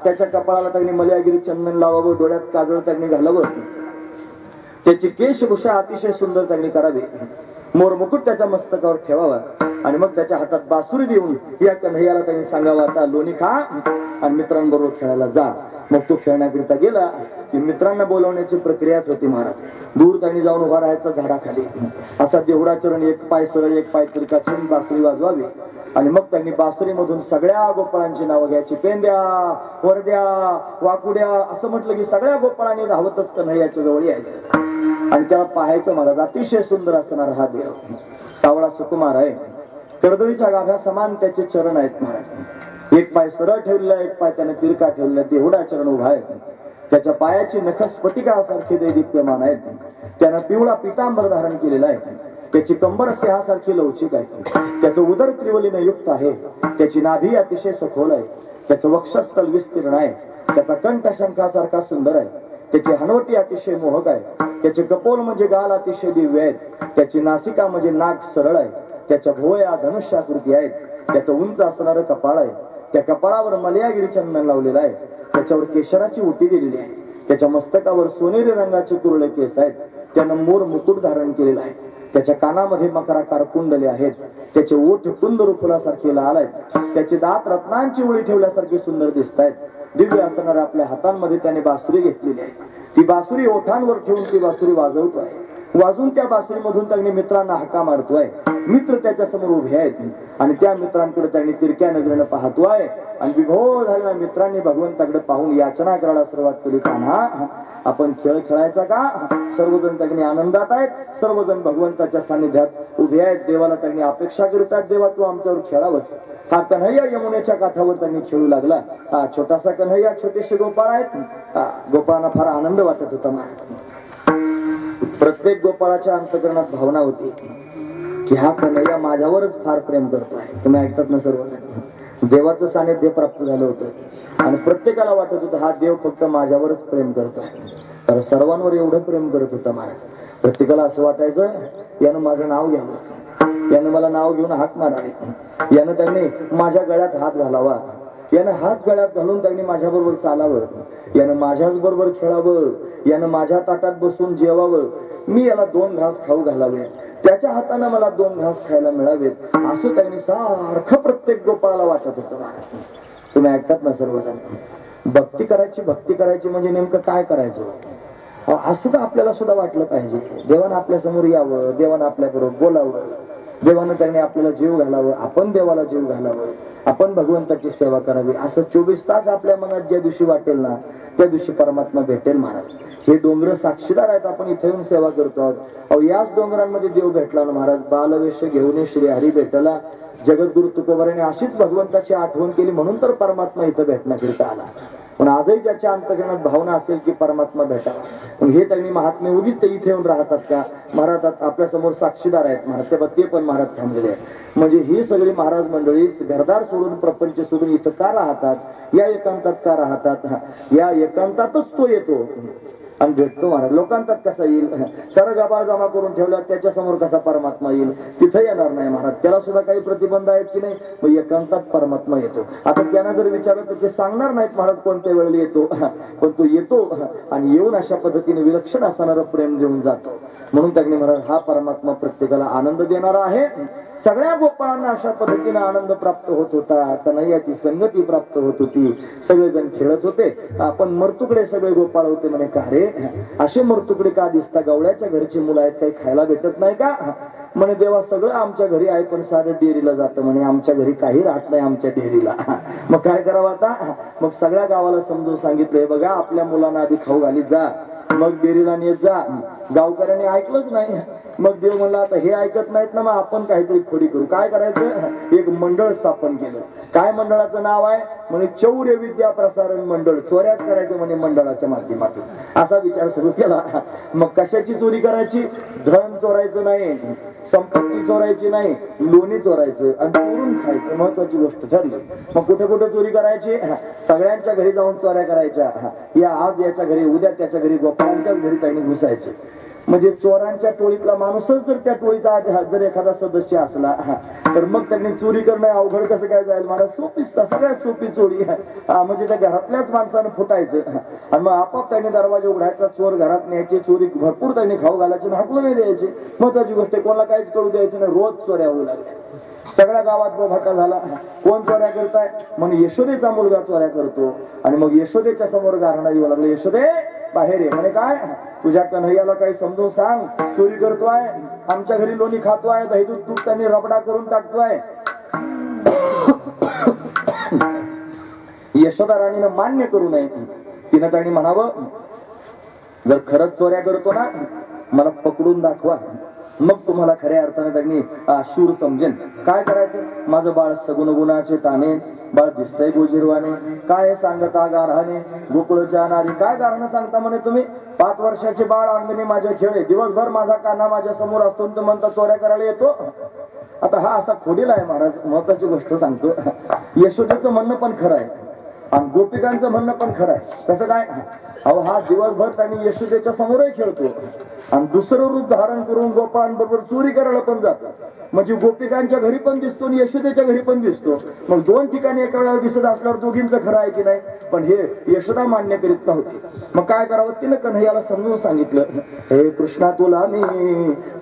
त्याच्या कपाळाला त्यांनी मलयागिरी चंदन लावावं, डोळ्यात काजळ त्यांनी घालावं, त्याची केशभूषा अतिशय सुंदर त्यांनी करावी, मोर मुकुट त्याच्या मस्तकावर ठेवावा आणि मग त्याच्या हातात बासुरी देऊन या कन्हैयाला त्यांनी सांगावं, आता लोणी खा आणि मित्रांबरोबर खेळायला जा. मग तो खेळण्याकरिता गेला की मित्रांना बोलवण्याची प्रक्रियाच होती महाराज. दूर त्यांनी जाऊन उभा राहायचा झाडाखाली. असा देवडा चरण, एक पाय सरळ एक पाय तिरका ठेवून बासुरी वाजवावी आणि मग त्यांनी बासुरीमधून सगळ्या गोपाळांची नावं घ्यायची. पेंद्या, वरद्या, वाकुड्या असं म्हटलं की सगळ्या गोपाळांनी धावतच कन्हैयाच्या जवळ यायचं आणि त्याला पाहायचं महाराज. अतिशय सुंदर असणार हा देव, सावळा सुकुमार आहे. कर्दळीच्या गाभ्या समान त्याचे चरण आहेत महाराज. एक पाय सरळ ठेवलेला, एक पाय त्याने तिरका ठेवलेला, देवडा चरण उभा आहे. त्याच्या पायाची नख स्फटिकासारखी दैदिप्यमान आहेत. त्यानं पिवळा पितांबर धारण केलेला आहे. त्याची कंबर सिंहासारखी लवचिक आहे. त्याचं उदर त्रिवलीने युक्त आहे. त्याची नाभी अतिशय सखोल आहे. त्याचं वक्षस्थल विस्तीर्ण आहे. त्याचा कंठ शंखासारखा सुंदर आहे. त्याची हनवटी अतिशय मोहक आहे. त्याचे कपोल म्हणजे गाल अतिशय दिव्य आहेत. त्याची नासिका म्हणजे नाक सरळ आहे. त्याच्या भोवया धनुष्याकृती आहेत. त्याचं उंच असणारं कपाळ आहे. त्या कपाळावर मलयागिरी चंदन लावलेलं आहे. त्याच्यावर केशराची उटी दिलेली आहे. त्याच्या मस्तकावर सोनेरी रंगाचे कुरळे केस आहेत. त्यानं मोर मुकुट धारण केलेला आहे. त्याच्या कानामध्ये मकराकार कुंडले आहेत. त्याचे ओठ कुंदरू फुलासारखे लाल आहेत. त्याचे दात रत्नांची उळी ठेवल्यासारखे सुंदर दिसत आहेत. दिव्य असणाऱ्या आपल्या हातांमध्ये त्याने बासुरी घेतलेली आहे. ती बासुरी ओठांवर ठेवून ती बासुरी वाजवतो आहे. वाजून त्या बासुरीमधून त्यांनी मित्रांना हाका मारतोय. मित्र त्याच्या समोर उभे आहेत आणि त्या मित्रांकडे त्यांनी तिरक्या नजरेनं पाहतोय आणि विभोर झालेल्या मित्रांनी भगवंताकडे पाहून याचना करायला सुरुवात केली. कान्हा, आपण खेळ खेळायचा का? सर्वजण त्यांनी आनंदात आहेत. सर्वजण भगवंताच्या सानिध्यात उभे आहेत. देवाला त्यांनी अपेक्षा करीतात, देवा तू आमच्यावर खेळावंस. हा कन्हैया यमुनेच्या काठावर त्यांनी खेळू लागला. हा छोटासा कन्हैया, छोटेसे गोपाळ आहेत. गोपाळांना फार आनंद वाटत होता महाराज. प्रत्येक गोपाळाच्या अंतकरणात भावना होती की हा कन्हैया माझ्यावरच फार प्रेम करतो आहे. तुम्ही ऐकतात ना सर्वजण. देवाचं सानिध्य प्राप्त झालं होतं आणि प्रत्येकाला वाटत होतं हा देव फक्त माझ्यावरच प्रेम करतोय. तर सर्वांवर एवढं प्रेम करत होता महाराज. प्रत्येकाला असं वाटायचं यानं माझं नाव घ्यावं, यानं मला नाव घेऊन हाक मारावे, यानं त्यांनी माझ्या गळ्यात हात घालावा, यानं हात गळ्यात घालून त्यांनी माझ्या बरोबर चालावं, यानं माझ्याच बरोबर खेळावं, यानं माझ्या ताटात बसून जेवावं, मी याला 2 घास खाऊ घालावे, त्याच्या हाताने मला 2 घास खायला मिळावेत, असं त्यांनी सारखं प्रत्येक गोपाळाला वाटत होतं महाराज. तुम्ही ऐकतात ना सर्वजण. भक्ती करायची म्हणजे नेमकं काय करायचं असंच आपल्याला सुद्धा वाटलं पाहिजे. देवानं आपल्या समोर यावं, देवानं आपल्या बरोबर बोलावं, देवानं त्यांनी आपल्याला जीव घालावं, आपण देवाला जीव घालावं, आपण भगवंताची सेवा करावी, असं 24 तास आपल्या मनात ज्या दिवशी वाटेल ना त्या दिवशी परमात्मा भेटेल महाराज. हे डोंगर साक्षीदार आहेत. आपण इथे येऊन सेवा करतो आहोत. अहो याच डोंगरांमध्ये देव भेटला ना महाराज. बालवेश घेऊन श्री हरी भेटला, जगद्गुरु तुकोबाराने अशीच भगवंताची आठवण केली म्हणून तर परमात्मा इथं भेटण्याकरिता आला. पण आजही ज्याच्या अंतकरणात भावना असेल की परमात्मा भेटावा, पण हे त्यांनी महात्मे उगीच ते इथे येऊन राहतात का महाराज? आपल्या समोर साक्षीदार आहेत महाराज, ते पण महाराज थांबलेले आहेत. म्हणजे ही सगळी महाराज मंडळी घरदार सोडून प्रपंच सोडून इथं का राहतात? या एकांतात का राहतात? या एकांतातच तो येतो आणि भेटतो महाराज. लोकांतात कसा येईल? सारा गबाळ जमा करून ठेवला त्याच्या समोर कसा परमात्मा येईल? तिथं येणार नाही महाराज. त्याला सुद्धा काही प्रतिबंध आहेत की नाही? मग एकांतात परमात्मा येतो. आता त्यांना जर विचारलं तर ते सांगणार नाहीत महाराज कोणत्या वेळेला येतो, पण तो येतो आणि येऊन अशा पद्धतीने विलक्षण असणारं प्रेम देऊन जातो. म्हणून त्यांनी महाराज हा परमात्मा प्रत्येकाला आनंद देणारा आहे. सगळ्या गोपाळांना अशा पद्धतीने आनंद प्राप्त होत होता, कन्हैयाची संगती प्राप्त होत होती, सगळेजण खेळत होते. आपण मरतुकडे सगळे गोपाळ होते म्हणे. का रे असे मरतुकडे का दिसता? गवळ्याच्या घरची मुलं आहेत, काही खायला भेटत नाही का? म्हणे देवा सगळं आमच्या घरी आहे पण सारं डेअरीला जातं म्हणे, आमच्या घरी काही राहत नाही आमच्या डेअरीला. मग काय करावं आता? मग सगळ्या गावाला समजून सांगितलंय बघा आपल्या मुलांना आधी खाऊ घालीत जा, मग डेअरीला नेत जा. गावकऱ्यांनी ऐकलंच नाही. मग देव म्हणला आता हे ऐकत नाहीत ना, मग आपण काहीतरी खोडी करू. काय करायचं? एक मंडळ स्थापन केलं. काय मंडळाचं नाव आहे? म्हणे चौर्य विद्या प्रसारण मंडळ. चोऱ्यात करायचं म्हणे मंडळाच्या माध्यमातून. असा विचार सुरू केला. मग कशाची चोरी करायची? धन चोरायचं नाही, संपत्ती चोरायची नाही, लोणी चोरायचं आणि चोरून खायचं, महत्वाची गोष्ट ठरली. मग कुठे कुठे चोरी करायची? सगळ्यांच्या घरी जाऊन चोऱ्या करायच्या. या आज याच्या घरी, उद्या त्याच्या घरी, गोपाळांच्याच घरी त्यांनी घुसायचे. म्हणजे चोरांच्या टोळीतला माणूसच जर त्या टोळीचा जर एखादा सदस्य असला तर मग त्यांनी चोरी करणं अवघड कसं काय जाईल महाराज? सोपी, सगळ्यात सोपी चोरी. म्हणजे त्या घरातल्याच माणसानं फुटायचं आणि मग आपाप त्यांनी दरवाजा उघडायचा, चोर घरात न्यायचे, चोरी भरपूर त्यांनी खाऊ घालायचे, हाकलून नाही द्यायचे. महत्वाची गोष्ट कोणाला काहीच कळू द्यायचं नाही. रोज चोऱ्या होऊ लागल्या. सगळ्या गावात बोभाटा झाला. कोण चोऱ्या करताय? म्हणून यशोदेचा मुलगा चोऱ्या करतो. आणि मग यशोदेच्या समोर गारणं येऊ लागलं, यशोदे बाहेर ये. म्हणे काय? तुझ्या कन्हैयाला काही समजून सांग, चोरी करतोय, आमच्या घरी लोणी खातोय, दही दूध तूप त्यांनी रबडा करून टाकतोय. यशोदा राणीनं मान्य करू नये. तिनं त्यांनी म्हणावं जर खरंच चोऱ्या करतो ना मला पकडून दाखवा, मग तुम्हाला खऱ्या अर्थाने त्यांनी शूर समजेन. काय करायचं? माझं बाळ सगुण गुणाचे ताने, बाळ दिसतंय गोजीरवाने, काय सांगता गारहाने, गोकुळच्या नारी. काय गारणं सांगता म्हणे तुम्ही? 5 वर्षाचे बाळ अंगणी माझ्या खेळे, दिवसभर माझा कान्हा माझ्या समोर असतो, तर म्हणता चोऱ्या करायला येतो. आता हा असा खोडीला आहे महाराज. महत्वाची गोष्ट सांगतो, यशोदेचं म्हणणं पण खरं आहे आणि गोपिकांचं म्हणणं पण खरं आहे. कसं काय? अहो हा दिवसभर त्यांनी यशोदेच्या समोरही खेळतो आणि दुसरं रूप धारण करून गोपाळांबरोबर चोरी करायला पण जातो. म्हणजे गोपिकांच्या घरी पण दिसतो आणि यशोदेच्या घरी पण दिसतो. मग 2 ठिकाणी एका वेळेला दिसत असल्यावर दोघींचं खरं आहे की नाही? पण हे यशोदा मान्य करीत नव्हती. मग काय करावं? तिनं कन्हैयाला समजून सांगितलं, हे कृष्णा तुला मी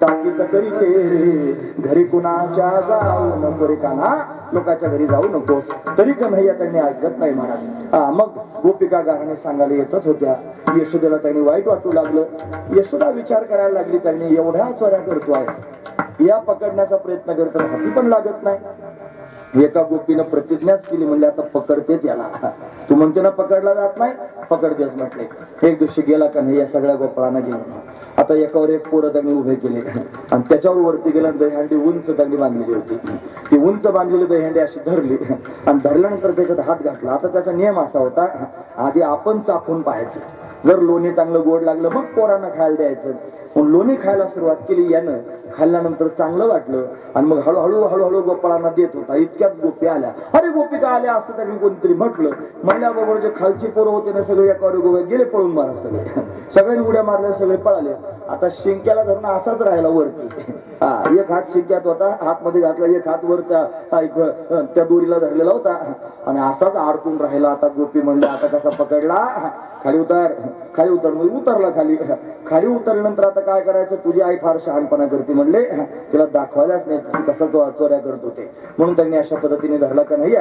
ताकीद करीते रे, घरी कुणाच्या जाऊ नको रे कान्हा, लोकांच्या घरी जाऊ नकोस. तरी कन्हैया त्यांनी ऐकत नाही महाराज. मग गोपिका गाणे सांगायला येतच होत्या. यशोदेला त्यांनी वाईट वाटू लागलं. यशोदा विचार करायला लागली, त्यांनी एवढ्या चोऱ्या करतोय, या पकडण्याचा प्रयत्न करत हाती पण लागत नाही. एका गोपीनं प्रतिज्ञाच केली, म्हणले आता पकडतेच याला. तू म्हणते ना पकडला जात नाही, पकडतेच म्हटले. एक दिवशी गेला कन्हैया सगळ्या गोपाळांना घेऊन. आता एकावर एक पोरं त्यांनी उभे केले आणि त्याच्यावर वरती गेला. दहीहंडी उंच त्यांनी बांधलेली होती. ती उंच बांधलेली दहीहंडी अशी धरली आणि धरल्यानंतर त्याच्यात हात घातला. आता त्याचा नियम असा होता, आधी आपण चाखून पाहायचं, जर लोणी चांगलं गोड लागलं मग पोरांना खायला द्यायचं. मग लोणी खायला सुरुवात केली यानं. खाल्ल्यानंतर चांगलं वाटलं आणि मग हळूहळू हळूहळू गोपाळांना देत होता. इतक्यात गोपी आल्या. अरे गोपिका आल्या असं त्यांनी कोणतरी म्हटलं. म्हणल्याबरोबर जे खालची पोरं होते ना सगळे एका गोव्या गेले पळून मारा. सगळ्यांनी उड्या मारल्या, सगळे पळाले. आता शिंक्याला धरून असाच राहिला वरती. एक हात शिंक्यात होता, हातमध्ये घातला, एक हात वर त्या दोरीला धरलेला होता आणि असाच अडकून राहिला. आता गोपी म्हणले आता कसा पकडला, खाली उतर, खाली उतर. मग उतरला खाली. खाली उतरल्यानंतर आता काय करायचं, तुझी आई फार शहाणपणा करते म्हणले, तिला दाखवायलाच नाही तू कसा चोऱ्या करत होते. म्हणून त्यांनी अशा पद्धतीने धरला का नाही,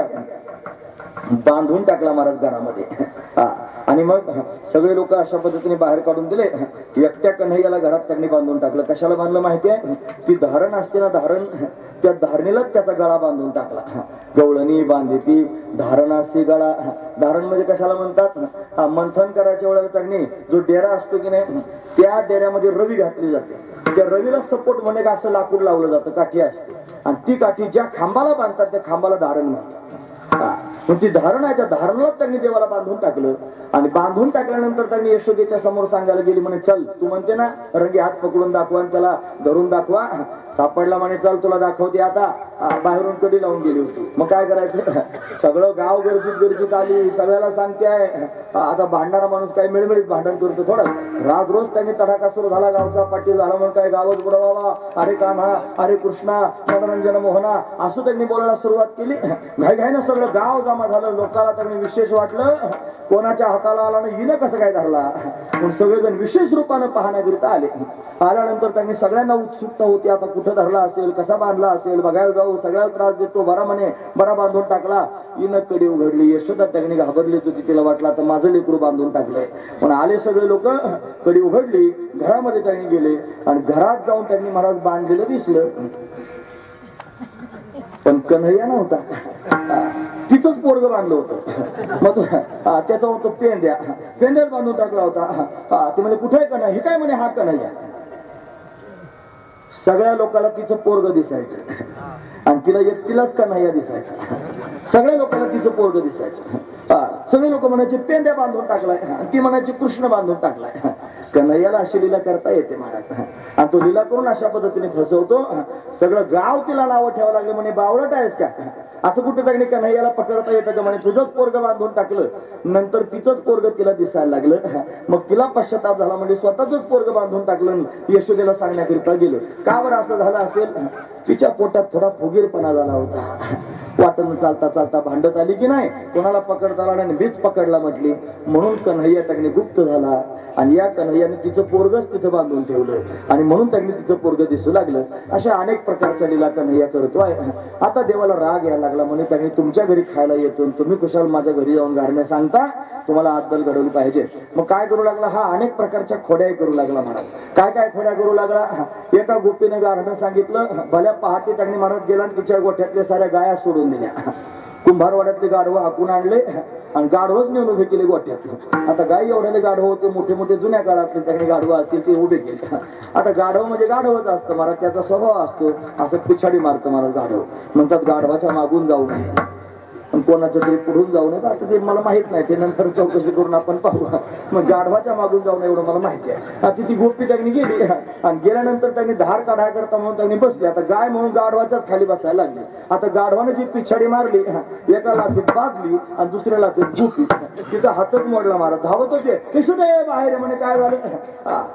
बांधून टाकला महाराज घरामध्ये. आणि मग सगळे लोक अशा पद्धतीने बाहेर काढून दिले. एकट्या कन्हैयाला घरात त्यांनी बांधून टाकलं. कशाला बांधलं माहितीये, ती धारण असते ना, धारण, त्या धारणीलाच त्याचा गळा बांधून टाकला. गवळणी बांधली ती धारण असते गळा. धारण म्हणजे कशाला म्हणतात, मंथन करायच्या वेळेला त्यांनी जो डेरा असतो की नाही, त्या डेऱ्यामध्ये रवी घातली जाते. त्या रवीला सपोर्ट म्हणजे का असं लाकूड लावलं जातं, काठी असते आणि ती काठी ज्या खांबाला बांधतात त्या खांबाला धारण म्हणतात. मग ती धारण आहे, त्या धारणाला त्यांनी देवाला बांधून टाकलं. आणि बांधून टाकल्यानंतर त्यांनी यशोदेच्या समोर सांगायला गेली म्हणे, चल तू म्हणते ना रंगी हात पकडून दाखवा आणि त्याला धरून दाखवा. सापडला म्हणे, चल तुला दाखवते. आता बाहेरून कडी लावून गेली होती. मग काय करायचं, सगळं गाव गर्जित आली, सगळ्याला सांगते आहे. आता भांडणारा माणूस काय मिळमिळीत भांडण करतो थोडं. रात रोज त्यांनी तडाखा सुरू झाला, गावचा पाठी झाला म्हणून काय गावच बुडवावा, अरे कान्हा, अरे कृष्णा, मनोरंजन मोहना, असं त्यांनी बोलायला सुरुवात केली. घाईघाईनं सगळं गाव जमा झालं. लोकांना त्यांनी विशेष वाटलं, कोणाच्या हाताला आला ना हिनं कसं काय धरला. म्हणून सगळेजण विशेष रूपानं पाहण्याकरिता आले. आल्यानंतर त्यांनी सगळ्यांना उत्सुकता होती, आता कुठं धरला असेल, कसा बांधला असेल, बघायला जाऊ. सगळ्याला त्रास देतो, बरा म्हणे, बरा बांधून टाकला. हिनं कडी उघडली. यशोदा त्यांनी घाबरलीच होती, तिला वाटलं आता माझं लेकरू बांधून टाकलंय. पण आले सगळे लोक, कडी उघडली, घरामध्ये त्यांनी गेले आणि घरात जाऊन त्यांनी महाराज बांधलेलं दिसलं. पण कन्हैया नव्हता, तिचंच पोरग बांधलं होतं. मग त्याचा होतो पेंद्या, पेंद्यात बांधून टाकला होता. ते म्हणजे कुठे कन्हैया, हे काय म्हणे, हा कन्हैया. सगळ्या लोकांना तिचं पोरग दिसायचं आणि तिला एकटीलाच कन्हैया दिसायचा. सगळ्या लोकांना तिचं पोरग दिसायचं. सगळे लोक म्हणायचे पेंद्या बांधून टाकलाय, ती म्हणायची कृष्ण बांधून टाकलाय. कन्हैयाला अशी लीला करता येते महाराज. आणि तो लीला करून अशा पद्धतीने फसवतो. सगळं गाव तिला नावं ठेवायला लागले, म्हणे बावळट आहेस का. असं कुठे त्यांनी कन्हैयाला पकडता येतं का, म्हणे तुझंच पोरग बांधून टाकलं. नंतर तिचंच पोरग तिला दिसायला लागलं. मग तिला पश्चाताप झाला, म्हणजे स्वतःच पोरग बांधून टाकलं. यशोदेला सांगण्याकरिता गेलं. का बरं असं झालं असेल, तिच्या पोटात थोडा फुगीरपणा झाला होता. वाटण चालता चालता भांडत आली की नाही, कोणाला पकडता आला नाही, बीज पकडला म्हटली. म्हणून कन्हैया त्यांनी गुप्त झाला आणि या कन्हैयाने तिचं पोरगच तिथं बांधून ठेवलं आणि म्हणून त्यांनी तिचं पोरग दिसू लागलं. अशा अनेक प्रकारच्या लीला कन्हैया करतोय. आता देवाला राग यायला लागला, म्हणे त्यांनी तुमच्या घरी खायला येतो, तुम्ही कुशाल माझ्या घरी जाऊन गारण्या सांगता, तुम्हाला आदल घडवली पाहिजे. मग काय करू लागला, हा अनेक प्रकारच्या खोड्या करू लागला महाराज. काय काय खोड्या करू लागला. एका गोपीने गारण्या सांगितलं, भल्या पहाटे त्यांनी महाराज गेला आणि तिच्या गोठ्यातल्या साऱ्या गाया सोडून दिल्या. कुंभारवाड्यातले गाढवं हाकून आणले आणि गाढवच नेऊन उभे केले गोठ्यात. आता गाय एवढ्याले गाढव होते, मोठे मोठे जुन्या काळातले त्यांनी गाढवं असतील ते उभे केले. आता गाढव म्हणजे गाढवच असतं महाराज, त्याचा स्वभाव असतो असं पिछाडी मारतं महाराज गाढव. म्हणतात गाढवाच्या मागून जाऊ नये, कोणाच्या तरी पुढून जाऊ नये. आता ते मला माहित नाही, ते नंतर चौकशी करून आपण पाहू. मग गाढवाच्या मागून जाऊन एवढं मला माहिती आहे. आता ती गोपी त्यांनी गेली आणि गेल्यानंतर त्यांनी धार काढाय करता म्हणून त्यांनी बसली. आता गाय म्हणून गाढवाच्याच खाली बसायला लागली. आता गाढवाने जी पिछाडी मारली, एका लाथीत बादली आणि दुसऱ्या लाथीत गोपी, तिचा हातच मोडला महाराज. धावत होते, यशोदे बाहेर. म्हणे काय झालं,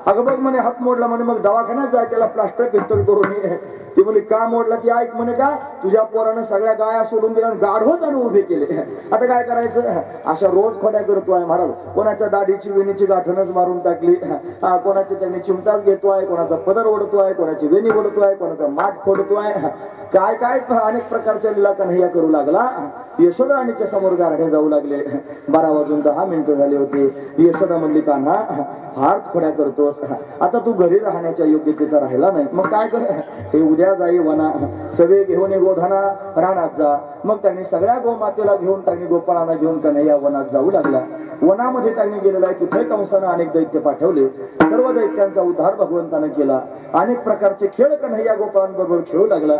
अगं बघ म्हणे हात मोडला. म्हणे मग दवाखान्यात जाय, त्याला प्लास्टर पिस्टल करून ये. ती म्हणे का मोडला, ती ऐक म्हणे का तुझ्या पोरानं सगळ्या गाया सोडून दिल्या आणि गाढवच आणून उभे केले. आता काय करायचं, अशा रोज खोड्या करतोय महाराज. कोणाच्या दाढीची वेणीची गाठणच मारून टाकली, कोणाची त्यांनी चिमटाच घेतोय, कोणाचा पदर ओढतोय, कोणाची वेणी ओढतोय, कोणाचा माठ फोडतोय. काय काय अनेक प्रकारच्या लीला कन्हैया करू लागला. यशोदा राणीच्या समोर गारढे जाऊ लागले. 12:10 झाले होते. यशोदा म्हणली, कान्हा फार खोड्या करतोस, आता तू घरी राहण्याच्या योग्यतेचा राहिला नाही. मग काय कर, हे उद्या जाई वना, सवे घेऊन गोधना रानात जा. मग त्यांनी सगळ्या गोमातेला घेऊन त्यांनी गोपाळांना घेऊन कन्हैया वनात जाऊ लागला. वनामध्ये त्यांनी गेलेला आहे, तिथे कंसानं अनेक दैत्य पाठवले. सर्व दैत्यांचा उद्धार भगवंतानं केला. अनेक प्रकारचे खेळ कन्हैया गोपाळांबरोबर खेळू लागला.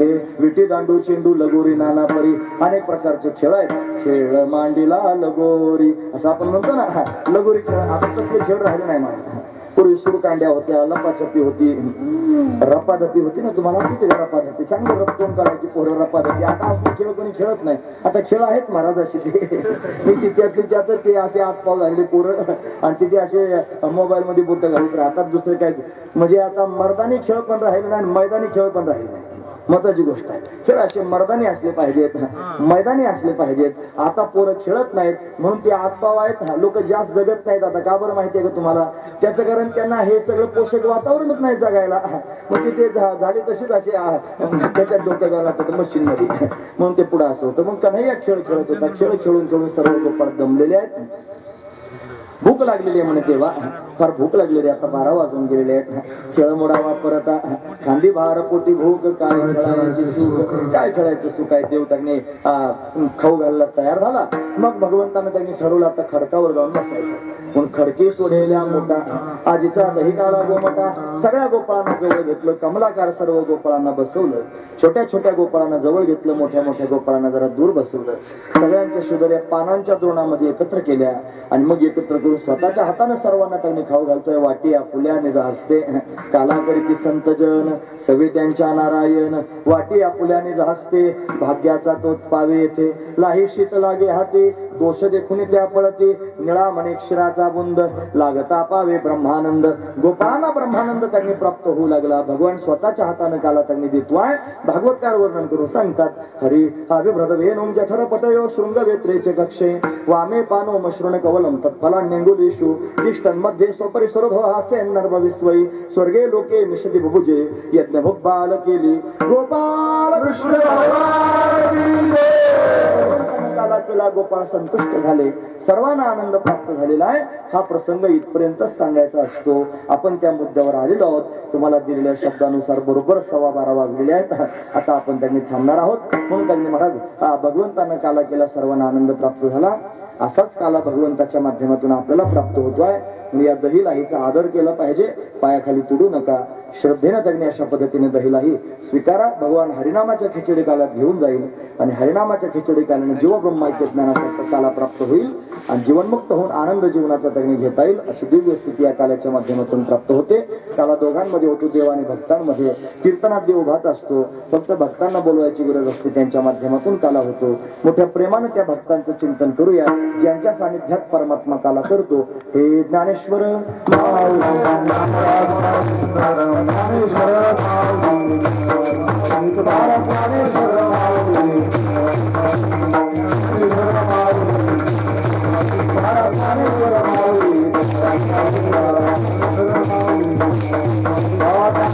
हे विटी, दांडू, चेंडू, लगोरी, नाना परी अनेक प्रकारचे खेळ आहेत. खेळ मांडीला लगोरी असं आपण म्हणतो ना, लगोरी खेळ. आता तसले खेळ राहिले नाही मला. पूर्वी सुरकांड्या होत्या, लपाछपी होती, रपाधपी होती ना. तुम्हाला माहिती आहे का रपाधपी? चांगली रपटून काढायची पोरं रपाधपी. आता असले खेळ कोणी खेळत नाही. आता खेळ आहेत महाराज असे ते मी त्यात ते असे आतपाव झालेले पोरं आणि तिथे असे मोबाईल मध्ये बोट घालत राहतात. दुसरे काय म्हणजे आता मर्दानी खेळ पण राहिले नाही आणि मैदानी खेळ पण राहिले नाही. महत्वाची गोष्ट आहे. खेळ असे मर्दानी असले पाहिजेत, मैदानी असले पाहिजेत. आता पोरं खेळत नाहीत म्हणून ते आतपाव आहेत. लोक जास्त जगत नाहीत. आता का बरं माहितीये का तुम्हाला? त्याचं कारण त्यांना हे सगळं पोषक वातावरणच नाही जगायला. मग ते झाले तसेच असे त्याच्यात डोकं घालतात मशीन मध्ये म्हणून ते पुढे असं होतं. मग कन्हैया खेळ खेळत होता. खेळ खेळून खेळून सर्व गोपाळ दमलेले आहेत. भूक लागलेली आहे म्हणे तेव्हा. फार भूक लागलेली. आता 12 वाजून गेलेले आहेत. खेळ मोडावा परत खांदी भार पोटी भूक. काय खेळायचे सुख, काय खेळायचं सुख आहे. देव त्यांनी खाऊ घालला तयार झाला. मग भगवंतानं त्यांनी ठरवलं आता खडकावर जाऊन बसायचं. म्हणून खडके सोडलेल्या मोठा आजीचा दहिकाला गोमटा. सगळ्या गोपाळांना जवळ घेतलं. कमलाकार सर्व गोपाळांना बसवलं. छोट्या छोट्या गोपाळांना जवळ घेतलं. मोठ्या मोठ्या गोपाळांना जरा दूर बसवलं. सगळ्यांच्या शुदऱ्या पानांच्या द्रोणामध्ये एकत्र केल्या आणि मग एकत्र करून स्वतःच्या हाताने सर्वांना त्यांनी खाऊ घालतोय. वाटी आपुल्या निज हस्ते काला करीती संतजन सवे त्यांच्या नारायण. वाटी आपुल्या निज हस्ते भाग्याचा तोच पावे येथे. लाही शीत लागे हाती दोष देखून त्या पळते. निळा म्हणे क्षीराचा बुंद लागता पावे ब्रह्मानंद. गोपाळांना ब्रह्मानंद त्यांनी प्राप्त होऊ लागला. भगवान स्वतःच्या हाताने काला त्यांनी देतोय. भागवतकार वर्णन करून सांगतात. हरी अभिभ्रद वेणुम जठर पटयो शृंग वेत्रेचे कक्षे वामे पानो मश्रुण कवलम तत्फलान्यंगुलीषु तिष्ठन् मध्ये स्वपरिसरधो हास्य नर्भविस्वै स्वर्गे लोके मिषति बुभुजे यज्ञ भोगबाल केली. गोपाल कृष्ण काला केला. गोपाळ संतुष्ट झाले. सर्वांना आनंद प्राप्त झालेला आहे. हा प्रसंग इथपर्यंतच सांगायचा असतो. आपण त्या मुद्द्यावर आलेलो आहोत. तुम्हाला दिलेल्या शब्दानुसार बरोबर 12:15 वाजलेले आहेत. आता आपण त्यांनी थांबणार आहोत. म्हणून त्यांनी महाराज भगवंतानं काला केला. सर्वांना आनंद प्राप्त झाला. असाच काला भगवंताच्या माध्यमातून आपल्याला प्राप्त होतोय. या दहीलाहीचा आदर केला पाहिजे. पायाखाली तुडू नका. श्रद्धेनं त्यांनी अशा पद्धतीने दहीलाही स्वीकारा. भगवान हरिनामाच्या खिचडी काला घेऊन जाईल आणि हरिनामाच्या खिचडी कालाने जीव ब्रह्माच्या ज्ञानाचा काला प्राप्त होईल आणि जीवनमुक्त होऊन आनंद जीवनाचा त्यांनी घेता येईल. अशी दिव्य स्थिती या कालाच्या माध्यमातून प्राप्त होते. काला दोघांमध्ये होतो, देव आणि भक्तांमध्ये. कीर्तनात देव उभाच असतो. फक्त भक्तांना बोलवायची गरज असते. त्यांच्या माध्यमातून काला होतो. मोठ्या प्रेमाने त्या भक्तांचं चिंतन करूया ज्यांच्या सानिध्यात परमात्मा काला करतो. हे ज्ञानेश्वर Thank you.